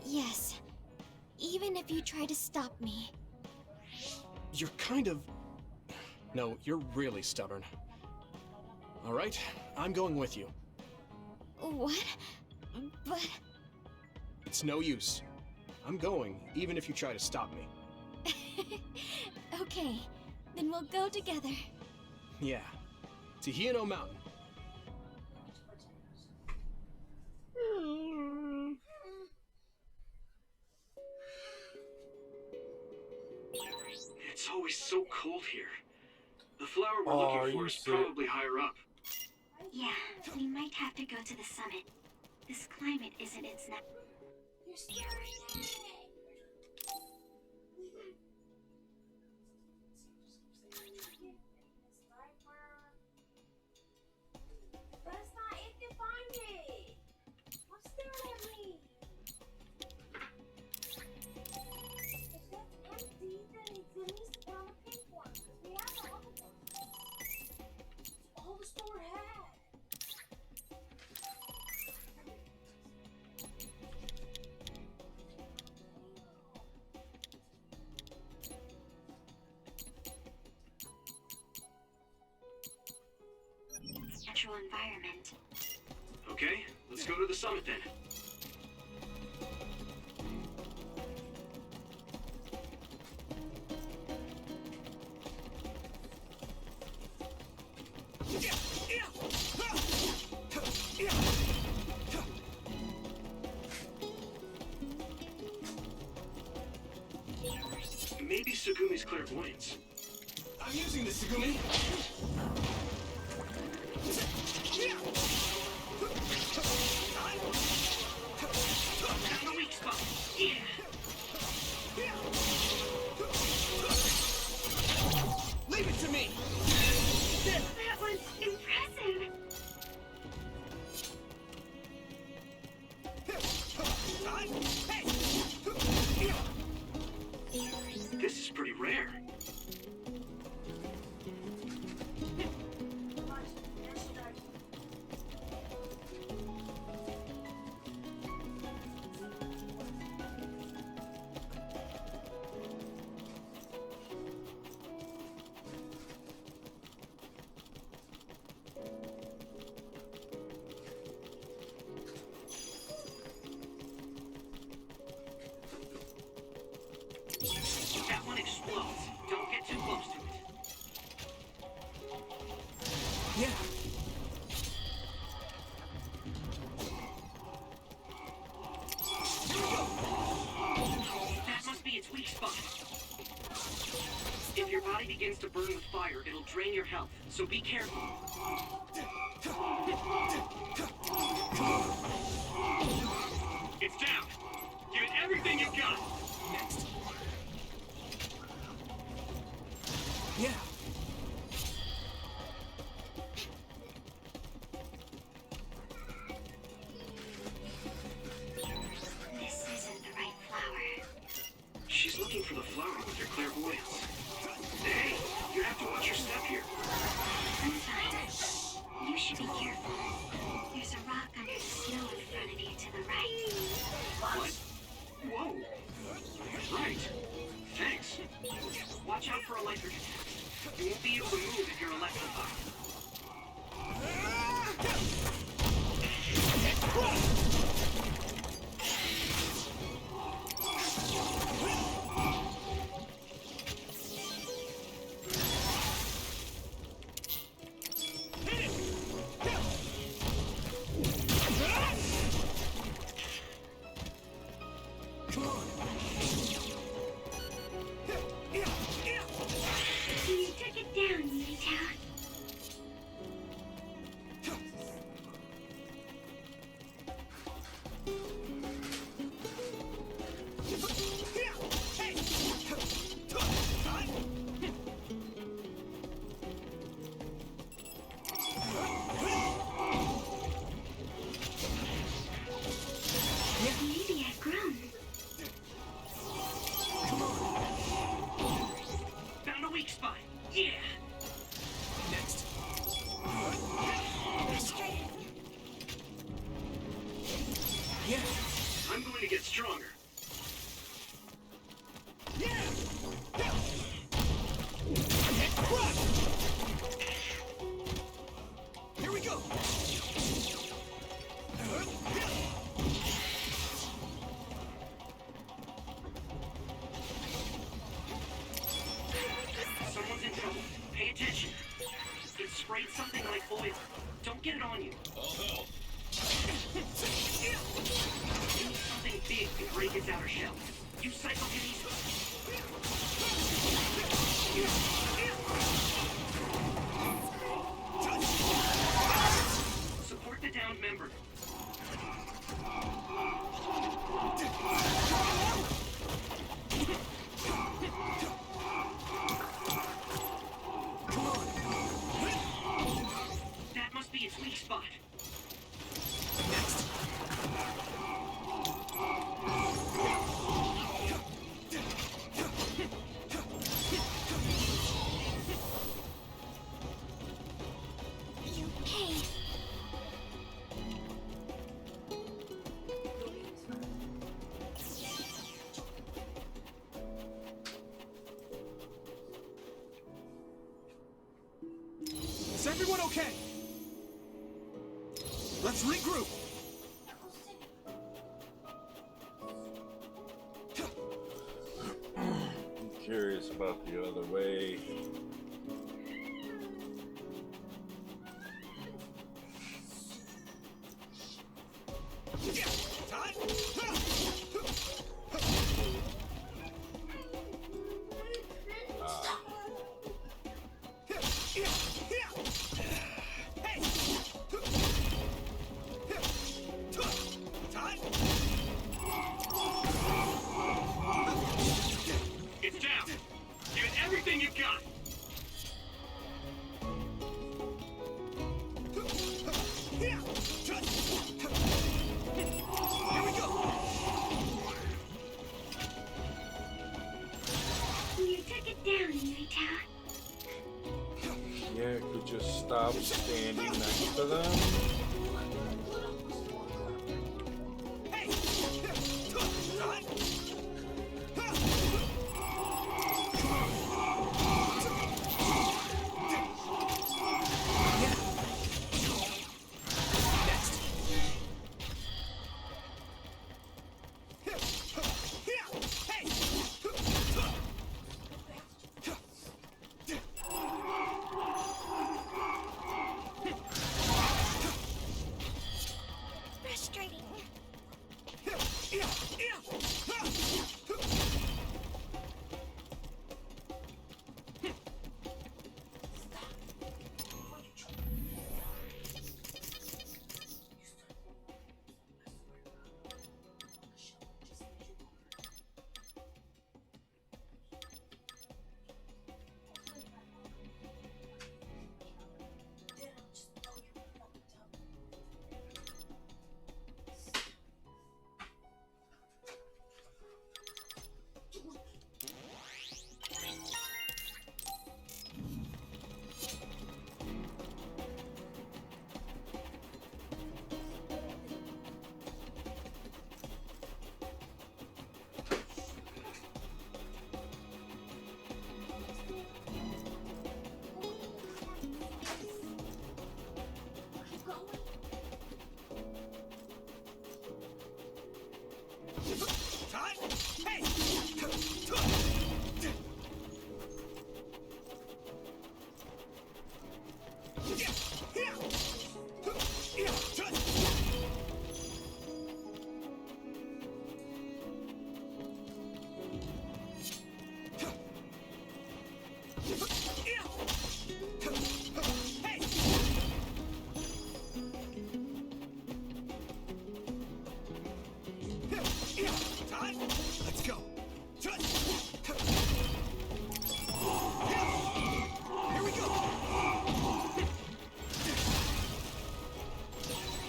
H: Yes. Even if you try to stop me.
C: You're kind of... No, you're really stubborn. All right, I'm going with you.
H: What? But...
C: It's no use. I'm going, even if you try to stop me.
H: Okay, then we'll go together.
C: Yeah, to Hino Mountain.
J: It's always so cold here. The flower we're looking for is probably higher up.
K: Yeah, we might have to go to the summit. This climate isn't its
L: That's not if you find it. What's staring at me? If that's empty, then it's at least found a pink one, because we have the other one. It's all the store had.
K: natural environment.
J: Okay, let's go to the summit then. clairvoyance.
C: I'm using this, Segumi.
J: Found the weak spot. Yeah.
C: Leave it to me.
K: That was impressive.
J: This is pretty rare. That one explodes. Don't get too close to it.
C: Yeah.
J: That must be its weak spot. If your body begins to burn with fire, it'll drain your health, so be careful. It's down. Give it everything you've got.
C: Next. Yeah.
K: This isn't the right flower.
J: She's looking for the flower with her clairvoyance. Hey, you have to watch your step here.
K: I'm fine. You should be careful. There's a rock under the snow in front of you to the right.
J: What? Whoa. Right. Thanks. Watch out for electric attack. You won't be able to move if you're electrified.
K: You took it down, Unitown. Maybe I've grown.
J: Found a weak spot. Yeah.
C: Next. Yeah.
J: I'm going to get stronger.
C: Here we go.
J: Someone's in trouble. Pay attention. It sprayed something like oil. Don't get it on you. You need something big to break its outer shell. Use psychokinesis. Support the downed member. That must be its weak spot.
C: Next.
H: You paid.
C: Is everyone okay? Let's regroup.
A: I'm curious about the other way.
C: we go!
L: You took it down, Yuita.
A: Yeah, could just stop standing next to them.
L: Frustrating.
C: Let's go. Here we go.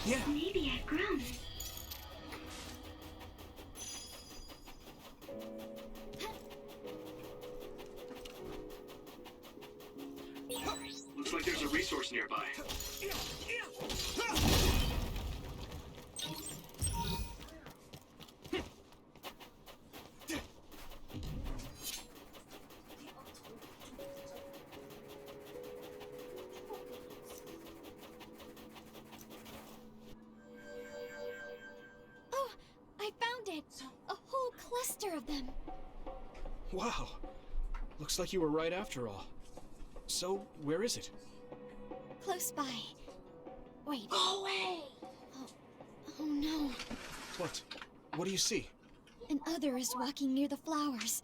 C: Yeah.
L: Maybe I've grown.
J: Looks like there's a resource nearby.
H: Oh, I found it! A whole cluster of them.
C: Wow. Looks like you were right after all. So, where is it?
H: Close by. Wait.
L: Go away!
H: Oh no.
C: What? What do you see?
H: An other is walking near the flowers.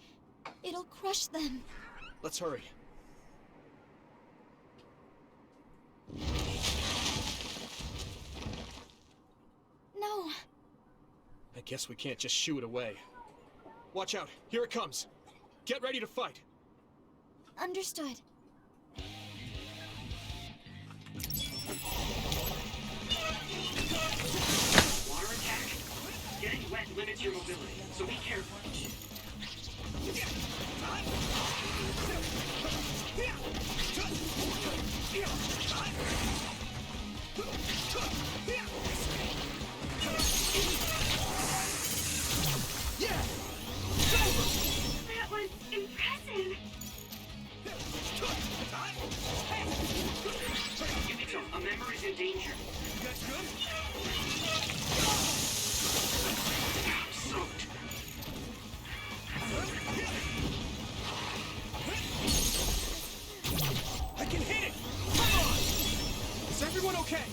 H: It'll crush them.
C: Let's hurry.
H: No.
C: I guess we can't just shoo it away. Watch out. Here it comes. Get ready to fight.
H: Understood.
J: Water attack? Getting wet limits your mobility, so be careful.
L: That was impressive.
J: Yukito, a member is in danger.
C: You guys good?
J: I'm soaked.
C: I can hit it! Come on! Is everyone okay?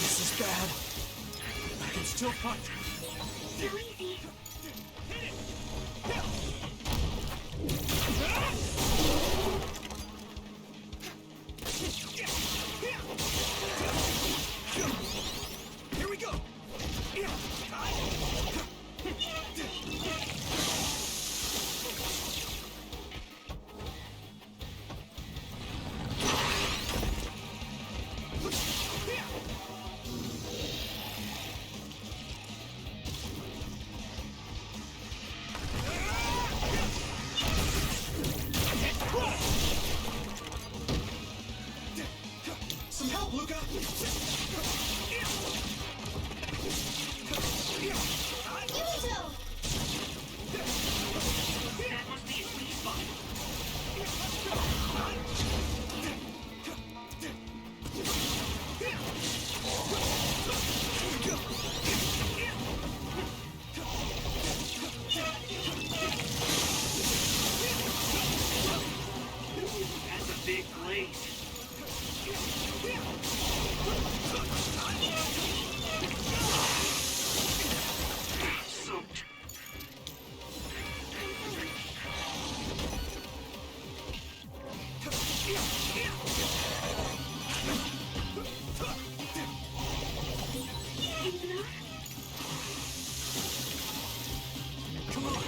C: This is bad. I can still fight.
K: So easy.
C: Here we go. Some help, Luca.
J: That must be his weak spot. That's a big blaze. Soaked.
C: Come on.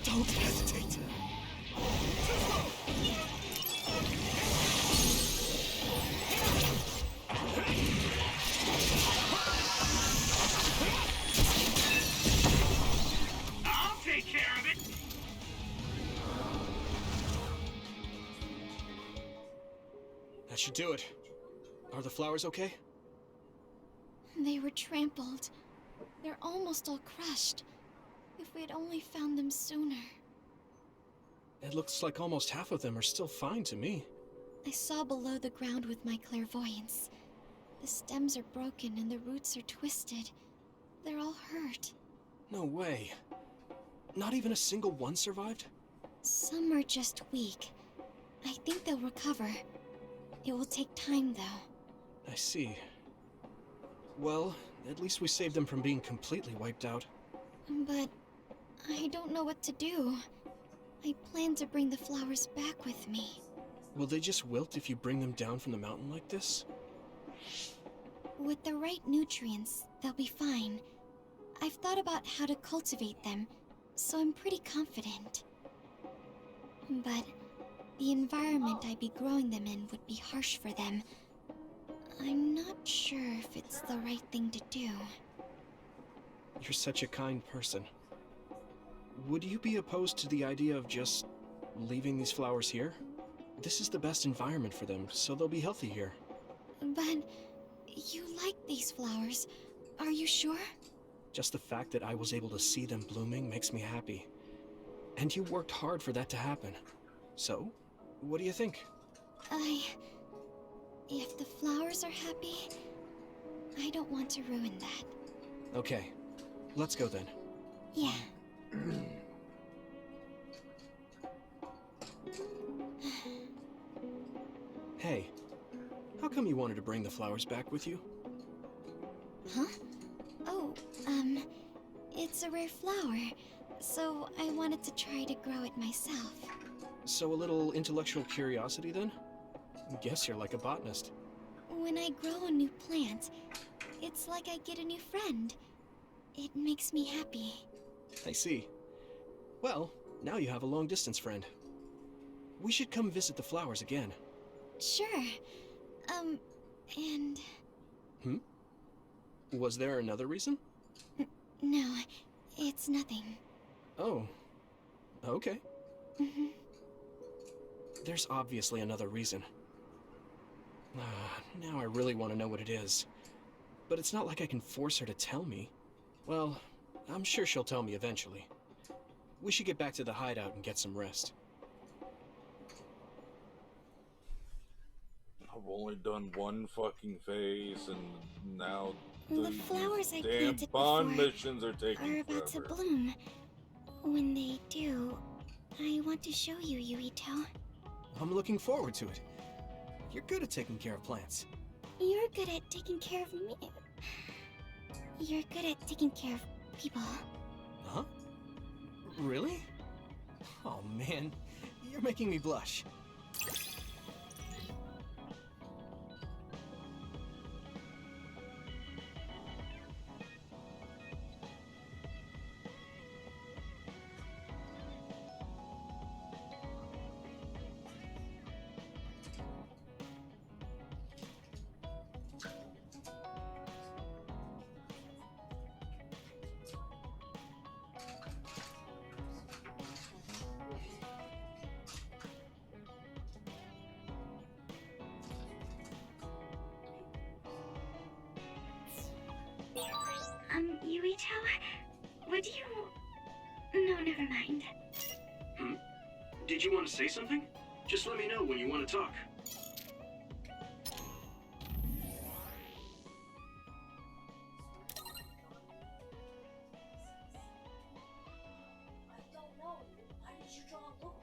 C: Don't hesitate.
J: I'll take care of it.
C: That should do it. Are the flowers okay?
H: They were trampled. They're almost all crushed. If we'd only found them sooner.
C: It looks like almost half of them are still fine to me.
H: I saw below the ground with my clairvoyance. The stems are broken and the roots are twisted. They're all hurt.
C: No way. Not even a single one survived?
H: Some are just weak. I think they'll recover. It will take time, though.
C: I see. Well, at least we saved them from being completely wiped out.
H: But I don't know what to do. I plan to bring the flowers back with me.
C: Will they just wilt if you bring them down from the mountain like this?
H: With the right nutrients, they'll be fine. I've thought about how to cultivate them, so I'm pretty confident. But the environment I'd be growing them in would be harsh for them. I'm not sure if it's the right thing to do.
C: You're such a kind person. Would you be opposed to the idea of just leaving these flowers here? This is the best environment for them, so they'll be healthy here.
H: But you like these flowers, are you sure?
C: Just the fact that I was able to see them blooming makes me happy. And you worked hard for that to happen. So, what do you think?
H: If the flowers are happy, I don't want to ruin that.
C: Okay, let's go then.
H: Yeah.
C: Hey, how come you wanted to bring the flowers back with you?
H: Huh? Oh, it's a rare flower, so I wanted to try to grow it myself.
C: So a little intellectual curiosity then? Guess you're like a botanist.
H: When I grow a new plant, it's like I get a new friend. It makes me happy.
C: I see. Well, now you have a long-distance friend. We should come visit the flowers again.
H: Sure. And...
C: Was there another reason?
H: No, it's nothing.
C: Oh. Okay.
H: Mm-hmm.
C: There's obviously another reason. Now I really want to know what it is. But it's not like I can force her to tell me. Well, I'm sure she'll tell me eventually. We should get back to the hideout and get some rest.
A: I've only done one fucking phase, and now
H: The flowers flowers I
A: Damn
H: planted
A: Bond
H: before
A: missions are taking
H: are about to
A: forever.
H: bloom. When they do, I want to show you, Yuito.
C: I'm looking forward to it. You're good at taking care of plants.
H: You're good at taking care of me. You're good at taking care of people.
C: Huh? Really? Oh man, you're making me blush.
K: Yuito, would you... No, never mind.
J: Did you want to say something? Just let me know when you want to talk.
L: I don't know. Why did you draw a look?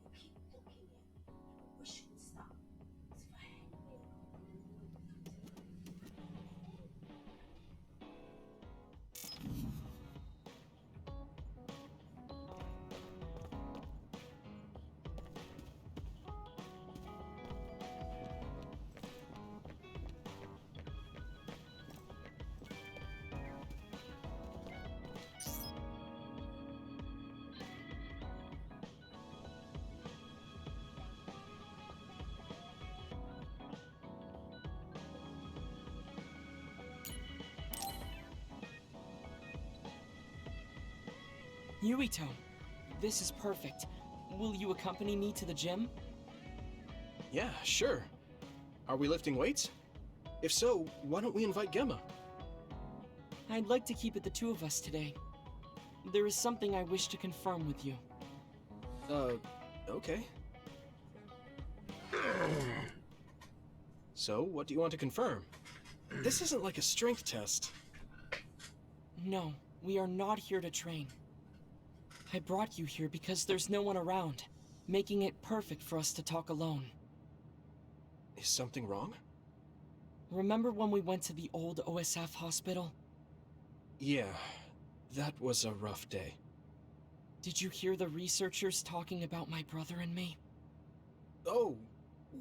L: You keep looking at me. I wish you would stop. As if I hadn't been.
F: Yuito, this is perfect. Will you accompany me to the gym?
C: Yeah, sure. Are we lifting weights? If so, why don't we invite Gemma?
F: I'd like to keep it the two of us today. There is something I wish to confirm with you.
C: Okay. So, what do you want to confirm? This isn't like a strength test.
F: No, we are not here to train. I brought you here because there's no one around, making it perfect for us to talk alone.
C: Is something wrong?
F: Remember when we went to the old OSF hospital?
C: Yeah, that was a rough day.
F: Did you hear the researchers talking about my brother and me?
C: Oh,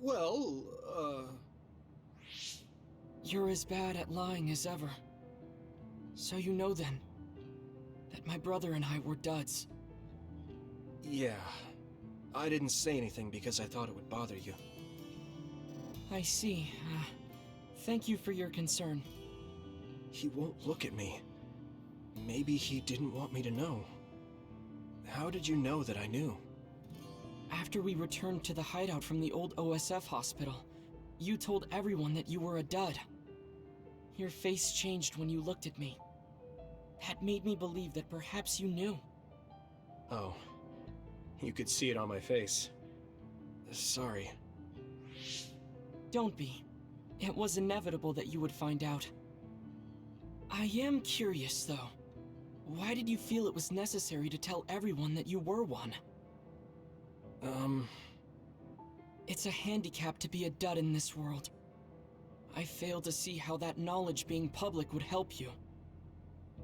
C: well,
F: You're as bad at lying as ever. So you know then, that my brother and I were duds.
C: Yeah. I didn't say anything because I thought it would bother you.
F: I see. Thank you for your concern.
C: He won't look at me. Maybe he didn't want me to know. How did you know that I knew?
F: After we returned to the hideout from the old OSF hospital, you told everyone that you were a dud. Your face changed when you looked at me. That made me believe that perhaps you knew.
C: Oh. You could see it on my face. Sorry.
F: Don't be. It was inevitable that you would find out. I am curious, though. Why did you feel it was necessary to tell everyone that you were one? It's a handicap to be a dud in this world. I fail to see how that knowledge being public would help you.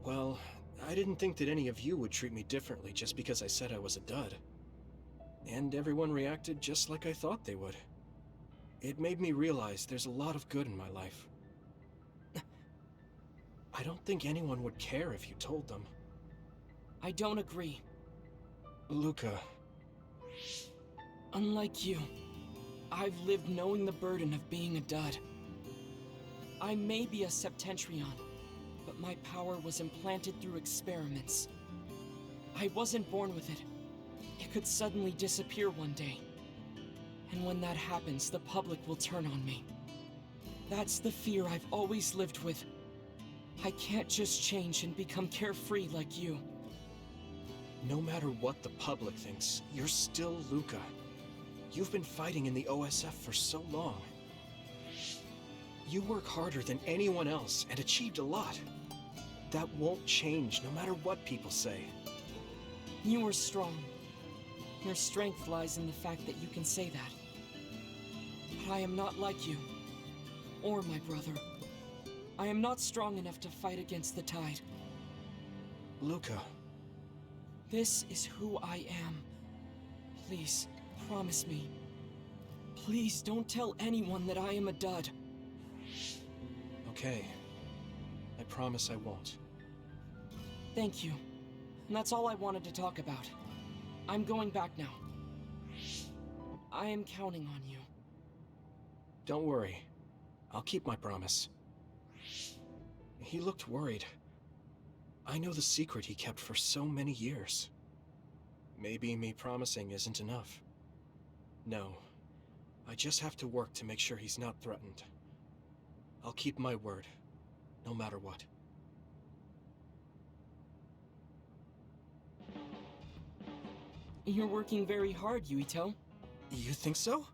C: Well, I didn't think that any of you would treat me differently just because I said I was a dud. And everyone reacted just like I thought they would. It made me realize there's a lot of good in my life. I don't think anyone would care if you told them.
F: I don't agree.
C: Luca.
F: Unlike you, I've lived knowing the burden of being a dud. I may be a Septentrion, but my power was implanted through experiments. I wasn't born with it. It could suddenly disappear one day. And when that happens, the public will turn on me. That's the fear I've always lived with. I can't just change and become carefree like you.
C: No matter what the public thinks, you're still Luca. You've been fighting in the OSF for so long. You work harder than anyone else and achieved a lot. That won't change no matter what people say.
F: You are strong. Your strength lies in the fact that you can say that. But I am not like you. Or my brother. I am not strong enough to fight against the tide.
C: Luca.
F: This is who I am. Please, promise me. Please don't tell anyone that I am a dud.
C: Okay. I promise I won't.
F: Thank you. And that's all I wanted to talk about. I'm going back now. I am counting on you.
C: Don't worry. I'll keep my promise. He looked worried. I know the secret he kept for so many years. Maybe me promising isn't enough. No. I just have to work to make sure he's not threatened. I'll keep my word, no matter what.
F: You're working very hard, Yuito.
C: You think so?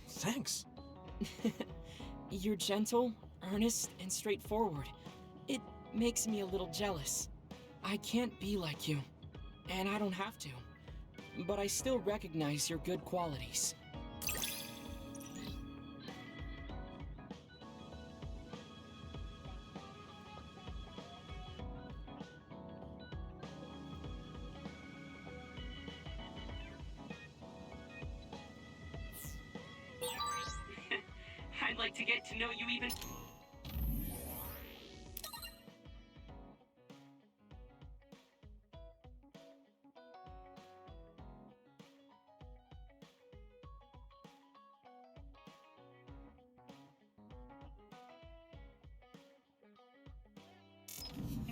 C: Thanks.
F: You're gentle, earnest, and straightforward. It makes me a little jealous. I can't be like you, and I don't have to. But I still recognize your good qualities.
G: I'd like to get to know you even...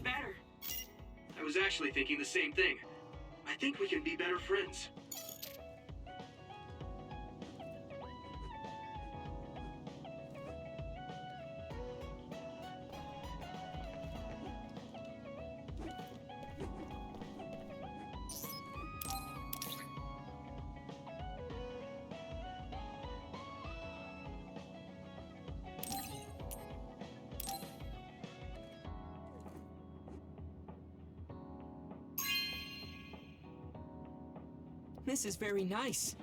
G: better.
J: I was actually thinking the same thing. I think we can be better friends.
F: This is very nice.